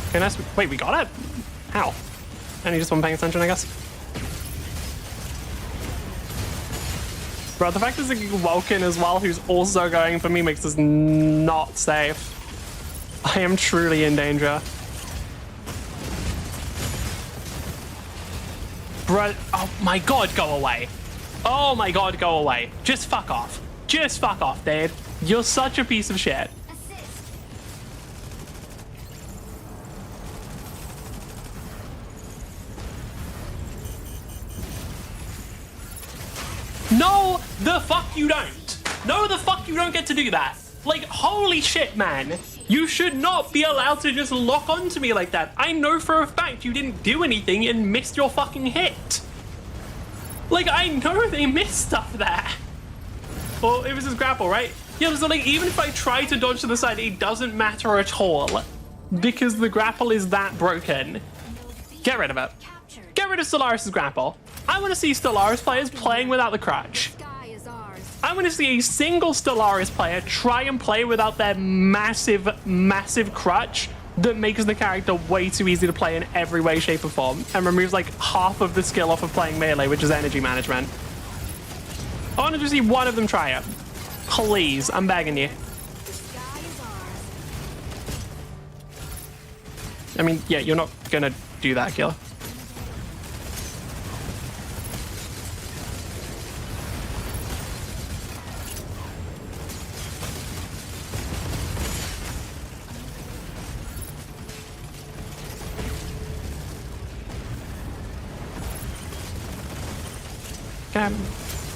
Okay, nice. Wait, we got it? How? And you just weren't paying attention, I guess. Bro, the fact there's a Vulcan as well who's also going for me makes this not safe. I am truly in danger. Bro, oh my god, go away. Oh my god, go away. Just fuck off. Just fuck off, dude. You're such a piece of shit. No, the fuck you don't. No, the fuck you don't get to do that. Like, holy shit, man. You should not be allowed to just lock onto me like that. I know for a fact you didn't do anything and missed your fucking hit. Like, I know they missed stuff there. Well, it was his grapple, right? Yeah, so like, even if I try to dodge to the side, it doesn't matter at all. Because the grapple is that broken. Get rid of it. Get rid of Stellaris' grapple. I want to see Stellaris players playing without the crutch. I want to see a single Stellaris player try and play without their massive, massive crutch that makes the character way too easy to play in every way, shape, or form and removes like half of the skill off of playing melee, which is energy management. I want to just see one of them try it. Please, I'm begging you. I mean, yeah, you're not gonna do that, killer.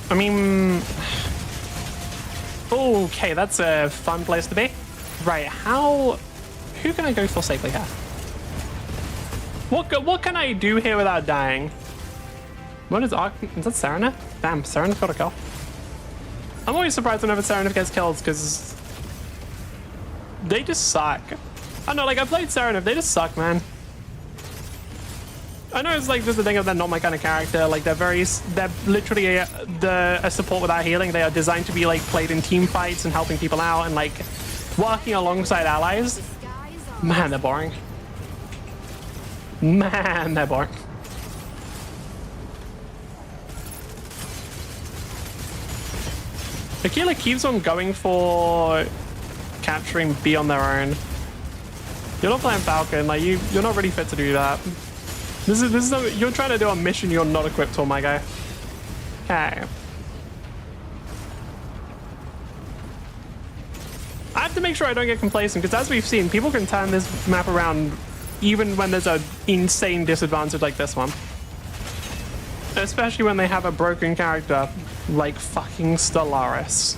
I mean, okay, that's a fun place to be. Right, who can I go for safely here? What can I do here without dying? What is that Serenif? Damn, Serenif got a kill. I'm always surprised whenever Serenif gets killed because they just suck. I know, like I played Serenif, they just suck, man. I know it's like just the thing of they're not my kind of character. Like they're literally a support without healing. They are designed to be like played in team fights and helping people out and like working alongside allies. Man, they're boring. Man, they're boring. Aquila keeps on going for capturing B on their own. You're not playing Falcon. Like you're not really fit to do that. This is you're trying to do a mission you're not equipped for, my guy. Okay. I have to make sure I don't get complacent, because as we've seen, people can turn this map around even when there's an insane disadvantage like this one. Especially when they have a broken character like fucking Stellaris.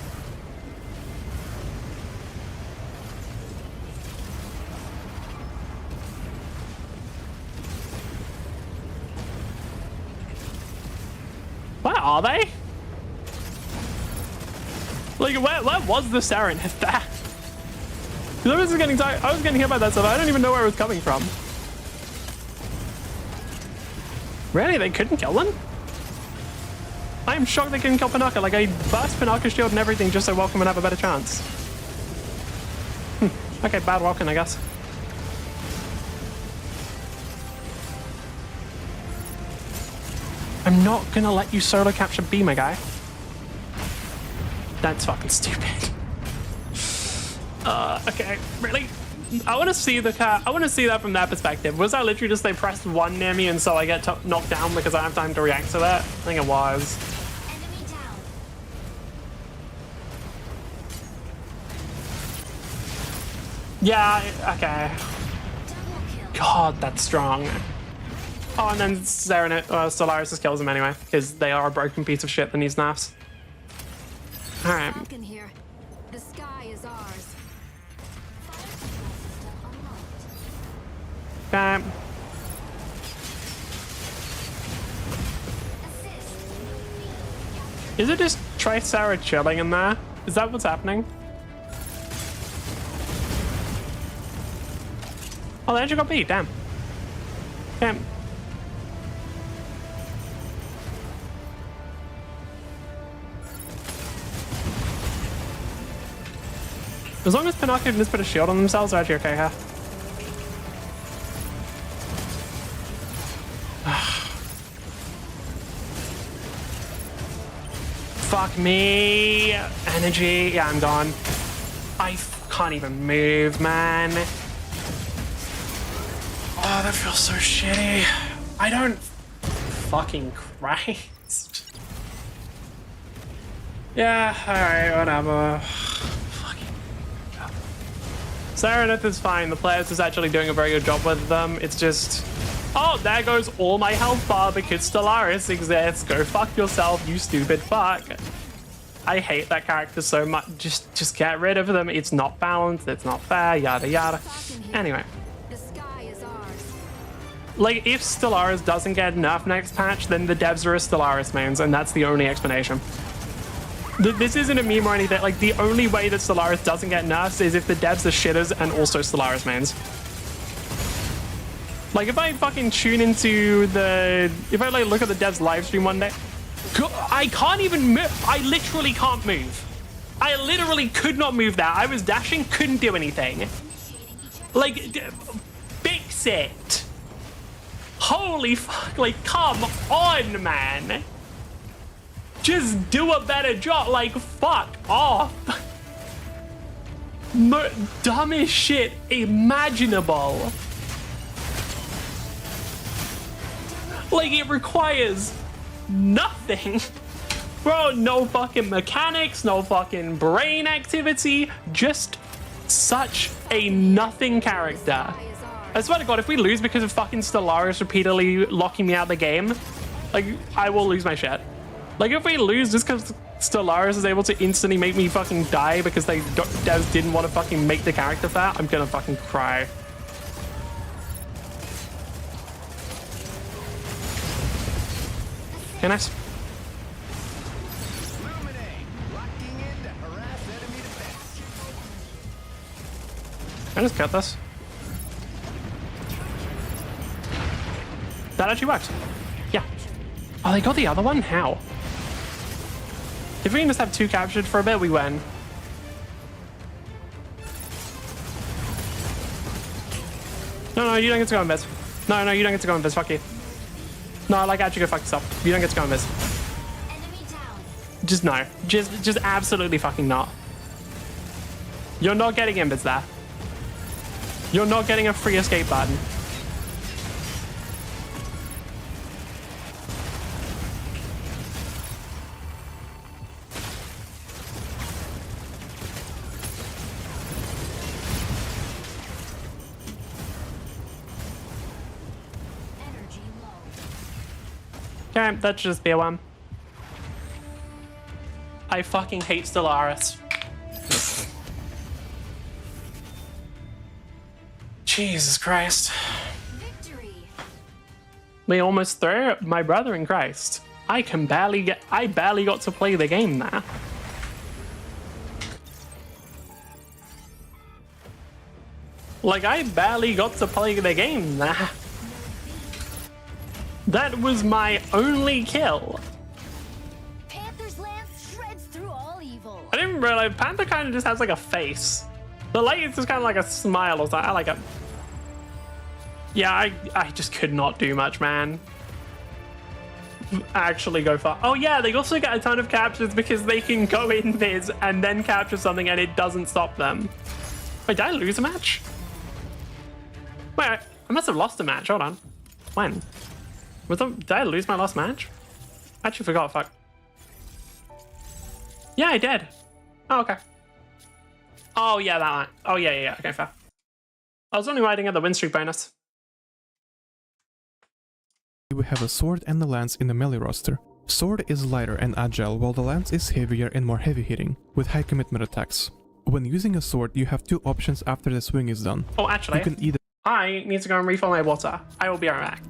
Where are they? Like, where was the Serenif there? I was getting hit by that stuff. I don't even know where it was coming from. Really? They couldn't kill them? I am shocked they couldn't kill Panaka. Like, I burst Panaka's shield and everything just so Welcome would have a better chance. Okay, bad Welcome, I guess. I'm not gonna let you solo capture B, my guy. That's fucking stupid. Okay, really? I want to see that from that perspective. Was that literally just they pressed one near me and so I get knocked down because I have time to react to that? I think it was. Enemy down. Yeah, okay. God, that's strong. Oh, and then Stellaris just kills him anyway, because they are a broken piece of shit that needs naps. Alright. Falcon here. The sky is ours. Okay. Is it just Tricera chilling in there? Is that what's happening? Oh, they actually got beat, damn. Okay. As long as Pinocchio can just put a shield on themselves, they're actually okay here. Fuck me. Energy. Yeah, I'm gone. I can't even move, man. Oh, that feels so shitty. I don't... Fucking Christ. Yeah, alright, whatever. Serenith is fine. The players is actually doing a very good job with them. It's just... Oh, there goes all my health bar because Stellaris exists. Go fuck yourself, you stupid fuck. I hate that character so much. Just get rid of them. It's not balanced. It's not fair. Yada yada. Anyway. The sky is ours. Like, if Stellaris doesn't get nerfed next patch, then the devs are Stellaris mains, and that's the only explanation. This isn't a meme or anything. Like, the only way that Stellaris doesn't get nerfed is if the devs are shitters and also Stellaris mains. Like, if I fucking tune into the... If I, like, look at the devs live stream one day, I can't even move. I literally can't move. I literally could not move that. I was dashing, couldn't do anything. Like, fix it. Holy fuck. Like, come on, man. Just do a better job. Like, fuck off. Dumbest shit imaginable. Like, it requires nothing. Bro, no fucking mechanics, no fucking brain activity. Just such a nothing character. I swear to God, if we lose because of fucking Stellaris repeatedly locking me out of the game, like, I will lose my shit. Like, if we lose just because Stellaris is able to instantly make me fucking die because devs didn't want to fucking make the character fat, I'm gonna fucking cry. Okay, nice. Can I just cut this? That actually worked. Yeah. Oh, they got the other one? How? If we can just have two captured for a bit, we win. No, you don't get to go in biz. No, you don't get to go in biz. Fuck you. No, like, actually go fuck yourself. You don't get to go in biz. Enemy down. Just no. Just absolutely fucking not. You're not getting in biz there. You're not getting a free escape button. Okay, that should just be a one. I fucking hate Stellaris. Jesus Christ. Victory. We almost threw my brother in Christ. I barely got to play the game there. Like, I barely got to play the game there. That was my only kill. Panther's lance shreds through all evil. I didn't realize Panther kind of just has like a face. The light is just kind of like a smile or something. I like it. Yeah, I just could not do much, man. Actually go far. Oh yeah, they also get a ton of captures because they can go in viz and then capture something and it doesn't stop them. Wait, did I lose a match? Wait, I must have lost a match. Hold on. When? Did I lose my last match? I actually forgot, fuck. Yeah, I did. Oh, okay. Oh, yeah, that one. Oh, yeah. Okay, fair. I was only riding at the win streak bonus. We have a sword and a lance in the melee roster. Sword is lighter and agile, while the lance is heavier and more heavy hitting, with high commitment attacks. When using a sword, you have two options after the swing is done. Oh, actually, you can either I need to go and refill my water. I will be right back.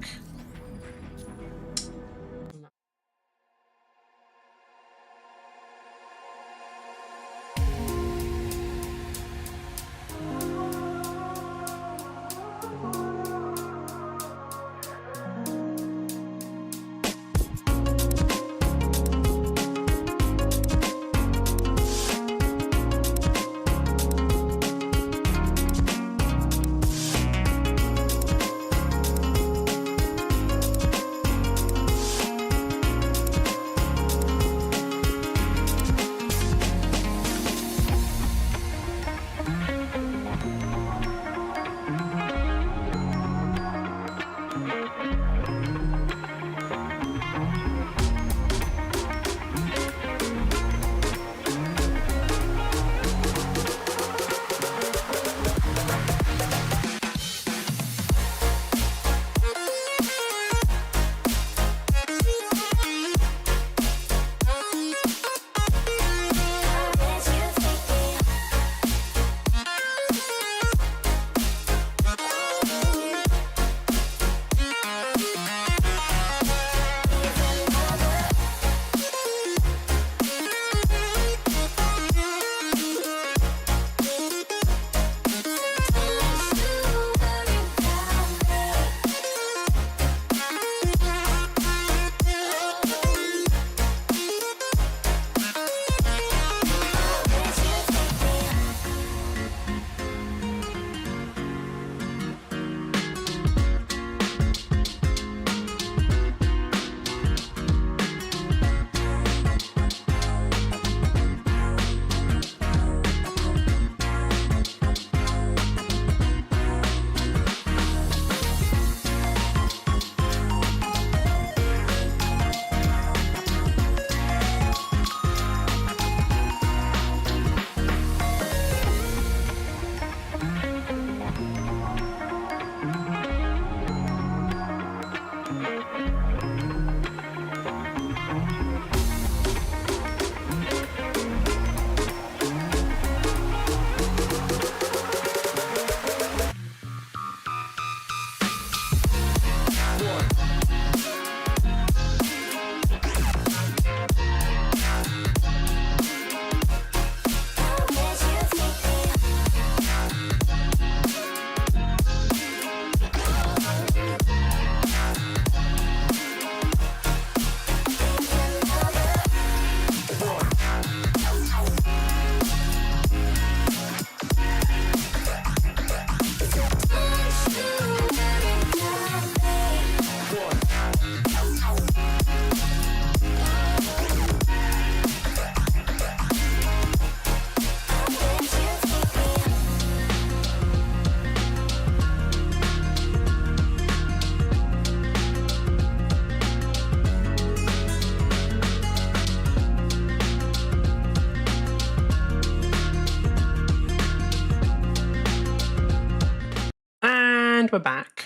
and we're back.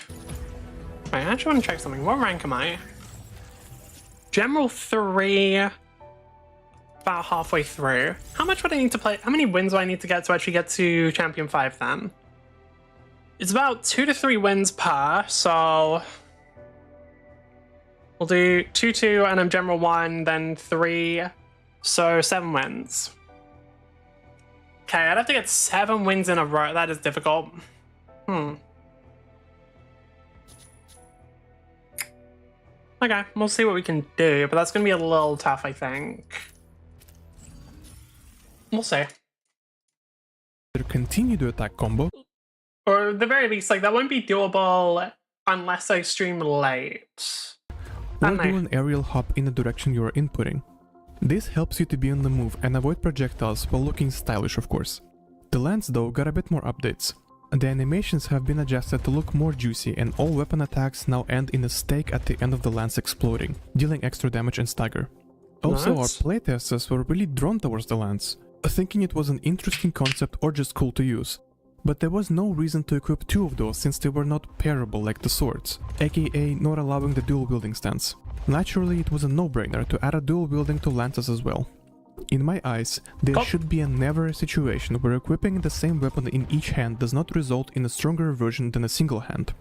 I actually want to check something. What rank am I? General 3. About halfway through. How much would I need to play? How many wins do I need to get to actually get to Champion 5 then? It's about 2 to 3 wins per, so we'll do 2-2 and I'm General 1, then 3, so 7 wins. Okay, I'd have to get 7 wins in a row. That is difficult. Okay, we'll see what we can do, but that's going to be a little tough, I think. We'll see. Continue the attack combo. Or at the very least, like, that won't be doable unless I stream late. Or do an aerial hop in the direction you are inputting. This helps you to be on the move and avoid projectiles while looking stylish, of course. The lance though got a bit more updates. The animations have been adjusted to look more juicy, and all weapon attacks now end in a stake at the end of the lance exploding, dealing extra damage and stagger. Also, Nice. our playtesters were really drawn towards the lance, thinking it was an interesting concept or just cool to use. But there was no reason to equip 2 of those since they were not pairable like the swords, aka not allowing the dual wielding stance. Naturally, it was a no-brainer to add a dual wielding to lances as well. In my eyes, there should be a never situation where equipping the same weapon in each hand does not result in a stronger version than a single hand.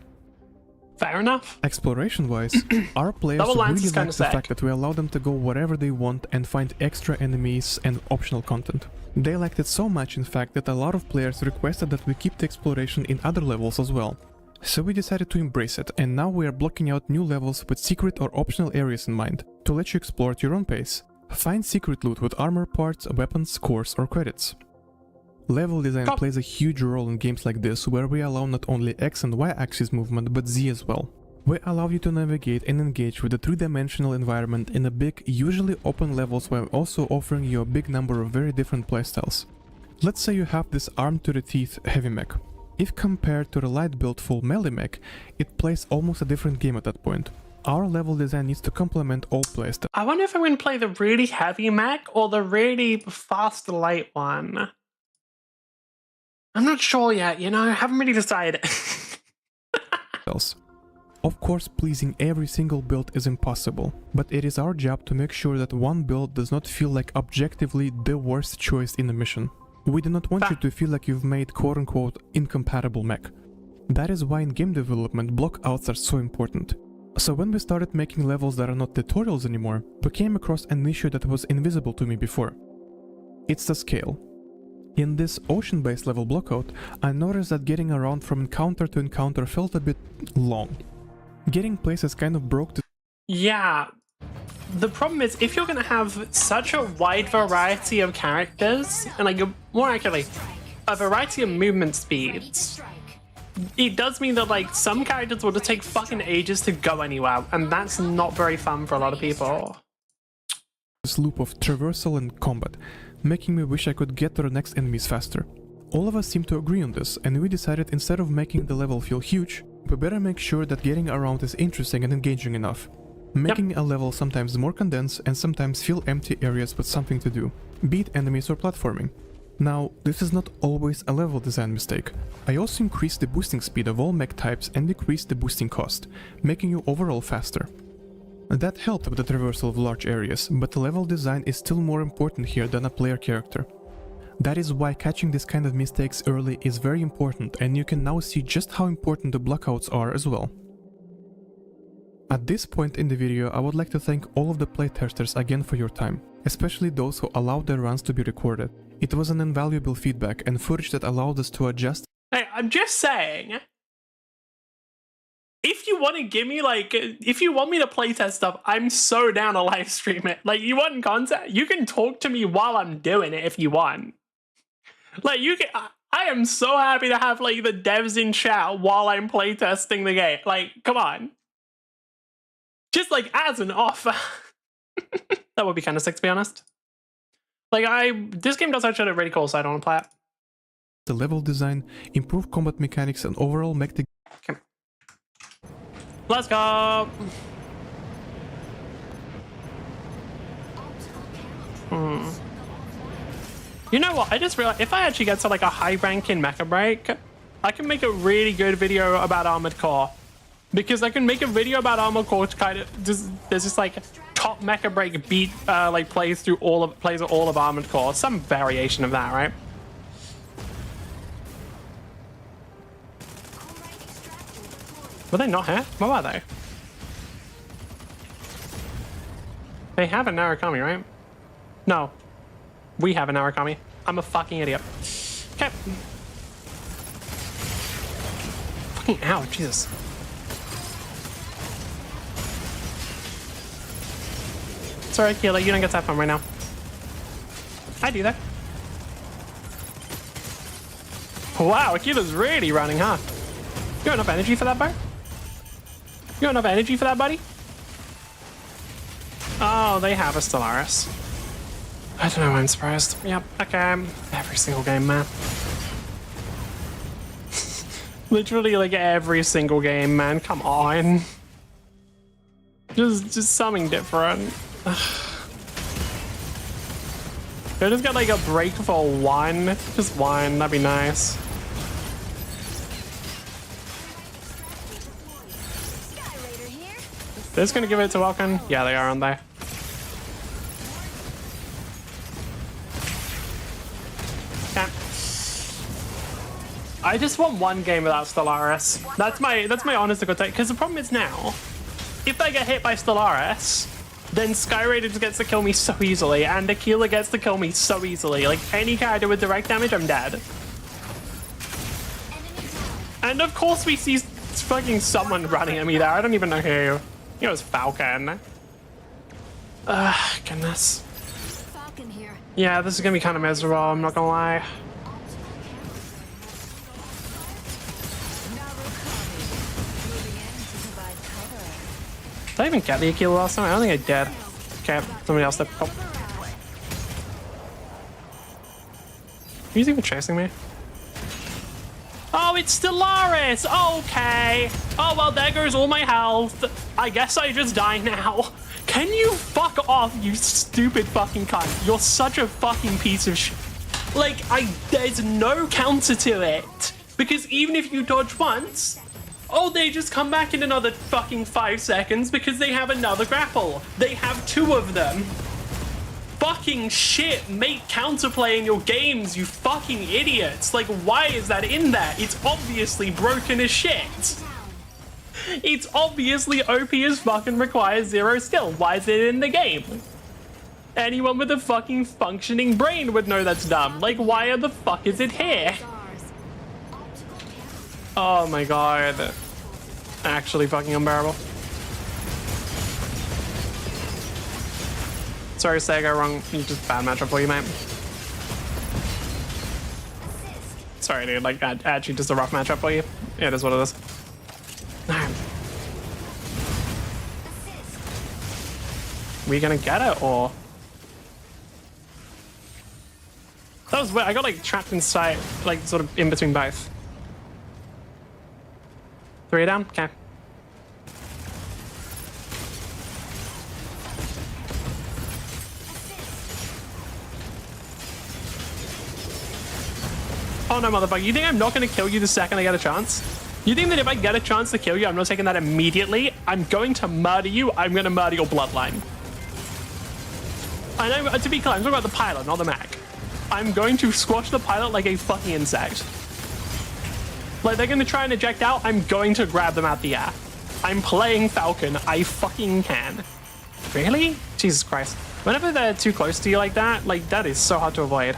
Fair enough. Exploration-wise, our players Double lance really is kinda like the sick. fact that we allow them to go wherever they want and find extra enemies and optional content. They liked it so much, in fact, that a lot of players requested that we keep the exploration in other levels as well. So we decided to embrace it, and now we are blocking out new levels with secret or optional areas in mind, to let you explore at your own pace. Find secret loot with armor parts, weapons, cores, or credits. Level design plays a huge role in games like this, where we allow not only X and Y axis movement, but Z as well. We allow you to navigate and engage with the 3-dimensional environment in a big, usually open levels, while also offering you a big number of very different playstyles. Let's say you have this armed-to-the-teeth heavy mech. If compared to the light-built full melee mech, it plays almost a different game at that point. Our level design needs to complement all playstyles. I wonder if I'm going to play the really heavy mech or the really fast light one. I'm not sure yet, you know, I haven't really decided. Of course, pleasing every single build is impossible, but it is our job to make sure that one build does not feel like objectively the worst choice in the mission. We do not want you to feel like you've made quote-unquote incompatible mech. That is why in game development blockouts are so important. So when we started making levels that are not tutorials anymore, we came across an issue that was invisible to me before. It's the scale. In this ocean-based level blockout, I noticed that getting around from encounter to encounter felt a bit long. Getting places kind of broke the... Yeah. The problem is, if you're going to have such a wide variety of characters, and like, more accurately, a variety of movement speeds, it does mean that like some characters will just take fucking ages to go anywhere, and that's not very fun for a lot of people. This loop of traversal and combat, making me wish I could get to the next enemies faster. All of us seem to agree on this, and we decided instead of making the level feel huge, we better make sure that getting around is interesting and engaging enough. Making a level sometimes more condensed and sometimes fill empty areas with something to do, be it enemies or platforming. Now, this is not always a level design mistake. I also increased the boosting speed of all mech types and decreased the boosting cost, making you overall faster. That helped with the traversal of large areas, but the level design is still more important here than a player character. That is why catching this kind of mistakes early is very important, and you can now see just how important the blockouts are as well. At this point in the video, I would like to thank all of the playtesters again for your time, especially those who allowed their runs to be recorded. It was an invaluable feedback and footage that allowed us to adjust. Hey, I'm just saying, if you want to give me, like, if you want me to playtest stuff, I'm so down to live stream it. Like, you want content? You can talk to me while I'm doing it if you want. Like, you can, I am so happy to have, like, the devs in chat while I'm playtesting the game. Like, come on. Just, like, as an offer. That would be kind of sick, to be honest. Like, this game does actually look really cool, so I don't want to play it. The level design, improve combat mechanics, and overall make the... Okay. Let's go! You know what? I just realized if I actually get to like a high rank in Mecha Break, I can make a really good video about Armored Core. Because I can make a video about Armored Core to kind of just, there's just like top Mecha Break beat like plays all of Armored Core. Some variation of that, right? Were they not here? What are they? They have a Narukami, right? No. We have a Narukami. I'm a fucking idiot. Okay. Fucking ow, Jesus. Sorry, Keela, you don't get to have fun right now. I do that. Wow, Keela's really running, huh? You got enough energy for that, bro? You got enough energy for that, buddy? Oh, they have a Stellaris. I don't know why I'm surprised. Yep, okay. Every single game, man. Literally, like, every single game, man. Come on. Just something different. Could I just get, like, a break for one? Just one, that'd be nice. They're just gonna give it to Welkin? Yeah, they are, aren't they? Yeah. I just want one game without Stellaris. That's my honest to go take. Because the problem is now, if I get hit by Stellaris, then Skyraider just gets to kill me so easily, and Aquila gets to kill me so easily. Like, any character with direct damage, I'm dead. And of course we see fucking someone running at me there. I don't even know who. It was Falcon. Goodness. Falcon here. Yeah, this is gonna be kind of miserable, I'm not gonna lie. Did I even get the Aquila last time? I don't think I did. Okay, somebody else did. Oh. Who's even chasing me? Oh, it's Stellaris! Okay! Oh, well, there goes all my health. I guess I just die now. Can you fuck off, you stupid fucking cunt? You're such a fucking piece of shit. Like, there's no counter to it. Because even if you dodge once, oh, they just come back in another fucking 5 seconds because they have another grapple. They have 2 of them. Fucking shit, make counterplay in your games, you fucking idiots. Like, why is that in there? It's obviously broken as shit. It's obviously OP as fuck and requires 0 skill. Why is it in the game? Anyone with a fucking functioning brain would know that's dumb. Like, why the fuck is it here? Oh my god. Actually fucking unbearable. Sorry, say I got wrong. You just bad matchup for you, mate. Sorry, dude. Like, actually just a rough matchup for you. Yeah, it is what it is. We gonna get it, or? That was weird. I got, like, trapped inside, like, sort of in between both. 3 down? Okay. Oh no, motherfucker. You think I'm not going to kill you the second I get a chance? You think that if I get a chance to kill you, I'm not taking that immediately? I'm going to murder you. I'm going to murder your bloodline. I know, to be clear, I'm talking about the pilot, not the mech. I'm going to squash the pilot like a fucking insect. Like, they're going to try and eject out. I'm going to grab them out the air. I'm playing Falcon. I fucking can. Really? Jesus Christ. Whenever they're too close to you like that is so hard to avoid.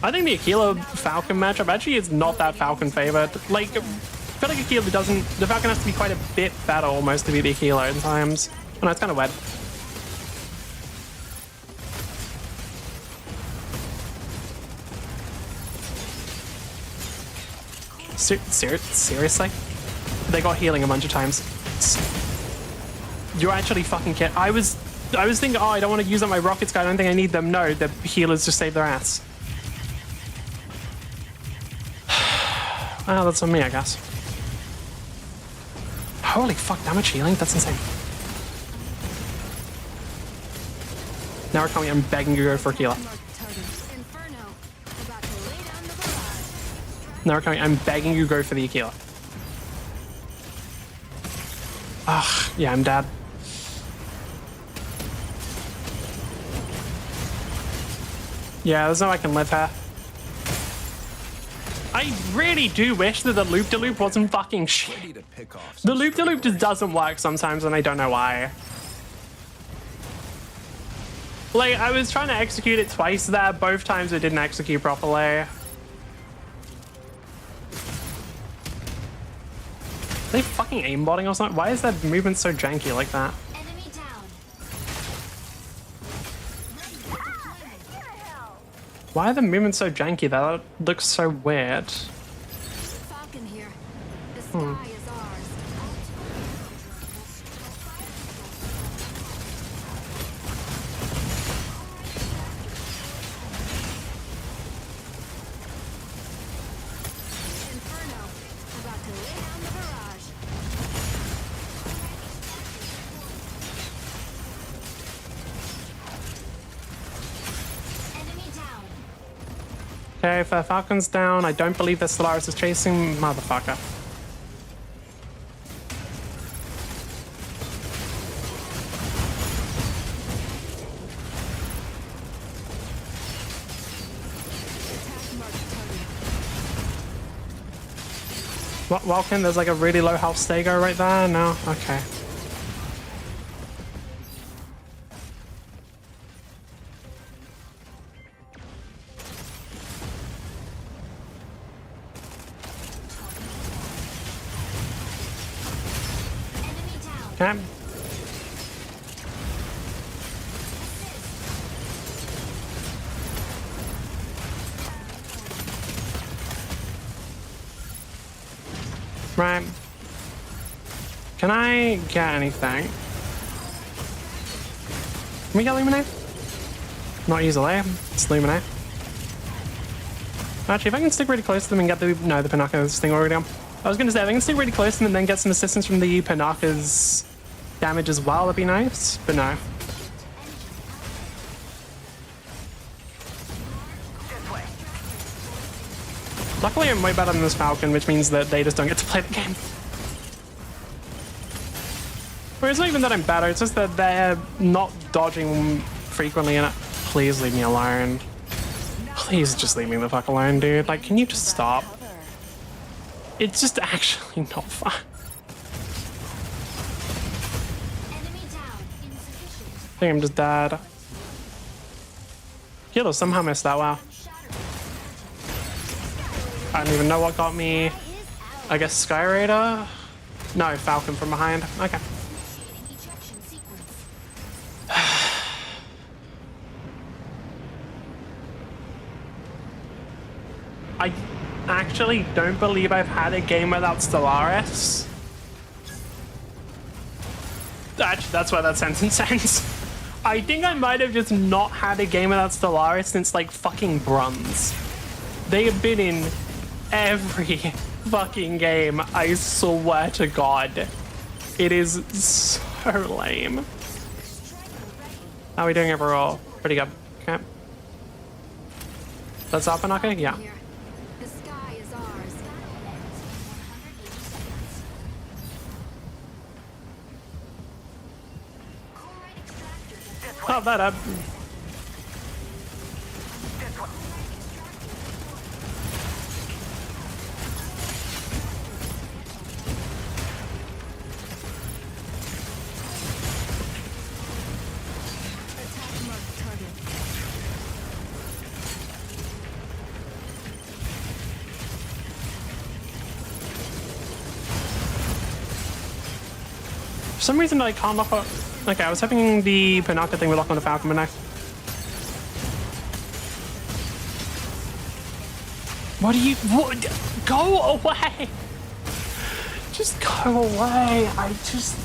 I think the Aquila Falcon matchup actually is not that Falcon favored. Like, I feel like Aquila doesn't... The Falcon has to be quite a bit better almost to be the Aquila in times. Oh, no, it's kind of weird. Seriously? They got healing a bunch of times. You're actually fucking kidding. I was thinking, oh, I don't want to use up my rockets, I don't think I need them. No, the healers just save their ass. Well, that's on me, I guess. Holy fuck, damage healing? That's insane. Now we're coming, I'm begging you to go for Aquila. Inferno, about to lay down the No, okay, I'm begging you, go for the Aquila. Ugh, yeah, I'm dead. Yeah, there's no way I can live here. I really do wish that the loop-de-loop wasn't fucking shit. The loop-de-loop just doesn't work sometimes, and I don't know why. Like, I was trying to execute it twice there. Both times it didn't execute properly. Are they fucking aimbotting or something? Why is that movement so janky like that? Enemy down. Why are the movements so janky? That looks so weird. Falcon here. The sky is ours. Inferno. About to lay down the barrage. Enemy down. Okay, if the Falcon's down, I don't believe the Stellaris is chasing. Motherfucker. What, Welkin? There's like a really low health Stego right there? No? Okay. Enemy down. Okay. Right. Can I get anything? Can we get Luminate? Not easily. It's Luminate. Actually, if I can stick really close to them and get the... No, the Panaka's thing already on. I was going to say, if I can stick really close to them and then get some assistance from the Panaka's damage as well, that'd be nice. But no. Luckily, I'm way better than this Falcon, which means that they just don't get to play the game. Or it's not even that I'm better, it's just that they're not dodging frequently enough. Please leave me alone. Please just leave me the fuck alone, dude. Like, can you just stop? It's just actually not fun. Enemy down. Insufficient. I think I'm just dead. Kilo somehow missed that, wow. I don't even know what got me. I guess Sky Raider? No, Falcon from behind. Okay. Initiating ejection sequence. I actually don't believe I've had a game without Stellaris. Actually, that's where that sentence ends. I think I might have just not had a game without Stellaris since like fucking Bronze. They have been in every fucking game, I swear to God. It is so lame. How are we doing overall? Pretty good. Okay. That's up and okay? Yeah. Here. The sky is ours. Oh, that up. Attack marked target. For some reason, I can't lock on. Okay, I was hoping the Panaka thing would lock on the Falcon, but no. What do you... What? Go away! Just go away. I just...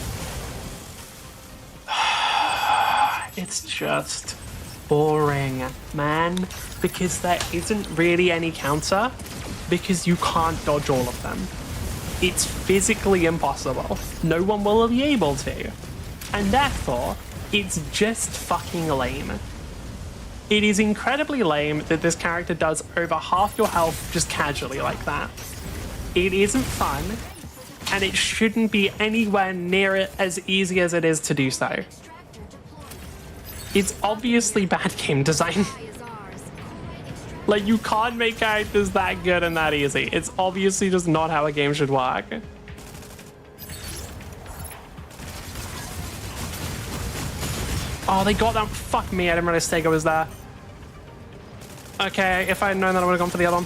It's just boring, man. Because there isn't really any counter. Because you can't dodge all of them. It's physically impossible. No one will be able to. And therefore, it's just fucking lame. It is incredibly lame that this character does over half your health just casually like that. It isn't fun, and it shouldn't be anywhere near it as easy as it is to do so. It's obviously bad game design. Like, you can't make characters that good and that easy. It's obviously just not how a game should work. Oh, they got that. Fuck me, I didn't realize Stego was there. Okay, if I had known that, I would have gone for the other one.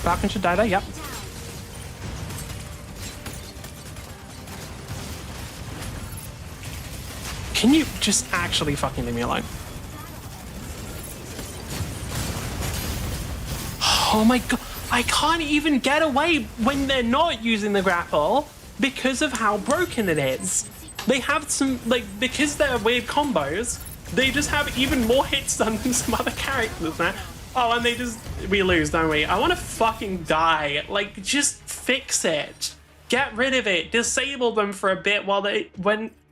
Falcon should die there, yep. Can you just actually fucking leave me alone? Oh my god, I can't even get away when they're not using the grapple because of how broken it is. They have some, like, because they're weird combos, they just have even more hits than some other characters now. Oh, and we lose, don't we? I want to fucking die. Like, just fix it. Get rid of it. Disable them for a bit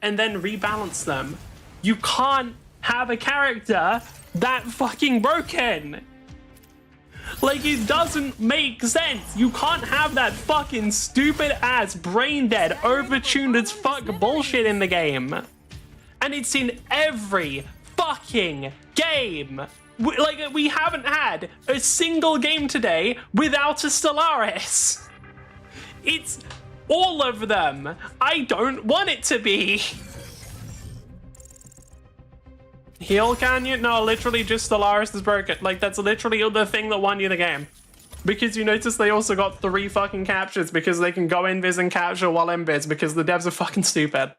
and then rebalance them. You can't have a character that fucking broken. Like, it doesn't make sense. You can't have that fucking stupid ass brain dead, overtuned as fuck bullshit in the game. And it's in every fucking game. We haven't had a single game today without a Stellaris. It's all of them. I don't want it to be. Heal, can you? No, literally just Stellaris is broken. Like, that's literally the thing that won you the game. Because you notice they also got 3 fucking captures because they can go invis and capture while invis because the devs are fucking stupid.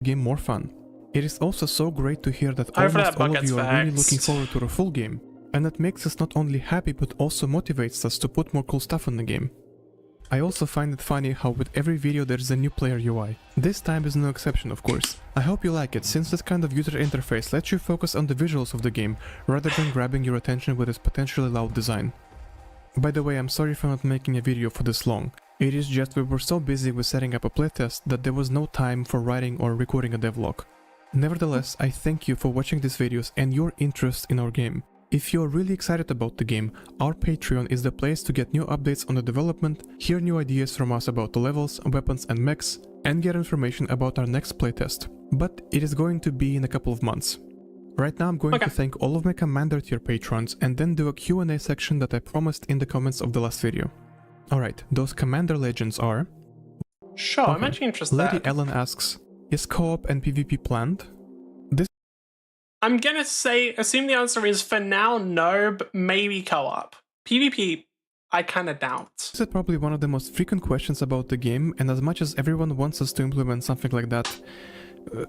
Game more fun. It is also so great to hear that almost all of you are really looking forward to the full game. And that makes us not only happy but also motivates us to put more cool stuff in the game. I also find it funny how with every video there is a new player UI. This time is no exception, of course. I hope you like it, since this kind of user interface lets you focus on the visuals of the game rather than grabbing your attention with its potentially loud design. By the way, I'm sorry for not making a video for this long. It is just we were so busy with setting up a playtest that there was no time for writing or recording a devlog. Nevertheless, I thank you for watching these videos and your interest in our game. If you're really excited about the game, our Patreon is the place to get new updates on the development, hear new ideas from us about the levels, weapons and mechs, and get information about our next playtest. But it is going to be in a couple of months. Right now I'm going to thank all of my Commander tier patrons and then do a Q&A section that I promised in the comments of the last video. Alright, those Commander legends are... Sure, I'm actually interested. Lady Ellen asks, is co-op and PvP planned? I'm gonna assume the answer is for now no, but maybe co-op. PvP, I kinda doubt. This is probably one of the most frequent questions about the game, and as much as everyone wants us to implement something like that,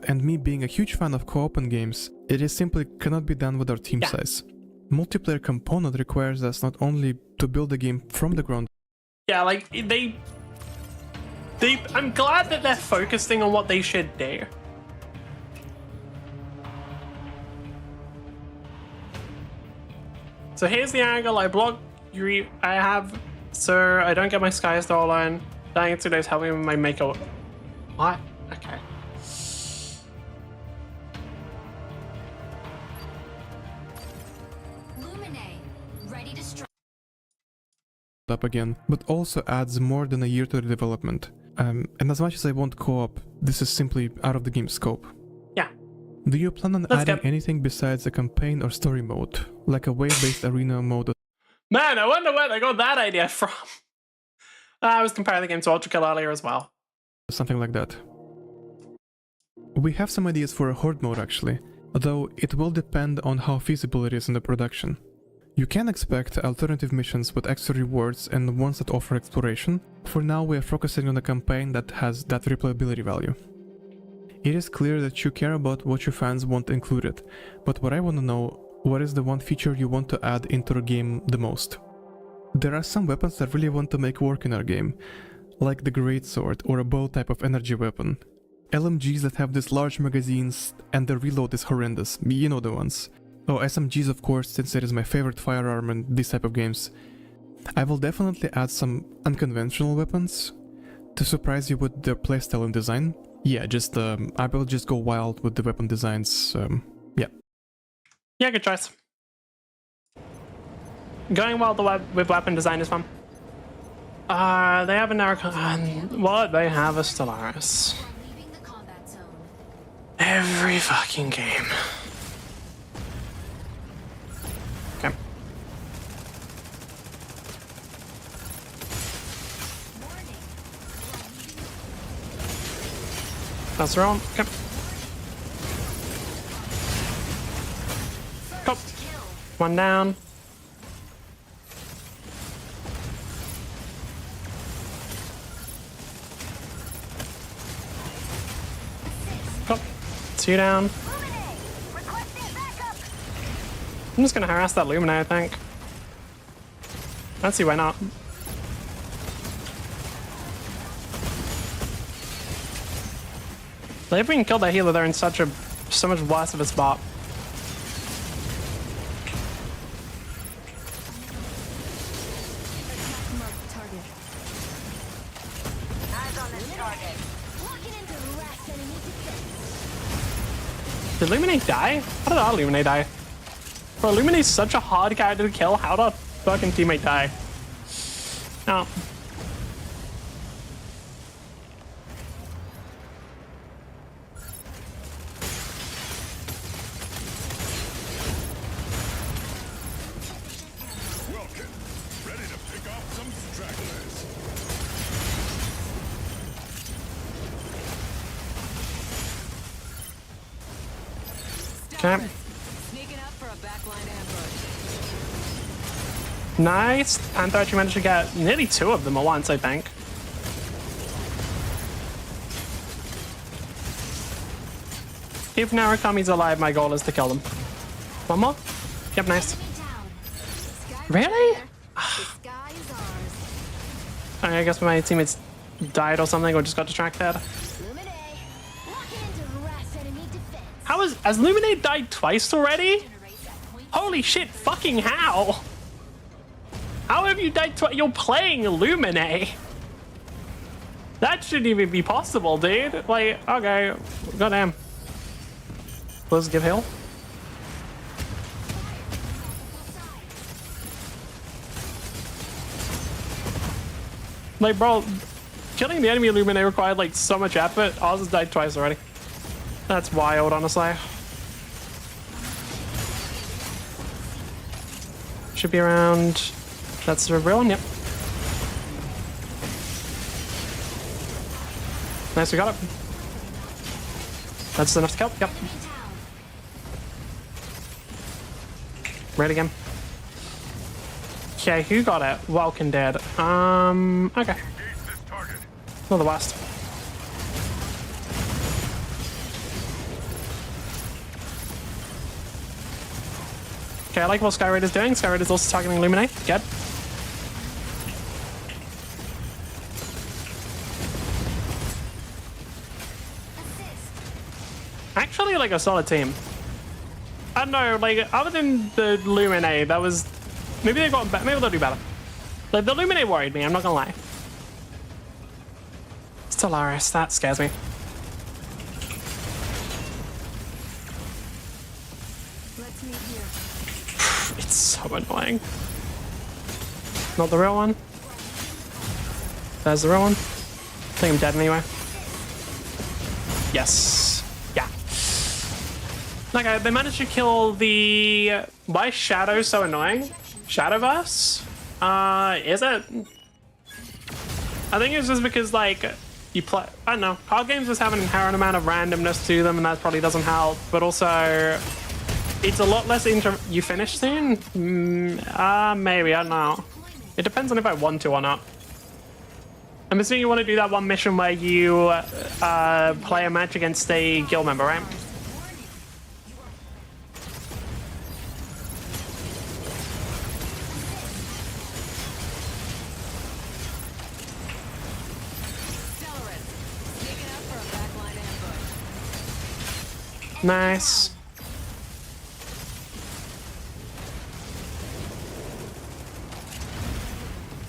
and me being a huge fan of co-op in games, it is simply cannot be done with our team size. Multiplayer component requires us not only to build the game from the ground. Yeah, like, I'm glad that they're focusing on what they should do. So here's the angle, I block you, I have, so I don't get my sky stolen. Dying in 2 days, help me with my Mecha. What? Okay. Ready to strike. Up again, but also adds more than a year to the development. And as much as I want co-op, this is simply out of the game's scope. Yeah. Do you plan on adding anything besides a campaign or story mode, like a wave-based arena mode? Man, I wonder where they got that idea from. I was comparing the game to Ultra Kill earlier as well. Something like that. We have some ideas for a horde mode actually, though it will depend on how feasible it is in the production. You can expect alternative missions with extra rewards and ones that offer exploration. For now we are focusing on a campaign that has that replayability value. It is clear that you care about what your fans want included, but what I want to know, what is the one feature you want to add into the game the most? There are some weapons that really want to make work in our game, like the greatsword or a bow type of energy weapon. LMGs that have these large magazines and the reload is horrendous, you know the ones. Oh, SMGs of course, since it is my favorite firearm in these type of games. I will definitely add some unconventional weapons. To surprise you with their playstyle and design, yeah, just I will just go wild with the weapon designs. Yeah. Yeah, good choice. Going wild with weapon design is fun. They have an what? They have a Stellaris. You are leaving the combat zone. Every fucking game. Okay. Warning. That's wrong. Okay. Go. One down. Go. Two down. I'm just gonna harass that Lumina, I think. I don't see why not. If we can kill that healer, they're in so much worse of a spot. Mark target. Eyes on this target. Locking into last enemy defense. Did Illuminate die? How did our Illuminate die? Bro, Illuminate's such a hard character to kill. How did our fucking teammate die? Oh. Welcome. Ready to pick off some stragglers. Okay. Sneaking up for a backline ambush. Nice. Panther actually managed to get nearly two of them at once, I think. If Narukami's alive, my goal is to kill them. One more? Yep, nice. Enemy down. Sky Really? the sky is ours. I guess my teammates died or something, or just got distracted. Lumine. Locking into last enemy defense. Has Luminate died twice already? Generate that point. Holy shit, fucking how? How have you died twice? You're playing Luminate. That shouldn't even be possible, dude. Like, okay, goddamn. Let's give heal. Like, bro, killing the enemy Illuminate required like so much effort. Ours has died twice already. That's wild, honestly. Should be around. That's the real one, yep. Nice, we got it. That's enough to kill, yep. Enemy down. Ready again. Okay, who got it? Welkin did. Okay. Engage this target. Not the worst. Okay, I like what Skyraider's doing. Skyraider's also targeting Illuminate. Good. Actually, like a solid team. I don't know, like, other than the Illuminate, that was... Maybe they got better. Maybe they'll do better. Like, the Illuminate worried me, I'm not gonna lie. Stellaris, that scares me. Let's meet here. It's so annoying. Not the real one. There's the real one. I think I'm dead anyway. Yes. Yeah. Okay, they managed to kill the... Why is Shadow so annoying? Shadowverse? Is it? I think it's just because, like, you play... I don't know. Card games just have an inherent amount of randomness to them, and that probably doesn't help. But also... It's a lot less You finish soon? Maybe, I don't know. It depends on if I want to or not. I'm assuming you want to do that one mission where you play a match against a guild member, right? Stellaris. Sneaking up for a backline ambush. Nice.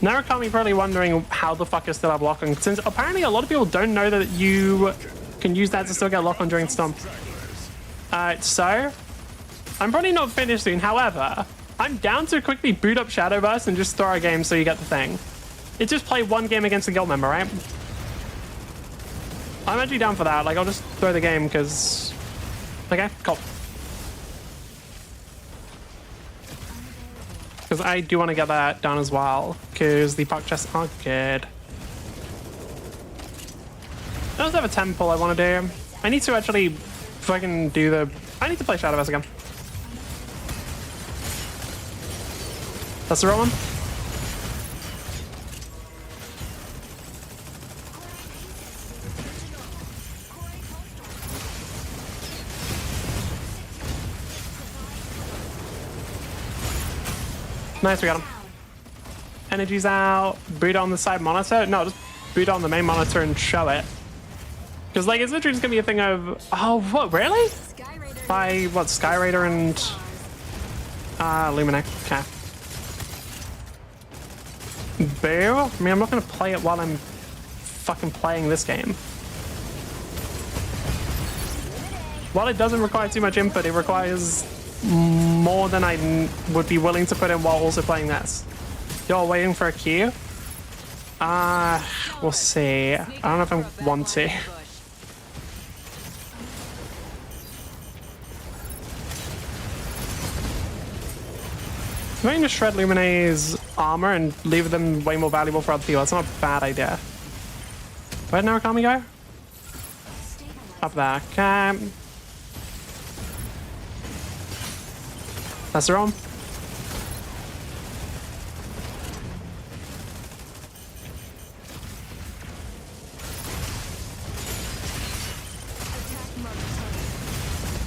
Narukami probably wondering how the fuck is still have lock on, since apparently a lot of people don't know that you can use that to still get lock on during Stomp. So I'm probably not finished soon. However, I'm down to quickly boot up Shadowburst and just throw a game so you get the thing. It's just play one game against a guild member, right? I'm actually down for that. Like, I'll just throw the game because... Okay, cool. Because I do want to get that done as well, because the puck chests are good. I also have a temple I want to do. I need to actually fucking do the... I need to play Shadowverse again. That's the right one. Nice, we got him. Energy's out. Boot on the side monitor. No, just boot on the main monitor and show it. Because, like, it's literally just gonna be a thing of... Oh, what, really? By, what, Sky Raider and... Luminac. Okay. Boo? I mean, I'm not gonna play it while I'm fucking playing this game. While it doesn't require too much input, it requires more than I would be willing to put in while also playing this. You're waiting for a queue? We'll see. I don't know if I want to. I'm going to shred Luminae's armor and leave them way more valuable for other people. That's not a bad idea. Where'd Narukami go? Up there. Okay. That's the wrong.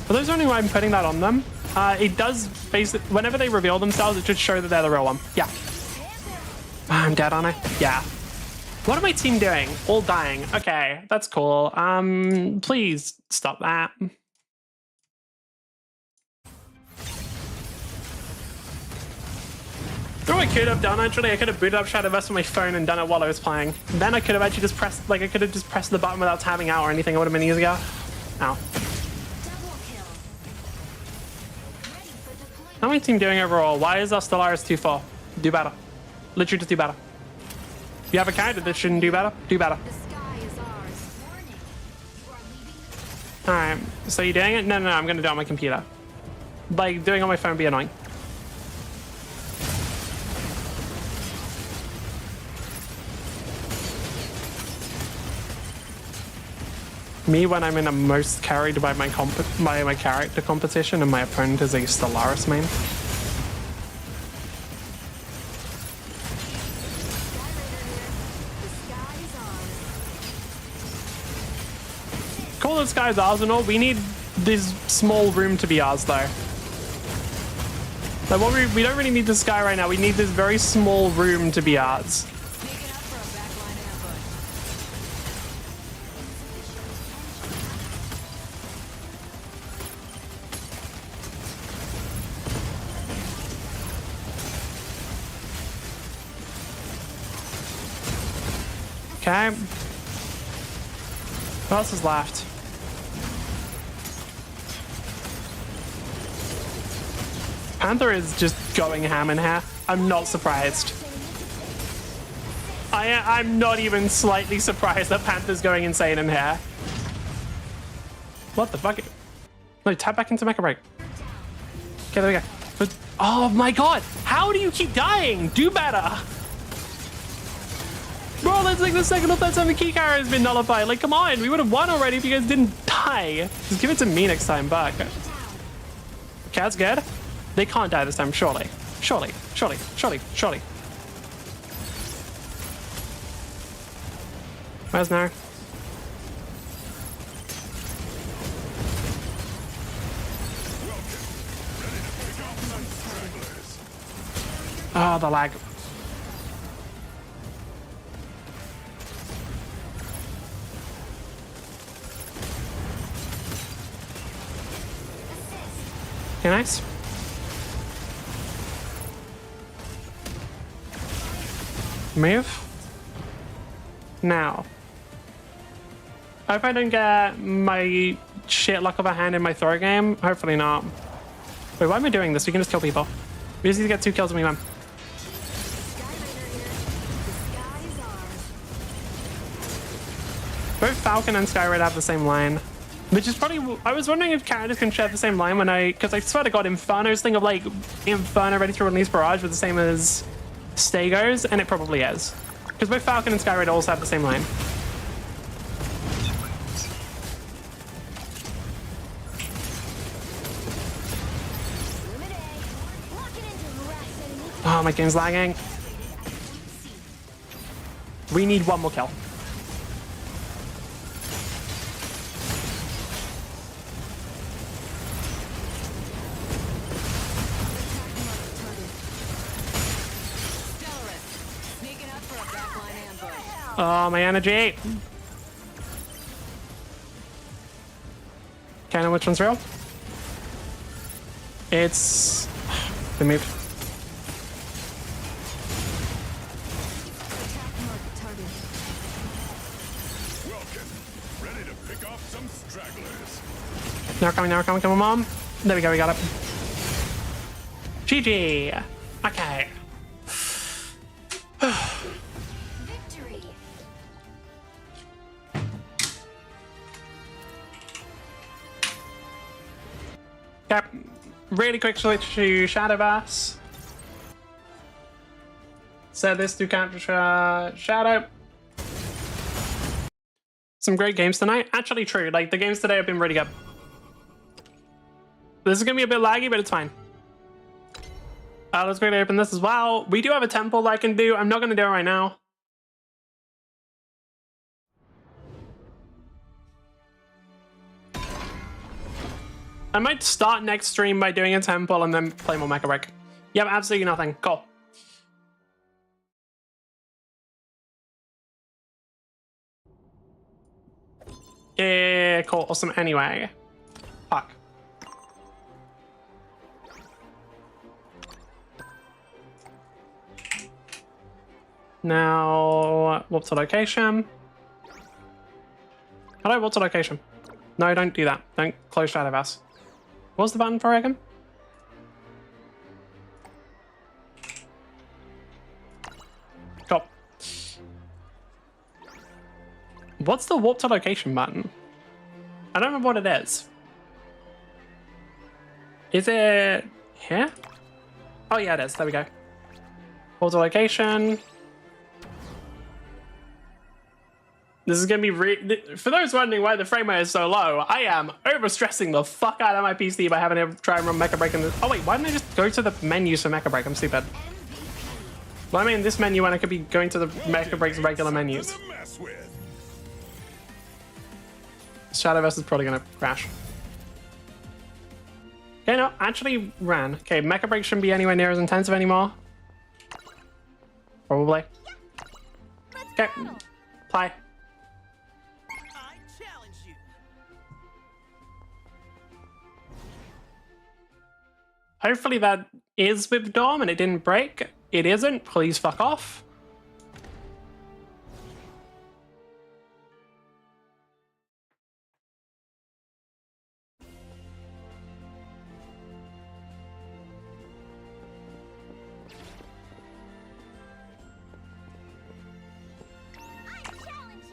For those wondering why I'm putting that on them, it does basically, whenever they reveal themselves, it should show that they're the real one. Yeah. I'm dead, aren't I? Yeah. What are my team doing? All dying. Okay, that's cool. Please stop that. You know what I could have done actually? I could have booted up Shadowverse on my phone and done it while I was playing. Then I could have actually just pressed, like, I could have just pressed the button without tabbing out or anything. It would have been easier. Ow. How many team doing overall? Why is our Stellaris 2-4? Do better. Literally just do better. You have a character that shouldn't do better? Do better. Alright, so you're doing it? No, I'm gonna do it on my computer. Like, doing it on my phone would be annoying. Me when I'm in a most carried by my character competition and my opponent is a Stellaris main. Cool, the sky's ours and all. We need this small room to be ours though. Like, what we don't really need the sky right now. We need this very small room to be ours. Okay. What else is left? Panther is just going ham in here. I'm not surprised. I'm not even slightly surprised that Panther's going insane in here. What the fuck? No, tap back into Mecha Break. Okay, there we go. But, oh my god! How do you keep dying? Do better! Bro, that's like the second or third time the key carrier has been nullified. Like, come on, we would have won already if you guys didn't die. Just give it to me next time, Buck. Okay, that's good. They can't die this time, surely. Surely. Where's Nar? Oh, the lag. Okay, nice. Move. Now. I hope I don't get my shit luck of a hand in my throw game. Hopefully not. Wait, why am I doing this? We can just kill people. We just need to get 2 kills and we win. Both Falcon and Skyraider have the same line. Which is probably... I was wondering if characters can share the same line when I... Because I swear to God, Inferno's thing of like Inferno ready to release Barrage was the same as Stego's, and it probably is. Because both Falcon and Skyraider also have the same line. Oh, my game's lagging. We need 1 more kill. Stellaris, sneaking up for a backline ambush. Oh, my energy. Okay, I know which one's real. It's... the move. Now coming, come on, Mom. There we go, we got it. GG. Okay. Victory. Okay. Really quick switch to Shadowverse. Set this to counter Shadow. Some great games tonight. Actually true, like the games today have been really good. This is gonna be a bit laggy, but it's fine. Let's quickly open this as well. We do have a temple that I can do. I'm not gonna do it right now. I might start next stream by doing a temple and then play more Mecha Break. Yep, absolutely nothing. Cool. Yeah, cool, awesome. Anyway, fuck. Now, what's the location? Hello, what's the location? No, don't do that. Don't close Shadowverse. What's the button for again? Cool. What's the warp to location button? I don't remember what it is. Is it here? Oh yeah, it is. There we go. Warp to location. This is gonna be for those wondering why the frame rate is so low. I am overstressing the fuck out of my PC by having to try and run Mecha Break in this. Oh wait, why didn't I just go to the menus for Mecha Break? I'm stupid. Why am I in this menu when I could be going to the Mecha Break's regular menus? Shadowverse is probably gonna crash. Okay, no, actually ran. Okay, Mecha Break shouldn't be anywhere near as intensive anymore. Probably. Okay, play. Hopefully that is with Dom and it didn't break. It isn't. Please fuck off.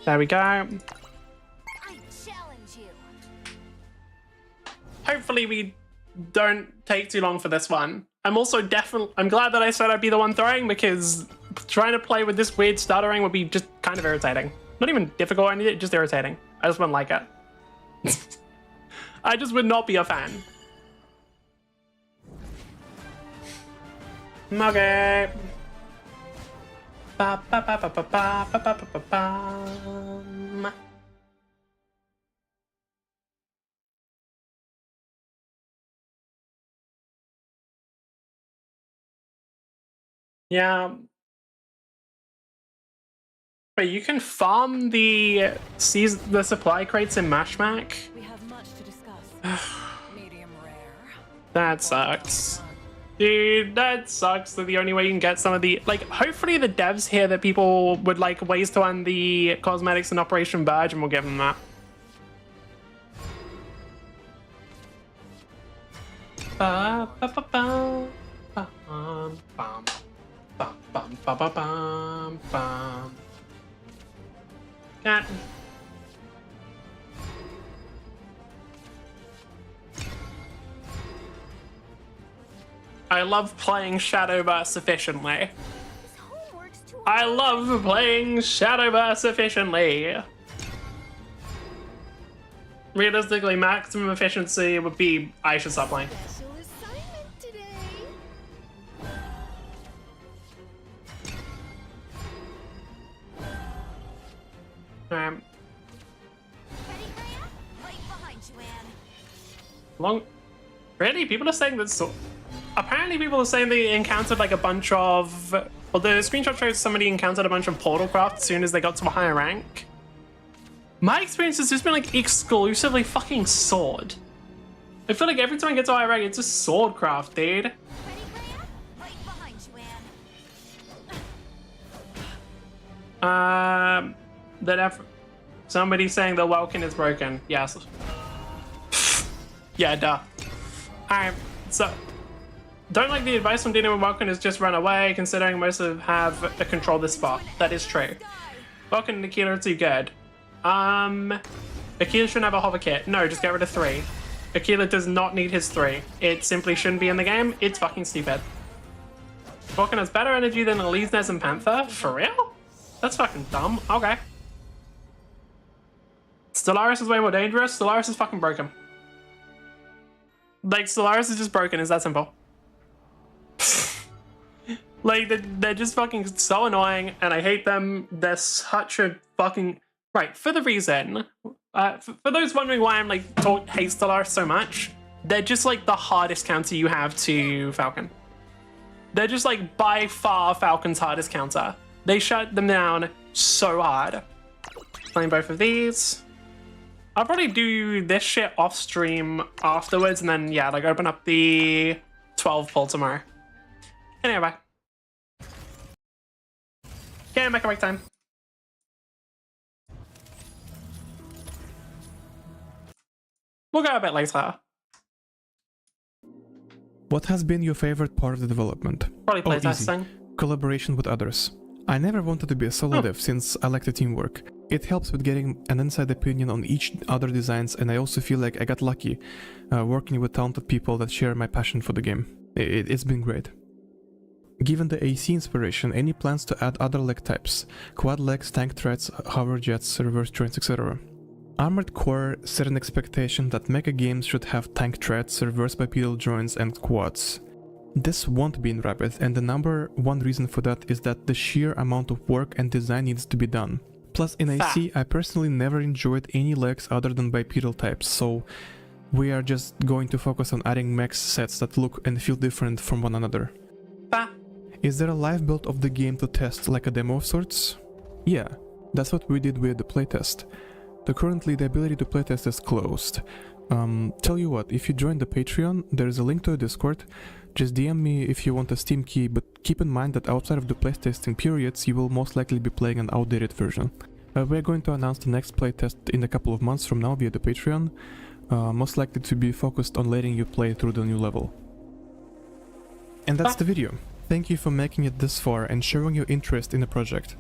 There we go. I challenge you. Hopefully we don't take too long for this one. I'm also I'm glad that I said I'd be the one throwing, because trying to play with this weird stuttering would be just kind of irritating. Not even difficult or anything, just irritating. I just wouldn't like it. I just would not be a fan. Okay. Ba, ba, ba, ba, ba, ba, ba, ba, ba, ba. Yeah. Wait, you can farm the supply crates in Mashmac? We have much to discuss. Medium rare. That sucks. Dude, that sucks that the only way you can get some of the, like, hopefully the devs hear that people would like ways to earn the cosmetics in Operation Verge, and we'll give them that. Ba, ba, ba, ba, bum, bum, bum, bum, ba, ba, bum, bum. Cat. I love playing Shadowburst efficiently. His homework's too I love playing Shadowburst efficiently. Realistically, maximum efficiency would be I should stop playing. special assignment today. Um, Ready, Freya? Right behind you, Anne. long. Really? People are saying that so. Apparently, people are saying they encountered like a bunch of. Well, the screenshot shows somebody encountered a bunch of portal craft as soon as they got to a higher rank. My experience has just been like exclusively fucking sword. I feel like every time I get to a higher rank, it's just sword craft, dude. Ready, Freya? Right behind you, Anne. Somebody saying the Welkin is broken. Yes. Yeah, duh. Alright, so don't like the advice from dealing with Welkin is just run away, considering most of have a control this spot. That is true. Welkin and Aquila are too good. Aquila shouldn't have a hover kit. No, just get rid of 3. Aquila does not need his 3. It simply shouldn't be in the game. It's fucking stupid. Welkin has better energy than Elise, and Panther? For real? That's fucking dumb. Okay. Stellaris is way more dangerous. Stellaris is fucking broken. Like, Stellaris is just broken. It's that simple. Like, they're just fucking so annoying, and I hate them. They're such a fucking... Right, for the reason... for those wondering why I'm, like, hate Stellaris so much, they're just, like, the hardest counter you have to Falcon. They're just, like, by far Falcon's hardest counter. They shut them down so hard. Playing both of these. I'll probably do this shit off stream afterwards, and then, yeah, like, open up the 12 pull tomorrow. Anyway, bye. Okay, Mecha Break time. We'll go a bit later. What has been your favorite part of the development? Probably Oh, easy. playtesting. Collaboration with others. I never wanted to be a solo dev since I like the teamwork. It helps with getting an inside opinion on each other designs, and I also feel like I got lucky working with talented people that share my passion for the game. It's been great. Given the AC inspiration, any plans to add other leg types? Quad legs, tank threads, hover jets, reverse joints, etc. Armored Core set an expectation that mecha games should have tank threads, reverse bipedal joints, and quads. This won't be in Rapid, and the number one reason for that is that the sheer amount of work and design needs to be done. Plus, in AC, I personally never enjoyed any legs other than bipedal types, so we are just going to focus on adding mech sets that look and feel different from one another. Is there a live build of the game to test, like a demo of sorts? Yeah, that's what we did with the playtest. Currently the ability to playtest is closed. Tell you what, if you join the Patreon, there is a link to a Discord. Just DM me if you want a Steam key, but keep in mind that outside of the playtesting periods, you will most likely be playing an outdated version. We're going to announce the next playtest in a couple of months from now via the Patreon, most likely to be focused on letting you play through the new level. And that's the video. Thank you for making it this far and showing your interest in the project.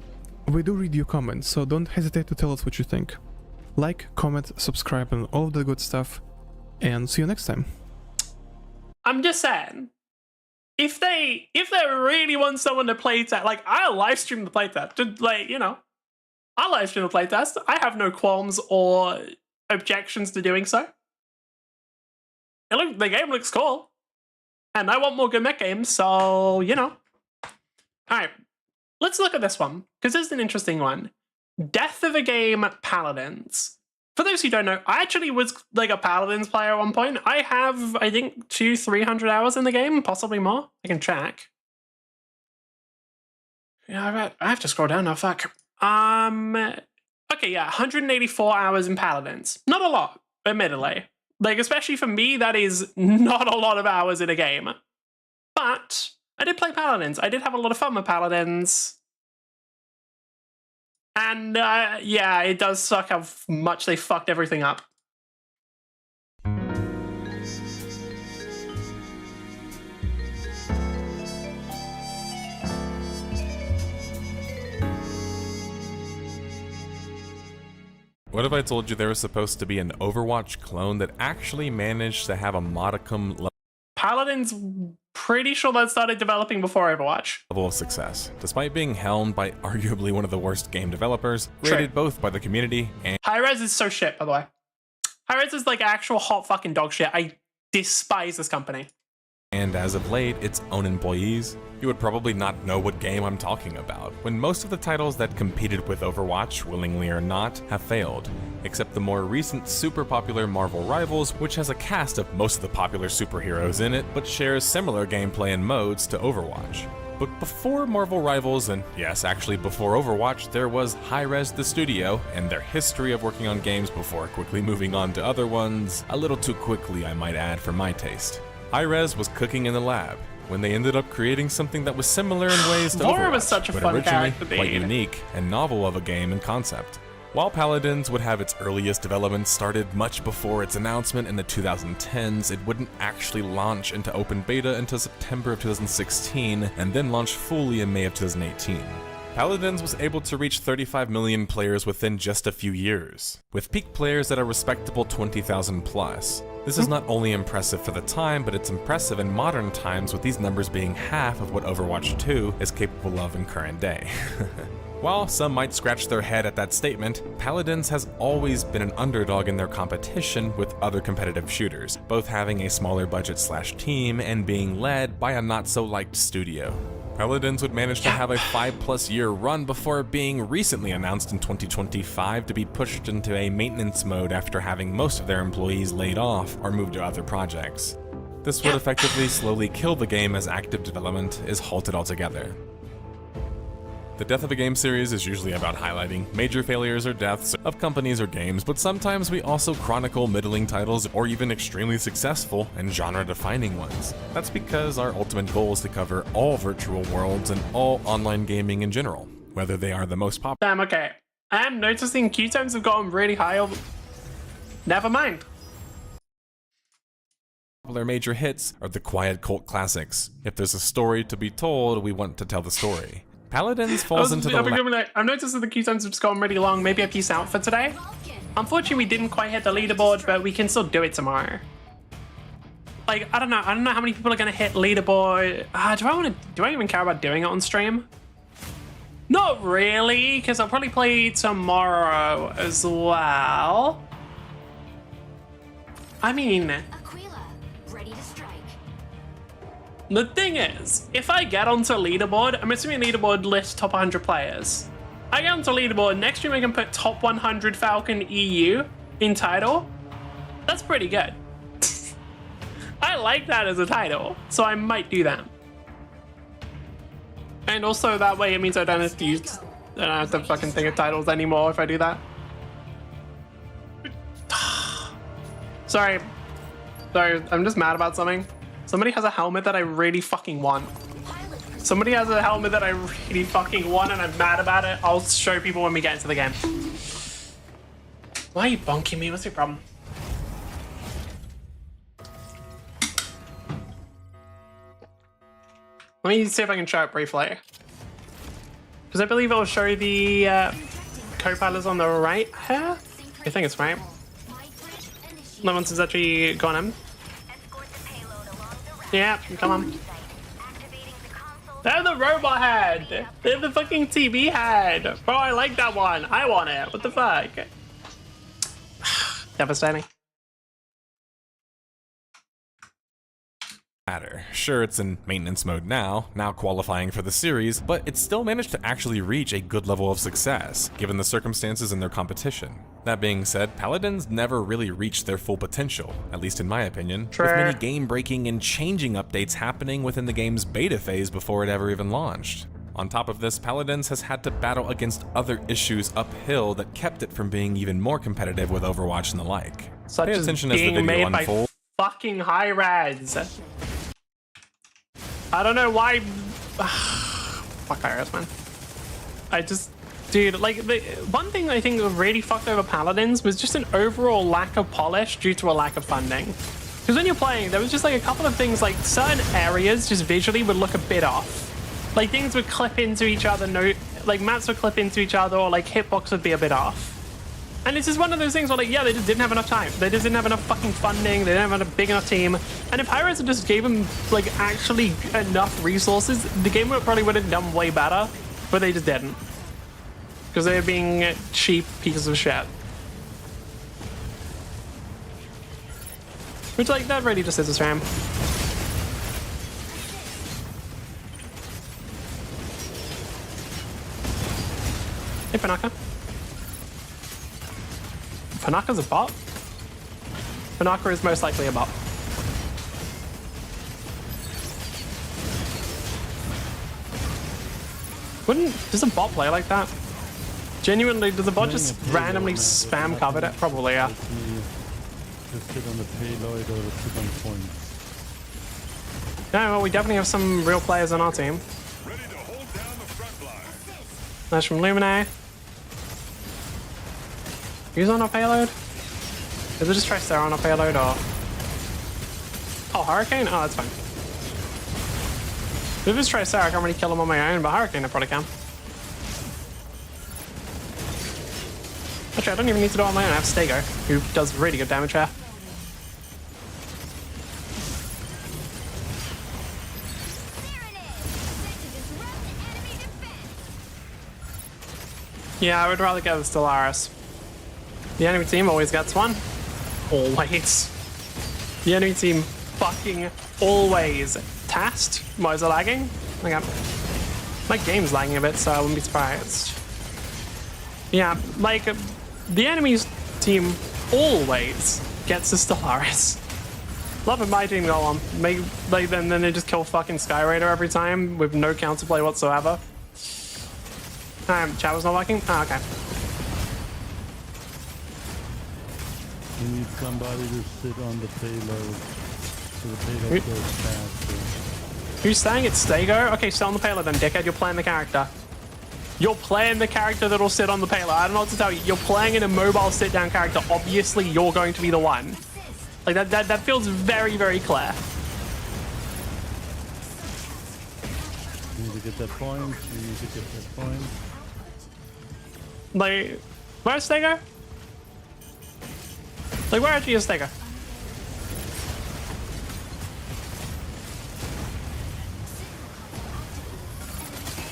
We do read your comments, so don't hesitate to tell us what you think. Like, comment, subscribe, and all of the good stuff, and see you next time. I'm just saying, if they really want someone to playtest, like, I'll live stream the playtest. Just, like, you know, I'll live stream the playtest. I have no qualms or objections to doing so. The game looks cool. And I want more good mech games, so, you know. Alright, let's look at this one, because this is an interesting one. Death of a Game Paladins. For those who don't know, I actually was like a Paladins player at one point. I have, I think, 200-300 hours in the game, possibly more. I can check. Yeah, I have to scroll down now, fuck. Okay, yeah, 184 hours in Paladins. Not a lot, admittedly. Like, especially for me, that is not a lot of hours in a game. But I did play Paladins. I did have a lot of fun with Paladins. And yeah, it does suck how much they fucked everything up. What if I told you there was supposed to be an Overwatch clone that actually managed to have a modicum Paladins, pretty sure that started developing before Overwatch. level of success, despite being helmed by arguably one of the worst game developers, True. rated both by the community and Hi-Rez is so shit, by the way. Hi-Rez is like actual hot fucking dog shit. I despise this company. as of late, its own employees. You would probably not know what game I'm talking about, when most of the titles that competed with Overwatch, willingly or not, have failed, except the more recent super popular Marvel Rivals, which has a cast of most of the popular superheroes in it, but shares similar gameplay and modes to Overwatch. But before Marvel Rivals, and yes, actually before Overwatch, there was Hi-Rez the studio, and their history of working on games before quickly moving on to other ones, a little too quickly I might add for my taste. Hi-Rez was cooking in the lab, when they ended up creating something that was similar in ways to Vora Overwatch, was such a but fun originally character, quite dude. unique and novel of a game and concept. While Paladins would have its earliest development started much before its announcement in the 2010s, it wouldn't actually launch into open beta until September of 2016, and then launch fully in May of 2018. Paladins was able to reach 35 million players within just a few years, with peak players at a respectable 20,000 plus. This is not only impressive for the time, but it's impressive in modern times, with these numbers being half of what Overwatch 2 is capable of in current day. While some might scratch their head at that statement, Paladins has always been an underdog in their competition with other competitive shooters, both having a smaller budget/team and being led by a not-so-liked studio. Paladins would manage to have a 5+ year run before being recently announced in 2025 to be pushed into a maintenance mode after having most of their employees laid off or moved to other projects. This would effectively slowly kill the game as active development is halted altogether. The death of a game series is usually about highlighting major failures or deaths of companies or games, but sometimes we also chronicle middling titles or even extremely successful and genre-defining ones. That's because our ultimate goal is to cover all virtual worlds and all online gaming in general, whether they are the most popular. Damn, okay. I am noticing queue times have gotten really high. Never mind. Popular major hits are the quiet cult classics. If there's a story to be told, we want to tell the story. Paladins falls into the I've noticed that the queue times have just gone really long. Maybe a peace out for today. Unfortunately, we didn't quite hit the leaderboard, but we can still do it tomorrow. Like, I don't know how many people are gonna hit leaderboard. Do I even care about doing it on stream? Not really, because I'll probably play tomorrow as well. I mean, Aquila, ready to strike. the thing is, if I get onto leaderboard, I'm assuming leaderboard lists top 100 players. I get onto leaderboard, next stream I can put top 100 Falcon EU in title. That's pretty good. I like that as a title, so I might do that. And also that way it means I don't have to fucking think of titles anymore if I do that. Sorry, I'm just mad about something. Somebody has a helmet that I really fucking want. Somebody has a helmet that I really fucking want and I'm mad about it. I'll show people when we get into the game. Why are you bonking me? What's your problem? Let me see if I can show it briefly. Because I believe it will show the co-pilots on the right here. I think it's right. No one has actually gone in. Yeah, come on. They're the robot head. They're the fucking TV head. Bro, I like that one. I want it. What the fuck? Devastating. Sure, it's in maintenance mode now qualifying for the series, but it still managed to actually reach a good level of success, given the circumstances and their competition. That being said, Paladins never really reached their full potential, at least in my opinion, with many game-breaking and changing updates happening within the game's beta phase before it ever even launched. On top of this, Paladins has had to battle against other issues uphill that kept it from being even more competitive with Overwatch and the like. Such Pay as attention as the being video made by unfolds. fucking Hi-Rez. I don't know why. Fuck Iris, man. Dude, like, the one thing I think that really fucked over Paladins was just an overall lack of polish due to a lack of funding. Because when you're playing, there was just like a couple of things, like certain areas just visually would look a bit off. Like things would clip into each other, like maps would clip into each other, or like hitbox would be a bit off. And it's just one of those things where, like, yeah, they just didn't have enough time. They just didn't have enough fucking funding. They didn't have a big enough team. And if Pirates just gave them, like, actually enough resources, the game probably would have done way better. But they just didn't. Because they were being cheap pieces of shit. Which, like, that really just is a shame. Hey, Panaka. Panaka's a bot? Panaka is most likely a bot. Does a bot play like that? Genuinely, does a bot just randomly spam cover it? Probably, yeah. Just sit on the payload or sit on points. Yeah, well, we definitely have some real players on our team. Ready to hold down the front line. That's from Luminae. Who's on our payload? Is it just Tricer on our payload or? Oh, Hurricane? Oh, that's fine. If it's Tricer, I can't really kill him on my own, but Hurricane I probably can. Actually, I don't even need to do it on my own. I have Stego, who does really good damage here. Yeah, I would rather get the Stellaris. The enemy team always gets one. Always. The enemy team fucking always. Tast? Why is it lagging? Okay. My game's lagging a bit, so I wouldn't be surprised. Yeah, like, the enemy's team always gets the Stellaris. Love if my team go on. Like, then they just kill fucking Sky Raider every time with no counterplay whatsoever. Chat was not working? Oh, okay. You need somebody to sit on the payload so the payload goes faster. Who's saying it's Stego? Okay, sit on the payload then, dickhead. You're playing the character. You're playing the character that'll sit on the payload. I don't know what to tell you. You're playing in a mobile sit-down character. Obviously, you're going to be the one. Like, that feels very, very clear. You need to get that point. You need to get that point. Like, where's Stego? Like, where actually is Stego?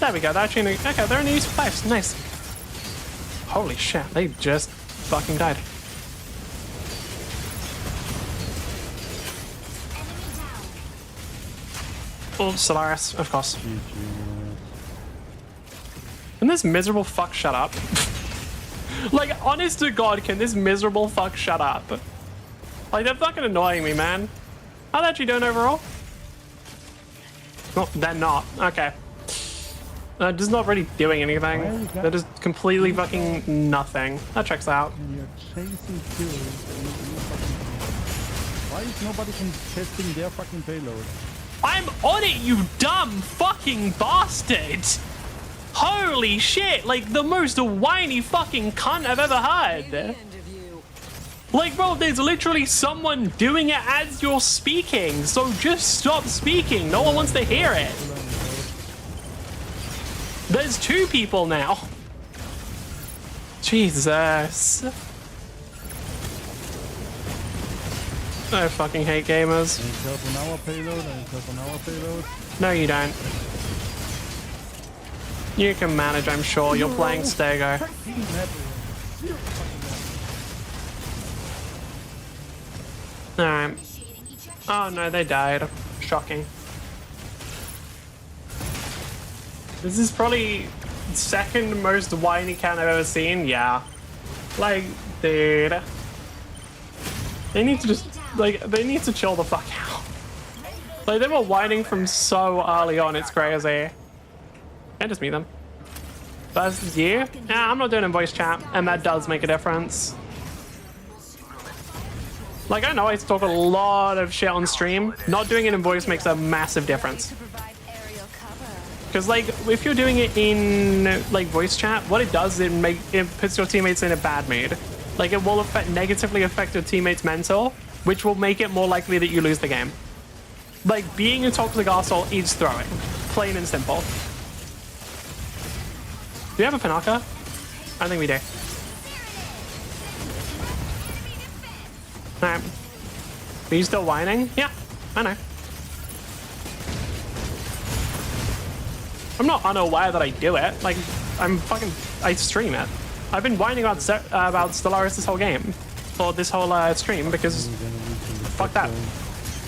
There we go. They're actually okay, they're in the useful place. Nice. Holy shit, they just fucking died. Oh, Stellaris, of course. Can this miserable fuck shut up? Like, honest to God, can this miserable fuck shut up? Like, they're fucking annoying me, man. How are they actually doing overall? Oh, they're not. Okay. Just not really doing anything. They're just completely fucking nothing. That checks out. And you're chasing kills. Why is nobody contesting their fucking payload? I'm on it, you dumb fucking bastard! Holy shit, like the most whiny fucking cunt I've ever heard. Like, bro, there's literally someone doing it as you're speaking, so just stop speaking. No one wants to hear it. There's two people now. Jesus. I fucking hate gamers. I need help on our payload. I need help on our payload. No, you don't. You can manage, I'm sure. You're playing Stego. Alright. Oh no, they died. Shocking. This is probably the second most whiny can I've ever seen. Yeah. Like, dude. They need to just, like, they need to chill the fuck out. Like, they were whining from so early on, it's crazy. Can't just meet them. Versus you? Yeah, I'm not doing it in voice chat, and that does make a difference. Like, I know I talk a lot of shit on stream. Not doing it in voice makes a massive difference. Because like if you're doing it in like voice chat, what it does is it puts your teammates in a bad mood. Like it will negatively affect your teammates' mental, which will make it more likely that you lose the game. Like being a toxic arsehole is throwing, plain and simple. Do you have a Panaka? I think we do. Alright. Are you still whining? Yeah, I know. I'm not unaware that I do it. Like, I stream it. I've been whining about Stellaris this whole game. Or this whole stream, because fuck that.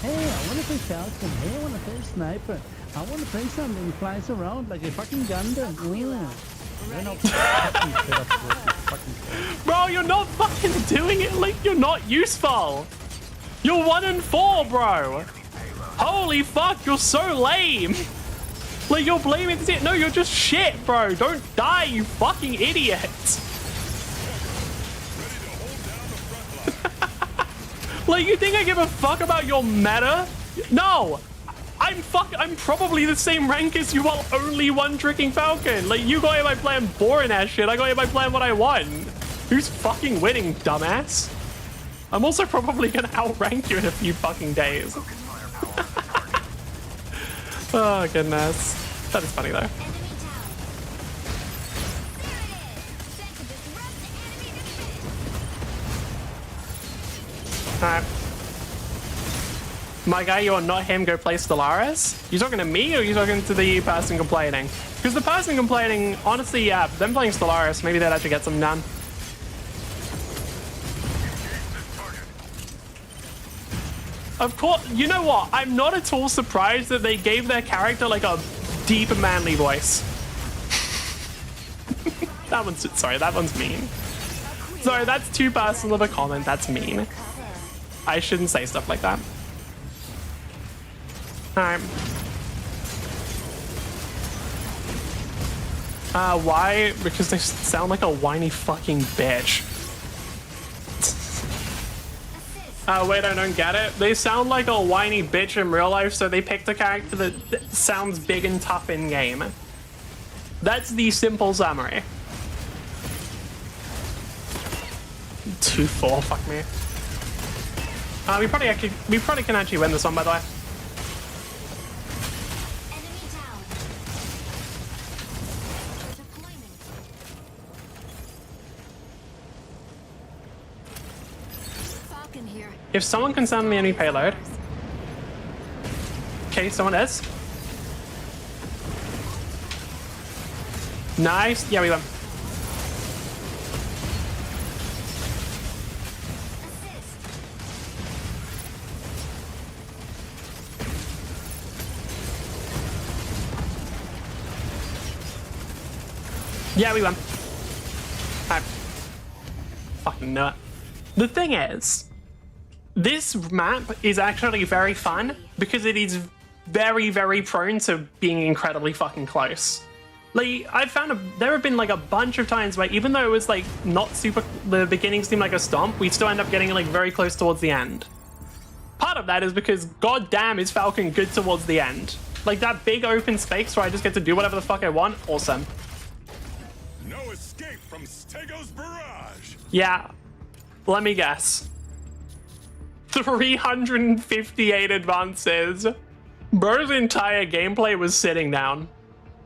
Hey, I want to play Falcon. Hey, I want to play Sniper. I want to play something that flies around like a fucking Gundam. Bro, you're not fucking doing it. Like, you're not useful. You're 1 and 4, bro. Holy fuck, you're so lame. Like, you're blaming this. No, you're just shit, bro. Don't die, you fucking idiot. Like, you think I give a fuck about your meta? No. I'm probably the same rank as you while only one-tricking Falcon. Like, you got here by playing boring ass shit. I got here by playing what I want. Who's fucking winning, dumbass? I'm also probably gonna outrank you in a few fucking days. Oh, goodness. That is funny, though. Alright. My guy, you are not him, go play Stellaris? You talking to me, or are you talking to the person complaining? Because the person complaining, honestly, yeah, them playing Stellaris, maybe they'd actually get some done. Of course, you know what? I'm not at all surprised that they gave their character like a deep manly voice. That one's mean. Sorry, that's too personal of a comment. That's mean. I shouldn't say stuff like that. Alright. Why? Because they sound like a whiny fucking bitch. Wait, I don't get it. They sound like a whiny bitch in real life, so they picked a character that sounds big and tough in game. That's the simple summary. 2-4, fuck me. We probably can actually win this one, by the way. If someone can send me any payload. Okay, someone is. Nice. Yeah, we won. Yeah, we won. I fucking know it. The thing is, this map is actually very fun because it is very, very prone to being incredibly fucking close. Like, I've found there have been like a bunch of times where even though it was like not super, the beginning seemed like a stomp, we still end up getting like very close towards the end. Part of that is because goddamn is Falcon good towards the end. Like that big open space where I just get to do whatever the fuck I want, awesome. No escape from Stego's barrage. Yeah, let me guess. 358 advances. Bro's entire gameplay was sitting down.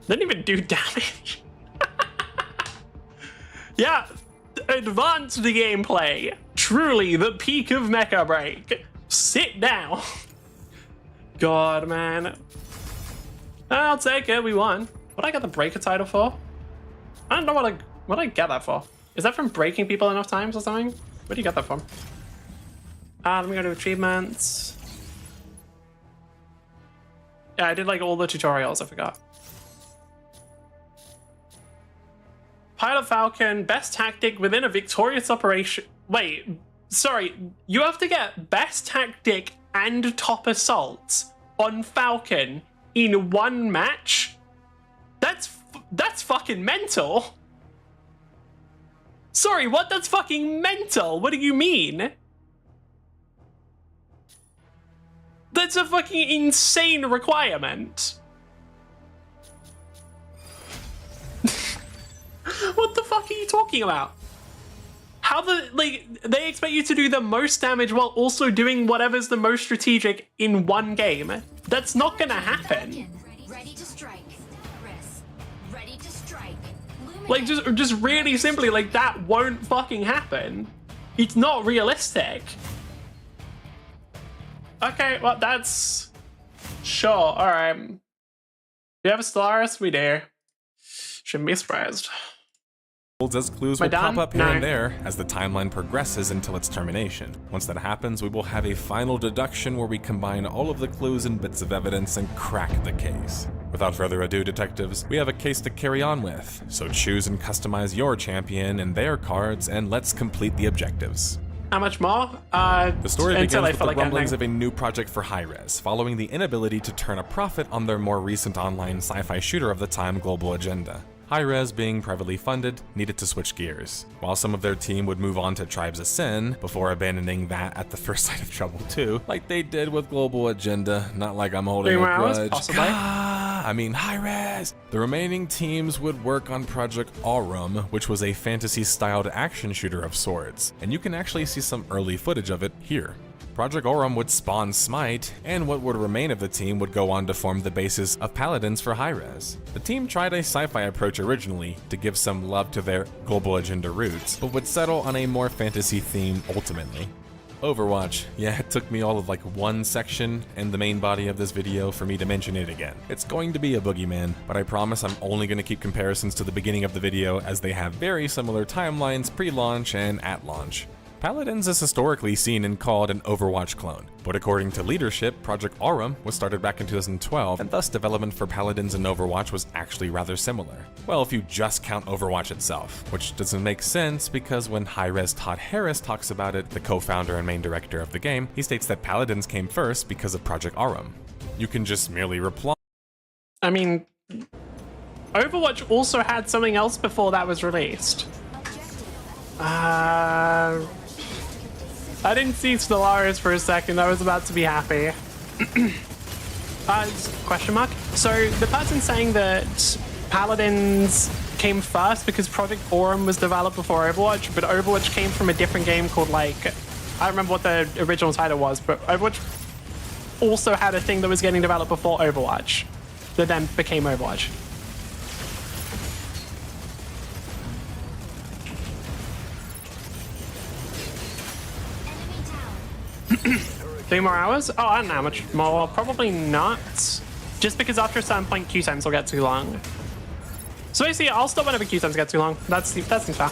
Didn't even do damage. Yeah, advanced gameplay. Truly the peak of Mecha Break. Sit down. God, man. I'll take it, we won. What did I get the Breaker title for? I don't know what did I get that for? Is that from breaking people enough times or something? Where do you get that from? Let me go to achievements. Yeah, I did like all the tutorials, I forgot. Pilot Falcon, best tactic within a victorious operation. Wait, sorry, you have to get best tactic and top assault on Falcon in one match? That's fucking mental. Sorry, what? That's fucking mental. What do you mean? That's a fucking insane requirement. fuck are you talking about? How they expect you to do the most damage while also doing whatever's the most strategic in one game? That's not gonna happen. Ready to strike. Stellaris. Ready to strike. Like, just really simply, like, that won't fucking happen. It's not realistic. Okay, well, that's... Sure, alright. Do you have a Stellaris? We do. Shouldn't be surprised. As clues will pop up here and there as the timeline progresses until its termination. Once that happens, we will have a final deduction where we combine all of the clues and bits of evidence and crack the case. Without further ado, detectives, we have a case to carry on with, so choose and customize your champion and their cards, and let's complete the objectives. How much more? The story begins with the rumblings of a new project for Hi-Rez, following the inability to turn a profit on their more recent online sci-fi shooter of the time, Global Agenda. Hi-Rez, being privately funded, needed to switch gears. While some of their team would move on to Tribes Ascend before abandoning that at the first sign of trouble too, like they did with Global Agenda, not like I'm holding a grudge. I mean Hi-Rez! The remaining teams would work on Project Aurum, which was a fantasy-styled action shooter of sorts, and you can actually see some early footage of it here. Project Aurum would spawn Smite, and what would remain of the team would go on to form the basis of Paladins for Hi-Rez. The team tried a sci-fi approach originally to give some love to their Global Agenda roots, but would settle on a more fantasy theme ultimately. Overwatch. Yeah, it took me all of like one section in the main body of this video for me to mention it again. It's going to be a boogeyman, but I promise I'm only going to keep comparisons to the beginning of the video as they have very similar timelines pre-launch and at launch. Paladins is historically seen and called an Overwatch clone, but according to leadership, Project Aurum was started back in 2012, and thus development for Paladins and Overwatch was actually rather similar. Well, if you just count Overwatch itself, which doesn't make sense because when Hi-Rez Todd Harris talks about it, the co-founder and main director of the game, he states that Paladins came first because of Project Aurum. You can just merely reply. I mean, Overwatch also had something else before that was released. I didn't see Stellaris for a second. I was about to be happy. Question mark? So the person saying that Paladins came first because Project Aurum was developed before Overwatch, but Overwatch came from a different game called, like, I don't remember what the original title was, but Overwatch also had a thing that was getting developed before Overwatch that then became Overwatch. Enemy down. 3 more hours? Oh, I don't know how much more. Probably not. Just because after a certain point, queue times will get too long. So basically, I'll stop whenever queue times get too long. That seems fair.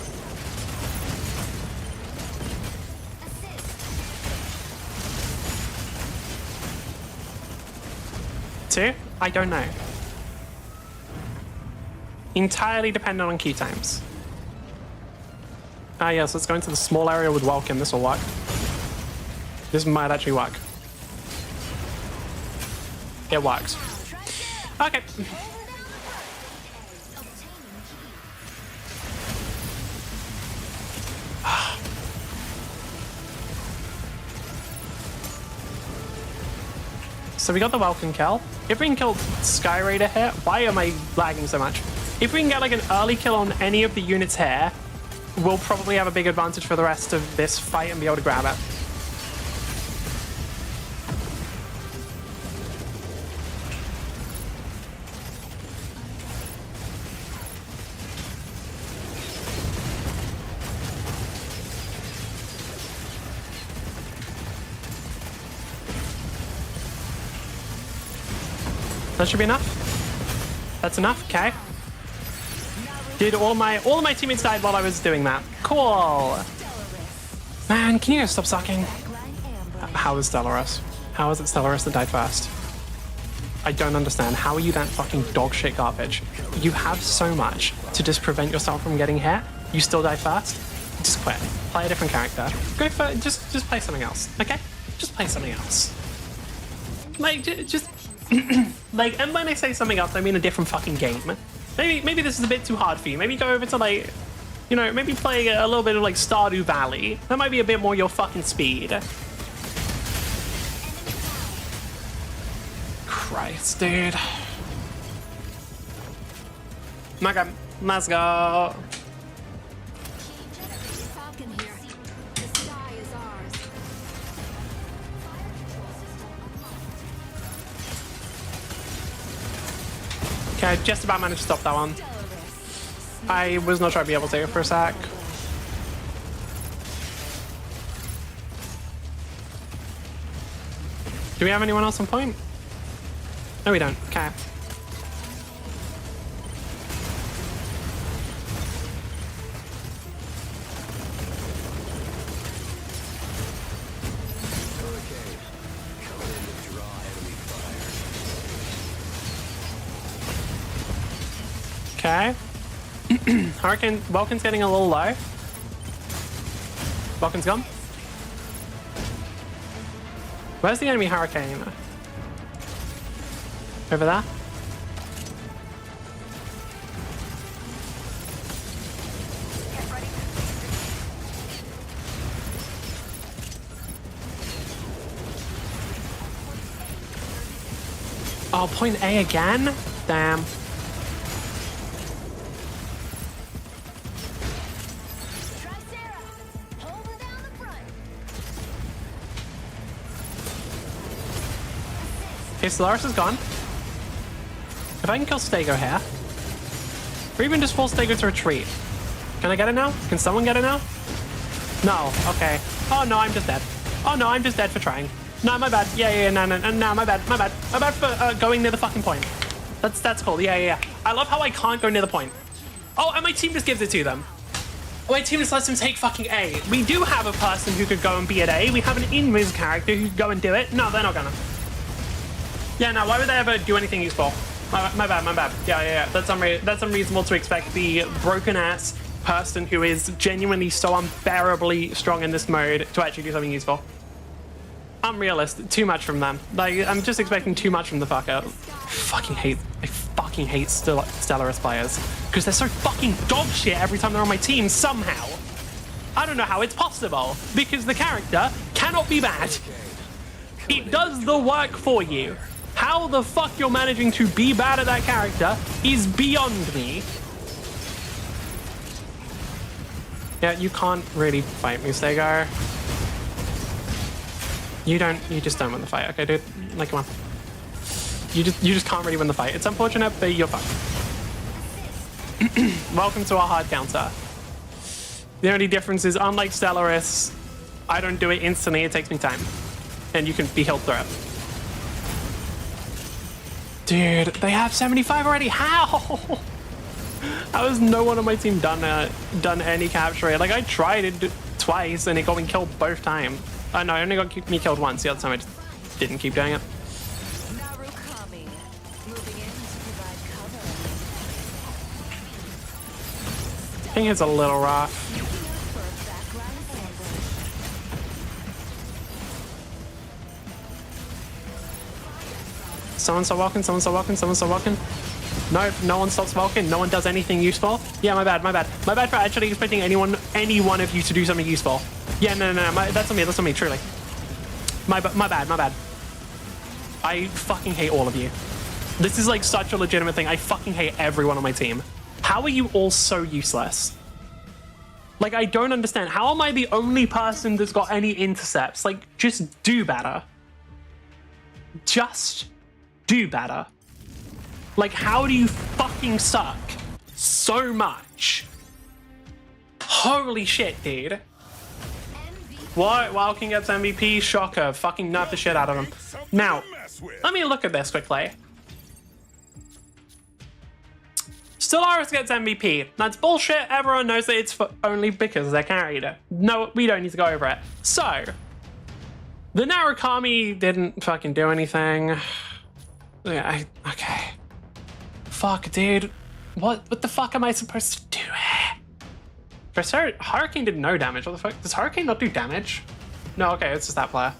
Two? I don't know. Entirely dependent on queue times. Ah, yes, let's go into the small area with Welcome. This will work. This might actually work. It works. Okay. So we got the Welcome kill. If we can kill Sky Raider here, why am I lagging so much? If we can get like an early kill on any of the units here, we'll probably have a big advantage for the rest of this fight and be able to grab it. That should be enough. That's enough. Okay. Dude, all of my teammates died while I was doing that. Cool. Man, can you guys stop sucking? How is Stellaris? How is it Stellaris that died first? I don't understand. How are you that fucking dog shit garbage? You have so much to just prevent yourself from getting hit. You still die first? Just quit. Play a different character. Go for just play something else. Okay? Just play something else. Like just like, and when I say something else, I mean a different fucking game. Maybe this is a bit too hard for you. Maybe go over to, like, you know, maybe play a little bit of like Stardew Valley. That might be a bit more your fucking speed. Christ, dude. Okay, let's go. Okay, just about managed to stop that one. I was not sure I'd be able to for a sec. Do we have anyone else on point? No, we don't. Okay. Okay. Hurricane, Vulcan's getting a little low. Vulcan's gone. Where's the enemy Hurricane? Over there? Oh, point A again? Damn. Okay, Stellaris is gone. If I can kill Stego here, or even just force Stego to retreat. Can I get it now? Can someone get it now? No, okay. Oh no, I'm just dead. Oh no, I'm just dead for trying. No, my bad. Yeah, no, my bad. My bad for going near the fucking point. That's cool. Yeah. I love how I can't go near the point. Oh, and my team just gives it to them. Oh, my team just lets them take fucking A. We do have a person who could go and be at A. We have an invis character who could go and do it. No, they're not gonna. Yeah, no, why would they ever do anything useful? My bad. Yeah. That's unreasonable to expect the broken-ass person who is genuinely so unbearably strong in this mode to actually do something useful. Unrealistic. Too much from them. Like, I'm just expecting too much from the fucker. I fucking hate Stellaris players. Because they're so fucking dog shit every time they're on my team somehow. I don't know how it's possible. Because the character cannot be bad. It does the work for you. How the fuck you're managing to be bad at that character is beyond me. Yeah, you can't really fight me, Stego. You just don't win the fight, okay, dude? Like, come on. You just can't really win the fight. It's unfortunate, but you're fucked. Welcome to our hard counter. The only difference is, unlike Stellaris, I don't do it instantly, it takes me time. And you can be healed through it. Dude, they have 75 already. How? How has no one on my team done any capture? Like, I tried it twice and it got me killed both times. No, it only got me killed once. The other time I just didn't keep doing it. I think it's a little rough. Someone stop walking, someone stop walking. No, no one stops walking, no one does anything useful. Yeah, my bad. My bad for actually expecting any one of you to do something useful. Yeah, no, that's on me, truly. My bad. I fucking hate all of you. This is like such a legitimate thing. I fucking hate everyone on my team. How are you all so useless? Like, I don't understand. How am I the only person that's got any intercepts? Like, just do better. Just do better. Like, how do you fucking suck so much? Holy shit, dude. What? Walking gets MVP? Shocker. Fucking nerf the shit out of him. Now, let me look at this quickly. Stellaris gets MVP. That's bullshit. Everyone knows that it's only because they're carried. No, we don't need to go over it. So, the Narukami didn't fucking do anything. Yeah, okay. Fuck, dude. What the fuck am I supposed to do here? Hurricane did no damage. What the fuck? Does Hurricane not do damage? No, okay, it's just that player.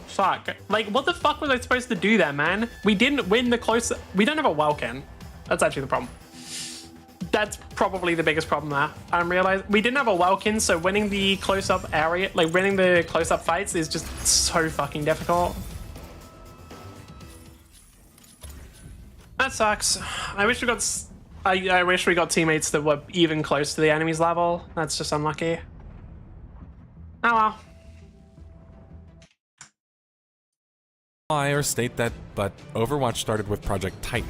Fuck. Like, what the fuck was I supposed to do there, man? We didn't win the close... We don't have a Welkin. That's actually the problem. That's probably the biggest problem there. I realized we didn't have a Welkin, so winning the close-up area, like winning the close-up fights is just so fucking difficult. That sucks. I wish we got... I wish we got teammates that were even close to the enemy's level. That's just unlucky. Oh well. Or state that, but Overwatch started with Project Titan,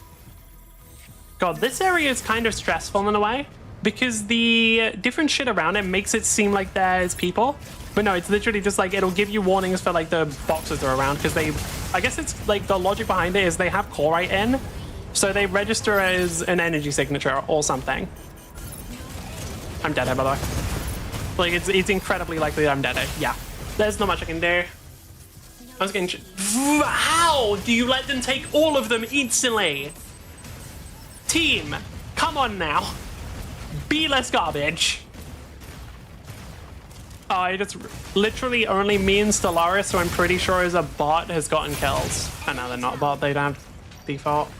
God, this area is kind of stressful in a way because the different shit around it makes it seem like there's people. But no, it's literally just like, it'll give you warnings for like the boxes that are around because they, I guess it's like the logic behind it is they have chlorite in. So they register as an energy signature or something. I'm dead here, by the way. Like, it's incredibly likely that I'm dead here. Yeah. There's not much I can do. I was getting... How do you let them take all of them instantly? Team, come on now. Be less garbage. Oh, it's literally only me and Stellaris, who I'm pretty sure is a bot, has gotten kills. Oh, no, they're not a bot. They don't have default.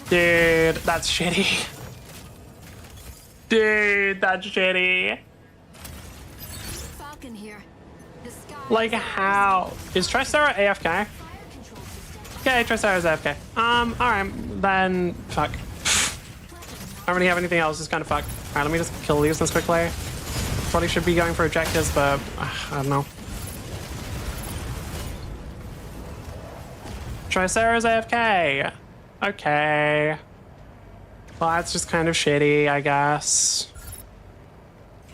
Dude, that's shitty. Dude, that's shitty. Falcon here. The sky Like, how? Is Tricera AFK? Okay, Tricera's AFK. Alright, then fuck. I don't really have anything else, it's kind of fucked. Alright, let me just kill these quickly. Probably should be going for objectives, but I don't know. Tricera's AFK. Okay. Well, that's just kind of shitty, I guess.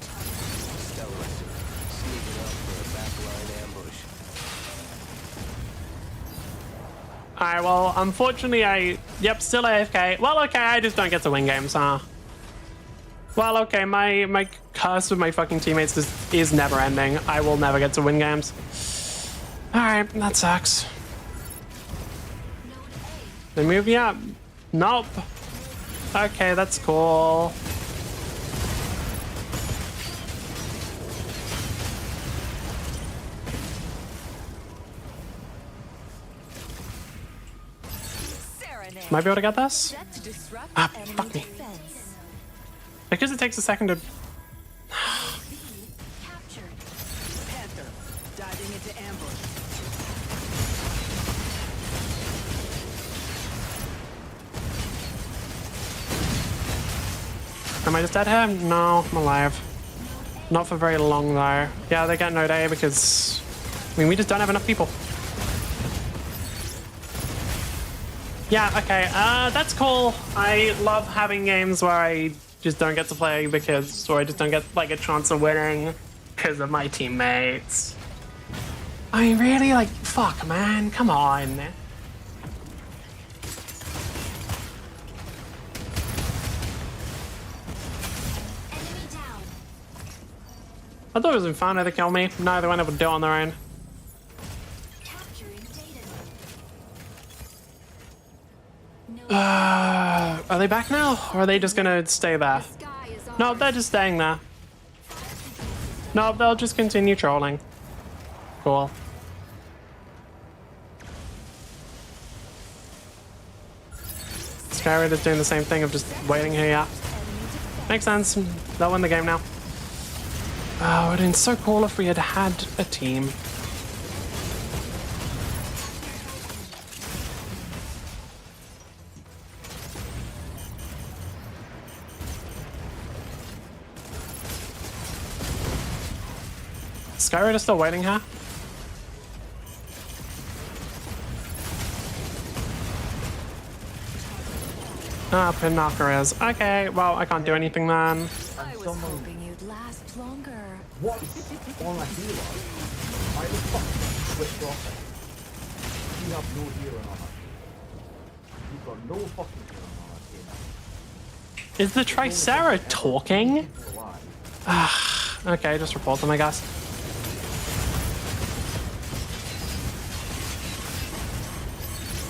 Stellaris sneaking up for a backline ambush. Alright, well, unfortunately yep, still AFK. Well, okay, I just don't get to win games, huh? Well, okay, my curse with my fucking teammates is never ending. I will never get to win games. Alright, that sucks. They move me up. Nope. Okay, that's cool. Might be able to get this? Ah, fuck me. Because it takes a second to... Panther, diving into ambush. Am I just dead here? No, I'm alive. Not for very long though. Yeah, they get Node A because... I mean, we just don't have enough people. Yeah, okay, that's cool. I love having games where I just don't get to play because, or I just don't get like a chance of winning because of my teammates. I mean, really? Like, fuck, man, come on. I thought it was Inferno to kill me. No, they weren't able to do it on their own. Are they back now? Or are they just gonna stay there? No, they're just staying there. No, they'll just continue trolling. Cool. Skyrim is doing the same thing of just waiting here, yeah. Makes sense. They'll win the game now. Oh, it would have been so cool if we had had a team. Skyrim is still waiting here. Ah, Pinnacle is. Okay, well, I can't do anything then. I was hoping you'd last longer. What all my heroes? I was fucking switched off. You have no hero on that team. You've got no fucking hero on that team. Is the Tricera talking? Ah, okay, just report them, I guess.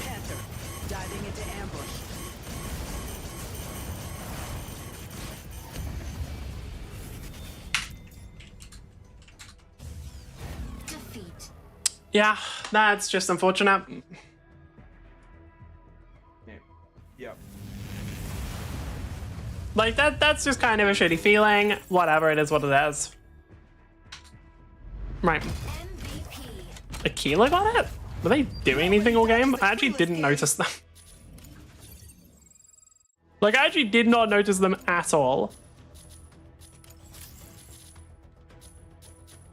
Panther, diving into ambush. Defeat. Yeah, that's just unfortunate. Yeah. Like, that's just kind of a shitty feeling. Whatever, it is what it is. Right. Aquila got it? Were they doing anything all game? I actually didn't notice them. Like, I actually did not notice them at all.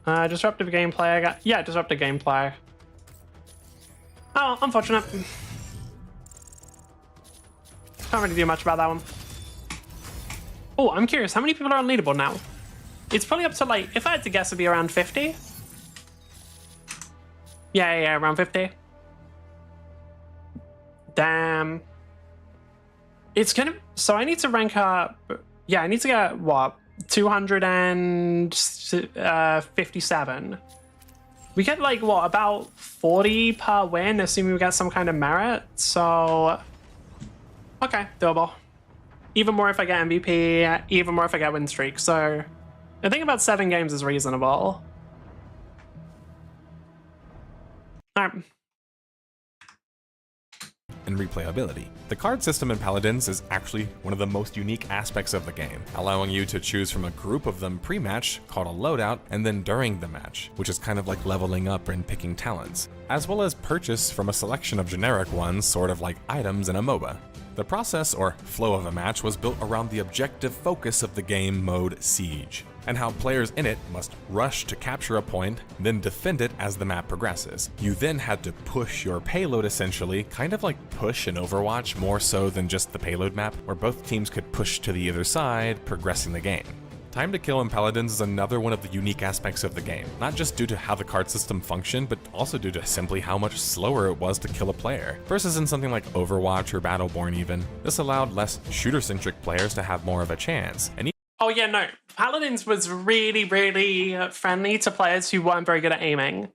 Disruptive gameplay. Yeah, disruptive gameplay. Oh, unfortunate. Can't really do much about that one. Oh, I'm curious. How many people are on leaderboard now? It's probably up to, like, if I had to guess, it'd be around 50. Yeah, around 50. Damn. It's gonna... So I need to rank up... Yeah, I need to get, what? 257. We get, like, what? About 40 per win, assuming we get some kind of merit. So... Okay, doable. Even more if I get MVP, even more if I get win streak. So I think about 7 games is reasonable. All right. And replayability. The card system in Paladins is actually one of the most unique aspects of the game, allowing you to choose from a group of them pre-match, called a loadout, and then during the match, which is kind of like leveling up and picking talents, as well as purchase from a selection of generic ones, sort of like items in a MOBA. The process, or flow of a match, was built around the objective focus of the game mode Siege, and how players in it must rush to capture a point, then defend it as the map progresses. You then had to push your payload essentially, kind of like push in Overwatch, more so than just the payload map, where both teams could push to the other side, progressing the game. Time to kill in Paladins is another one of the unique aspects of the game, not just due to how the card system functioned, but also due to simply how much slower it was to kill a player, versus in something like Overwatch or Battleborn even. This allowed less shooter-centric players to have more of a chance. And Oh yeah, no. Paladins was really, really friendly to players who weren't very good at aiming.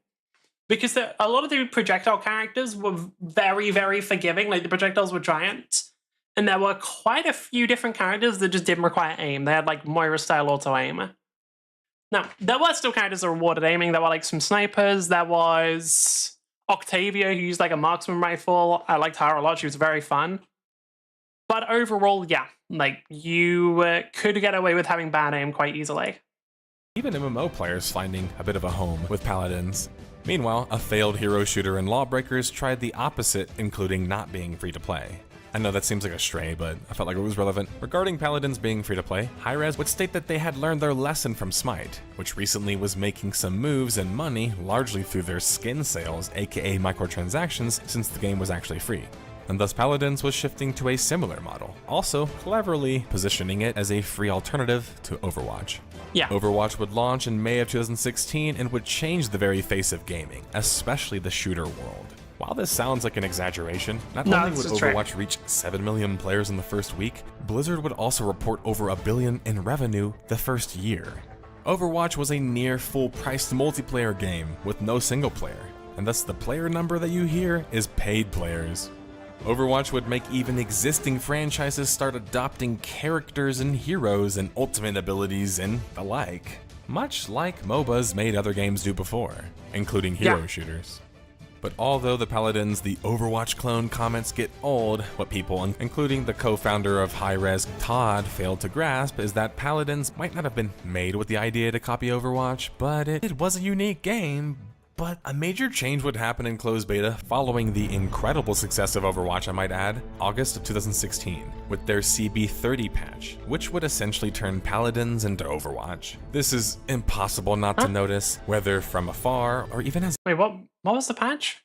Because a lot of the projectile characters were very, very forgiving, like the projectiles were giant. And there were quite a few different characters that just didn't require aim. They had like Moira-style auto-aim. Now, there were still characters that rewarded aiming. There were like some snipers. There was Octavia, who used like a marksman rifle. I liked her a lot. She was very fun. But overall, yeah, like you could get away with having bad aim quite easily. Even MMO players finding a bit of a home with Paladins. Meanwhile, a failed hero shooter and Lawbreakers tried the opposite, including not being free to play. I know that seems like a stray, but I felt like it was relevant. Regarding Paladins being free to play, Hi-Rez would state that they had learned their lesson from Smite, which recently was making some moves and money largely through their skin sales, aka microtransactions, since the game was actually free. And thus Paladins was shifting to a similar model, also cleverly positioning it as a free alternative to Overwatch. Yeah. Overwatch would launch in May of 2016 and would change the very face of gaming, especially the shooter world. While this sounds like an exaggeration, not only would Overwatch reach 7 million players in the first week, Blizzard would also report over $1 billion in revenue the first year. Overwatch was a near full-priced multiplayer game with no single player, and thus the player number that you hear is paid players. Overwatch would make even existing franchises start adopting characters and heroes and ultimate abilities and the like, much like MOBAs made other games do before, including hero shooters. But although the Paladins, the Overwatch clone comments get old, what people, including the co-founder of Hi-Rez, Todd, failed to grasp is that Paladins might not have been made with the idea to copy Overwatch, but it was a unique game. But a major change would happen in closed beta following the incredible success of Overwatch, I might add, August of 2016, with their CB30 patch, which would essentially turn Paladins into Overwatch. This is impossible not to notice, whether from afar or even as— Wait, what was the patch?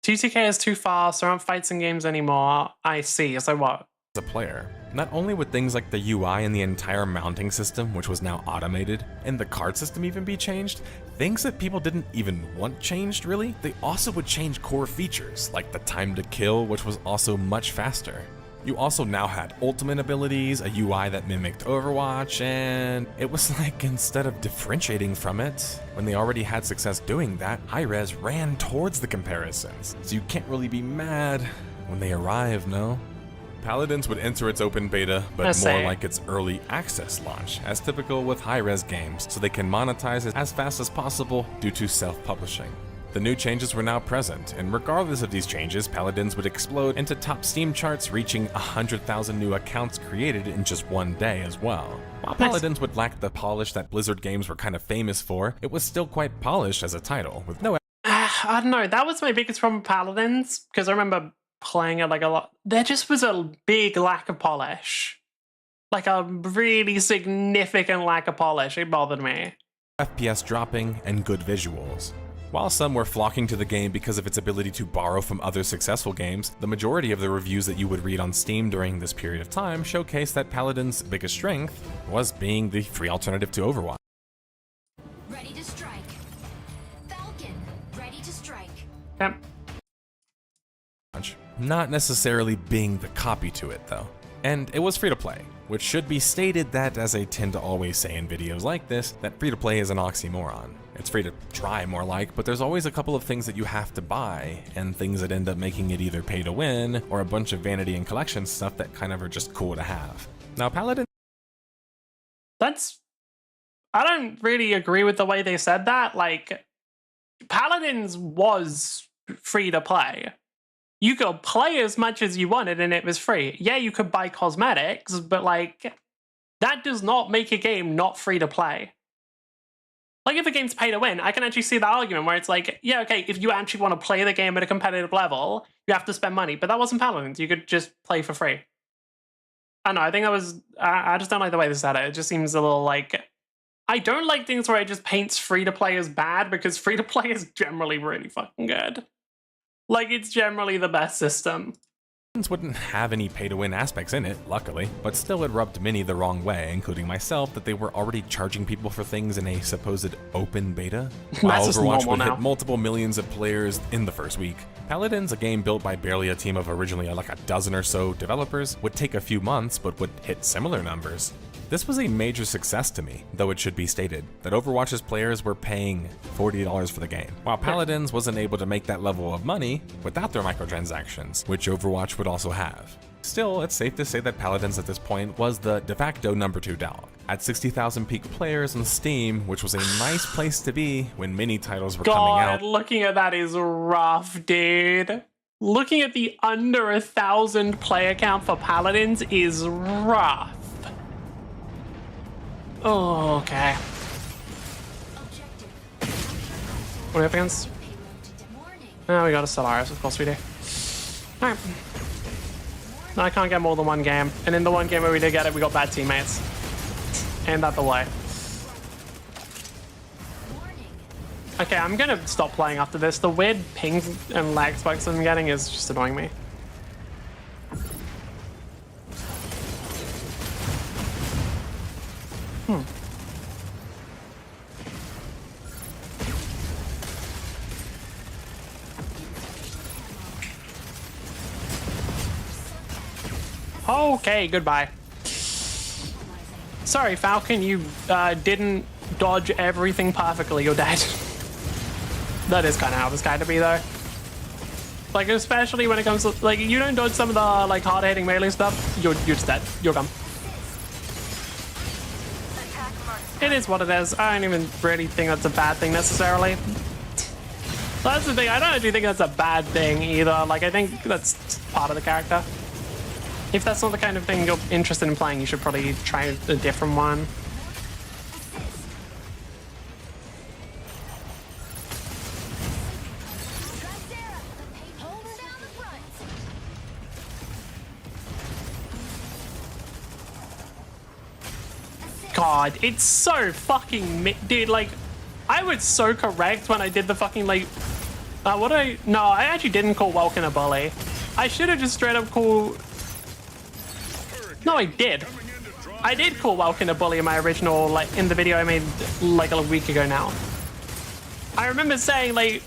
TTK is too fast, there aren't fights in games anymore. I see, so what? a player. Not only would things like the UI and the entire mounting system, which was now automated, and the card system even be changed, things that people didn't even want changed really, they also would change core features, like the time to kill, which was also much faster. You also now had ultimate abilities, a UI that mimicked Overwatch, and it was like instead of differentiating from it, when they already had success doing that, Hi-Rez ran towards the comparisons. So you can't really be mad when they arrive, no? Paladins would enter its open beta, but more like its early access launch, as typical with high-res games, so they can monetize it as fast as possible due to self-publishing. The new changes were now present, and regardless of these changes, Paladins would explode into top Steam charts, reaching 100,000 new accounts created in just one day as well. While Paladins would lack the polish that Blizzard games were kind of famous for, it was still quite polished as a title, with no— I don't know, that was my biggest problem with Paladins, because I remember playing it like a lot. There just was a big lack of polish. Like a really significant lack of polish. It bothered me. FPS dropping and good visuals. While some were flocking to the game because of its ability to borrow from other successful games, the majority of the reviews that you would read on Steam during this period of time showcase that Paladin's biggest strength was being the free alternative to Overwatch. Ready to strike. Falcon, ready to strike. Yep. Not necessarily being the copy to it though. And it was free to play, which should be stated that, as I tend to always say in videos like this, that free to play is an oxymoron. It's free to try more like, but there's always a couple of things that you have to buy, and things that end up making it either pay to win, or a bunch of vanity and collection stuff that kind of are just cool to have. Now Paladin... I don't really agree with the way they said that. Like, Paladins was free to play. You could play as much as you wanted and it was free. Yeah, you could buy cosmetics, but like, that does not make a game not free to play. Like, if a game's pay to win, I can actually see the argument where it's like, yeah, okay, if you actually want to play the game at a competitive level, you have to spend money. But that wasn't Paladins. You could just play for free. I don't know, I think that was... I just don't like the way they said it. It just seems a little like... I don't like things where it just paints free to play as bad, because free to play is generally really fucking good. Like, it's generally the best system. Wouldn't have any pay-to-win aspects in it, luckily, but still it rubbed many the wrong way, including myself, that they were already charging people for things in a supposed open beta, while Overwatch would hit multiple millions of players in the first week. Paladins, a game built by barely a team of originally like a dozen or so developers, would take a few months but would hit similar numbers. This was a major success to me, though it should be stated that Overwatch's players were paying $40 for the game, while Paladins wasn't able to make that level of money without their microtransactions, which Overwatch would also have. Still, it's safe to say that Paladins at this point was the de facto number 2 dog, at 60,000 peak players on Steam, which was a nice place to be when many titles were coming out. God, looking at that is rough, dude. Looking at the under 1,000 player count for Paladins is rough. Oh, okay. What are we up against? Oh, we got a Stellaris, of course we do. Alright. I can't get more than one game. And in the one game where we did get it, we got bad teammates. And that the way. Okay, I'm gonna stop playing after this. The weird pings and lag spikes I'm getting is just annoying me. Okay, goodbye. Sorry, Falcon, you didn't dodge everything perfectly. You're dead. That is kind of how it's going to be, though. Like, especially when it comes to, like, you don't dodge some of the, like, hard-hitting melee stuff, you're just dead. You're gone. It is what it is. I don't even really think that's a bad thing, necessarily. That's the thing. I don't actually think that's a bad thing, either. Like, I think that's part of the character. If that's not the kind of thing you're interested in playing, you should probably try a different one. God, it's so fucking dude, like, I was so correct when I did the fucking, like, no, I actually didn't call Welkin a bully. I should have just straight up called... No, I did. I did call Welkin a bully in my original, like, in the video I made, like, a week ago now. I remember saying, like,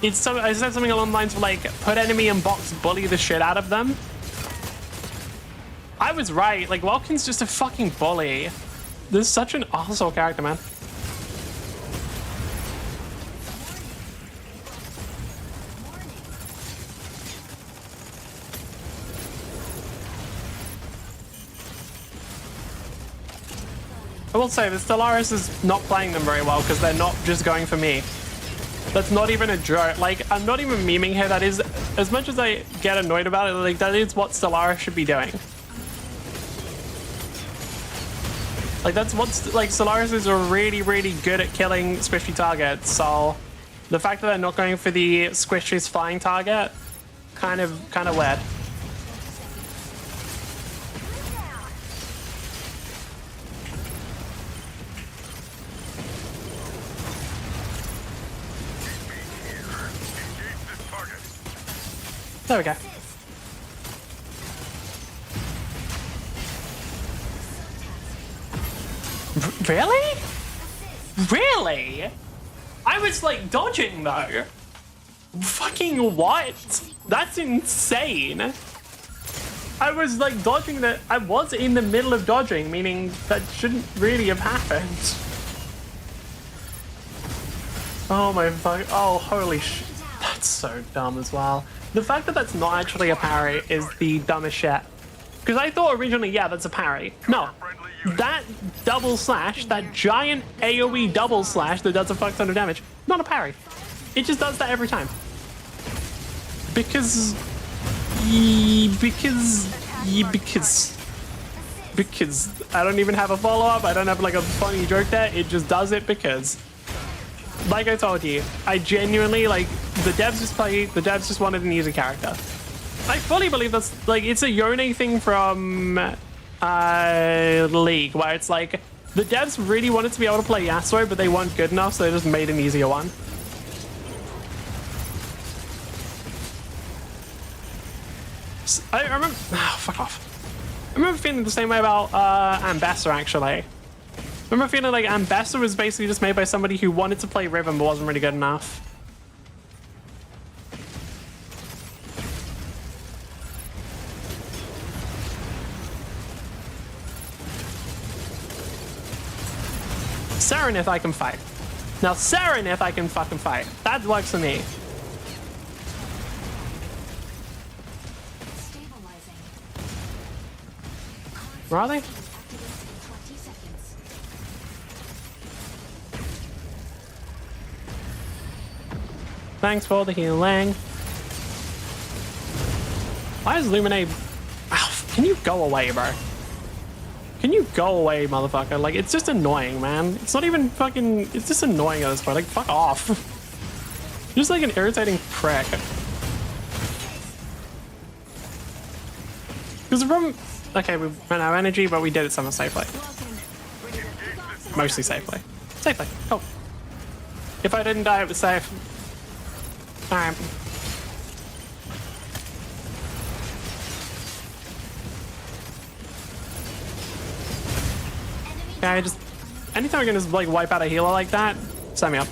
I said something along the lines of, like, put enemy in box, bully the shit out of them. I was right. Like, Welkin's just a fucking bully. This is such an arsehole character, man. I will say, the Stellaris is not playing them very well because they're not just going for me. That's not even a joke. Like, I'm not even memeing here. That is, as much as I get annoyed about it, like, that is what Stellaris should be doing. Like, that's what's, like, Stellaris are really, really good at killing squishy targets, so the fact that they're not going for the squishiest flying target, kind of weird. There we go. Really? Really? I was like dodging though. Fucking what? That's insane. I was like dodging that. I was in the middle of dodging, meaning that shouldn't really have happened. Oh my fuck. Oh, holy sh. That's so dumb as well. The fact that that's not actually a parry is the dumbest shit. Because I thought originally, yeah, that's a parry. No. That double slash, that giant AoE double slash that does a fuck ton of damage, not a parry. It just does that every time. Because I don't even have a follow-up. I don't have like a funny joke there. It just does it because, like I told you, I genuinely like the devs just wanted an easy character. I fully believe that's like it's a Yone thing from League, where it's like the devs really wanted to be able to play Yasuo, but they weren't good enough, so they just made an easier one. I remember. Oh, fuck off. I remember feeling the same way about Ambassador, actually. I remember feeling like Ambassador was basically just made by somebody who wanted to play Riven but wasn't really good enough. Serenith I can fight. Now Serenith I can fucking fight. That works for me. Where are they? Thanks for the healing. Why is Luminate... Ow, can you go away, bro? Can you go away, motherfucker? Like, it's just annoying, man. It's not even fucking... It's just annoying at this point. Like, fuck off. You're just like an irritating prick. Because from... Okay, we ran out of energy, but we did it somewhat safely. Mostly safely. Safely. Cool. If I didn't die, it was safe. Alright. Okay, just... Anytime I can just, like, wipe out a healer like that, set me up.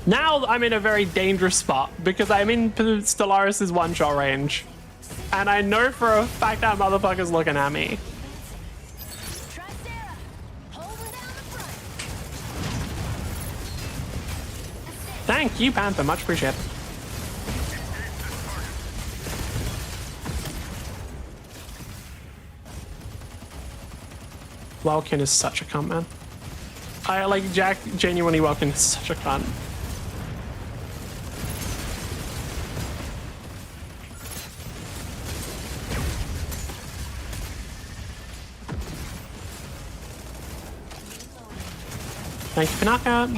Now I'm in a very dangerous spot, because I'm in Stellaris' one-shot range. And I know for a fact that motherfucker's looking at me. Thank you, Panther. Much appreciated. Welkin is such a cunt, man. I like Jack genuinely. Welkin is such a cunt. Thank you for knockout.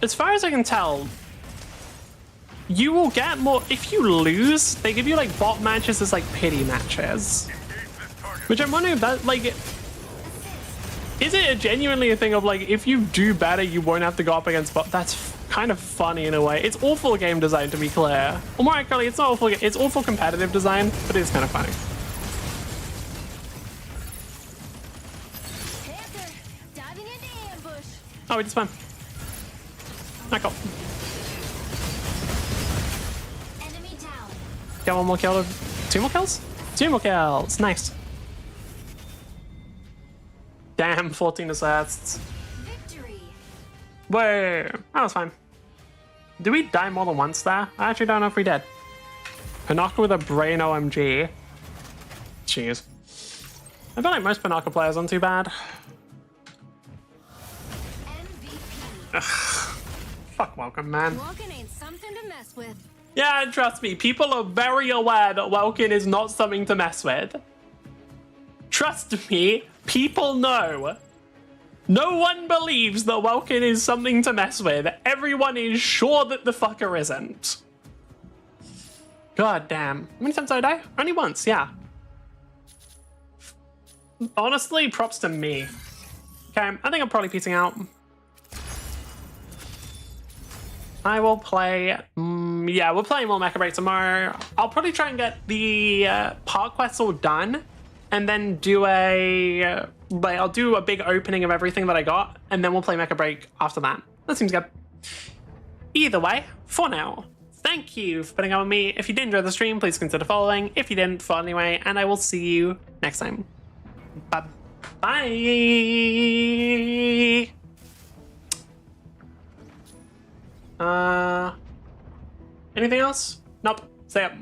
As far as I can tell, you will get more if you lose. They give you like bot matches as like pity matches, which I'm wondering if that like is it genuinely a thing of like if you do better, you won't have to go up against bot. That's kind of funny in a way. It's awful game design, to be clear. Or more accurately, it's not awful. It's awful competitive design, but it's kind of funny. Oh, we just won. Not cool. Get one more kill. 2 more kills? 2 more kills. Nice. Damn, 14 assists. Wait, that was fine. Did we die more than once there? I actually don't know if we did. Panaka with a brain OMG. Jeez. I feel like most Panaka players aren't too bad. Ugh. Fuck Welkin, man. Welkin ain't something to mess with. Yeah, trust me, people are very aware that Welkin is not something to mess with. Trust me, people know. No one believes that Welkin is something to mess with. Everyone is sure that the fucker isn't. God damn. How many times did I die? Only once, yeah. honestly, props to me. Okay, I think I'm probably peacing out. I will play, yeah, we're playing more Mecha Break tomorrow. I'll probably try and get the park quests all done, and then do I'll do a big opening of everything that I got, and then we'll play Mecha Break after that. That seems good. Either way, for now, thank you for putting up with me. If you did enjoy the stream, please consider following. If you didn't, follow anyway, and I will see you next time. Bye. Anything else? Nope. Stay up.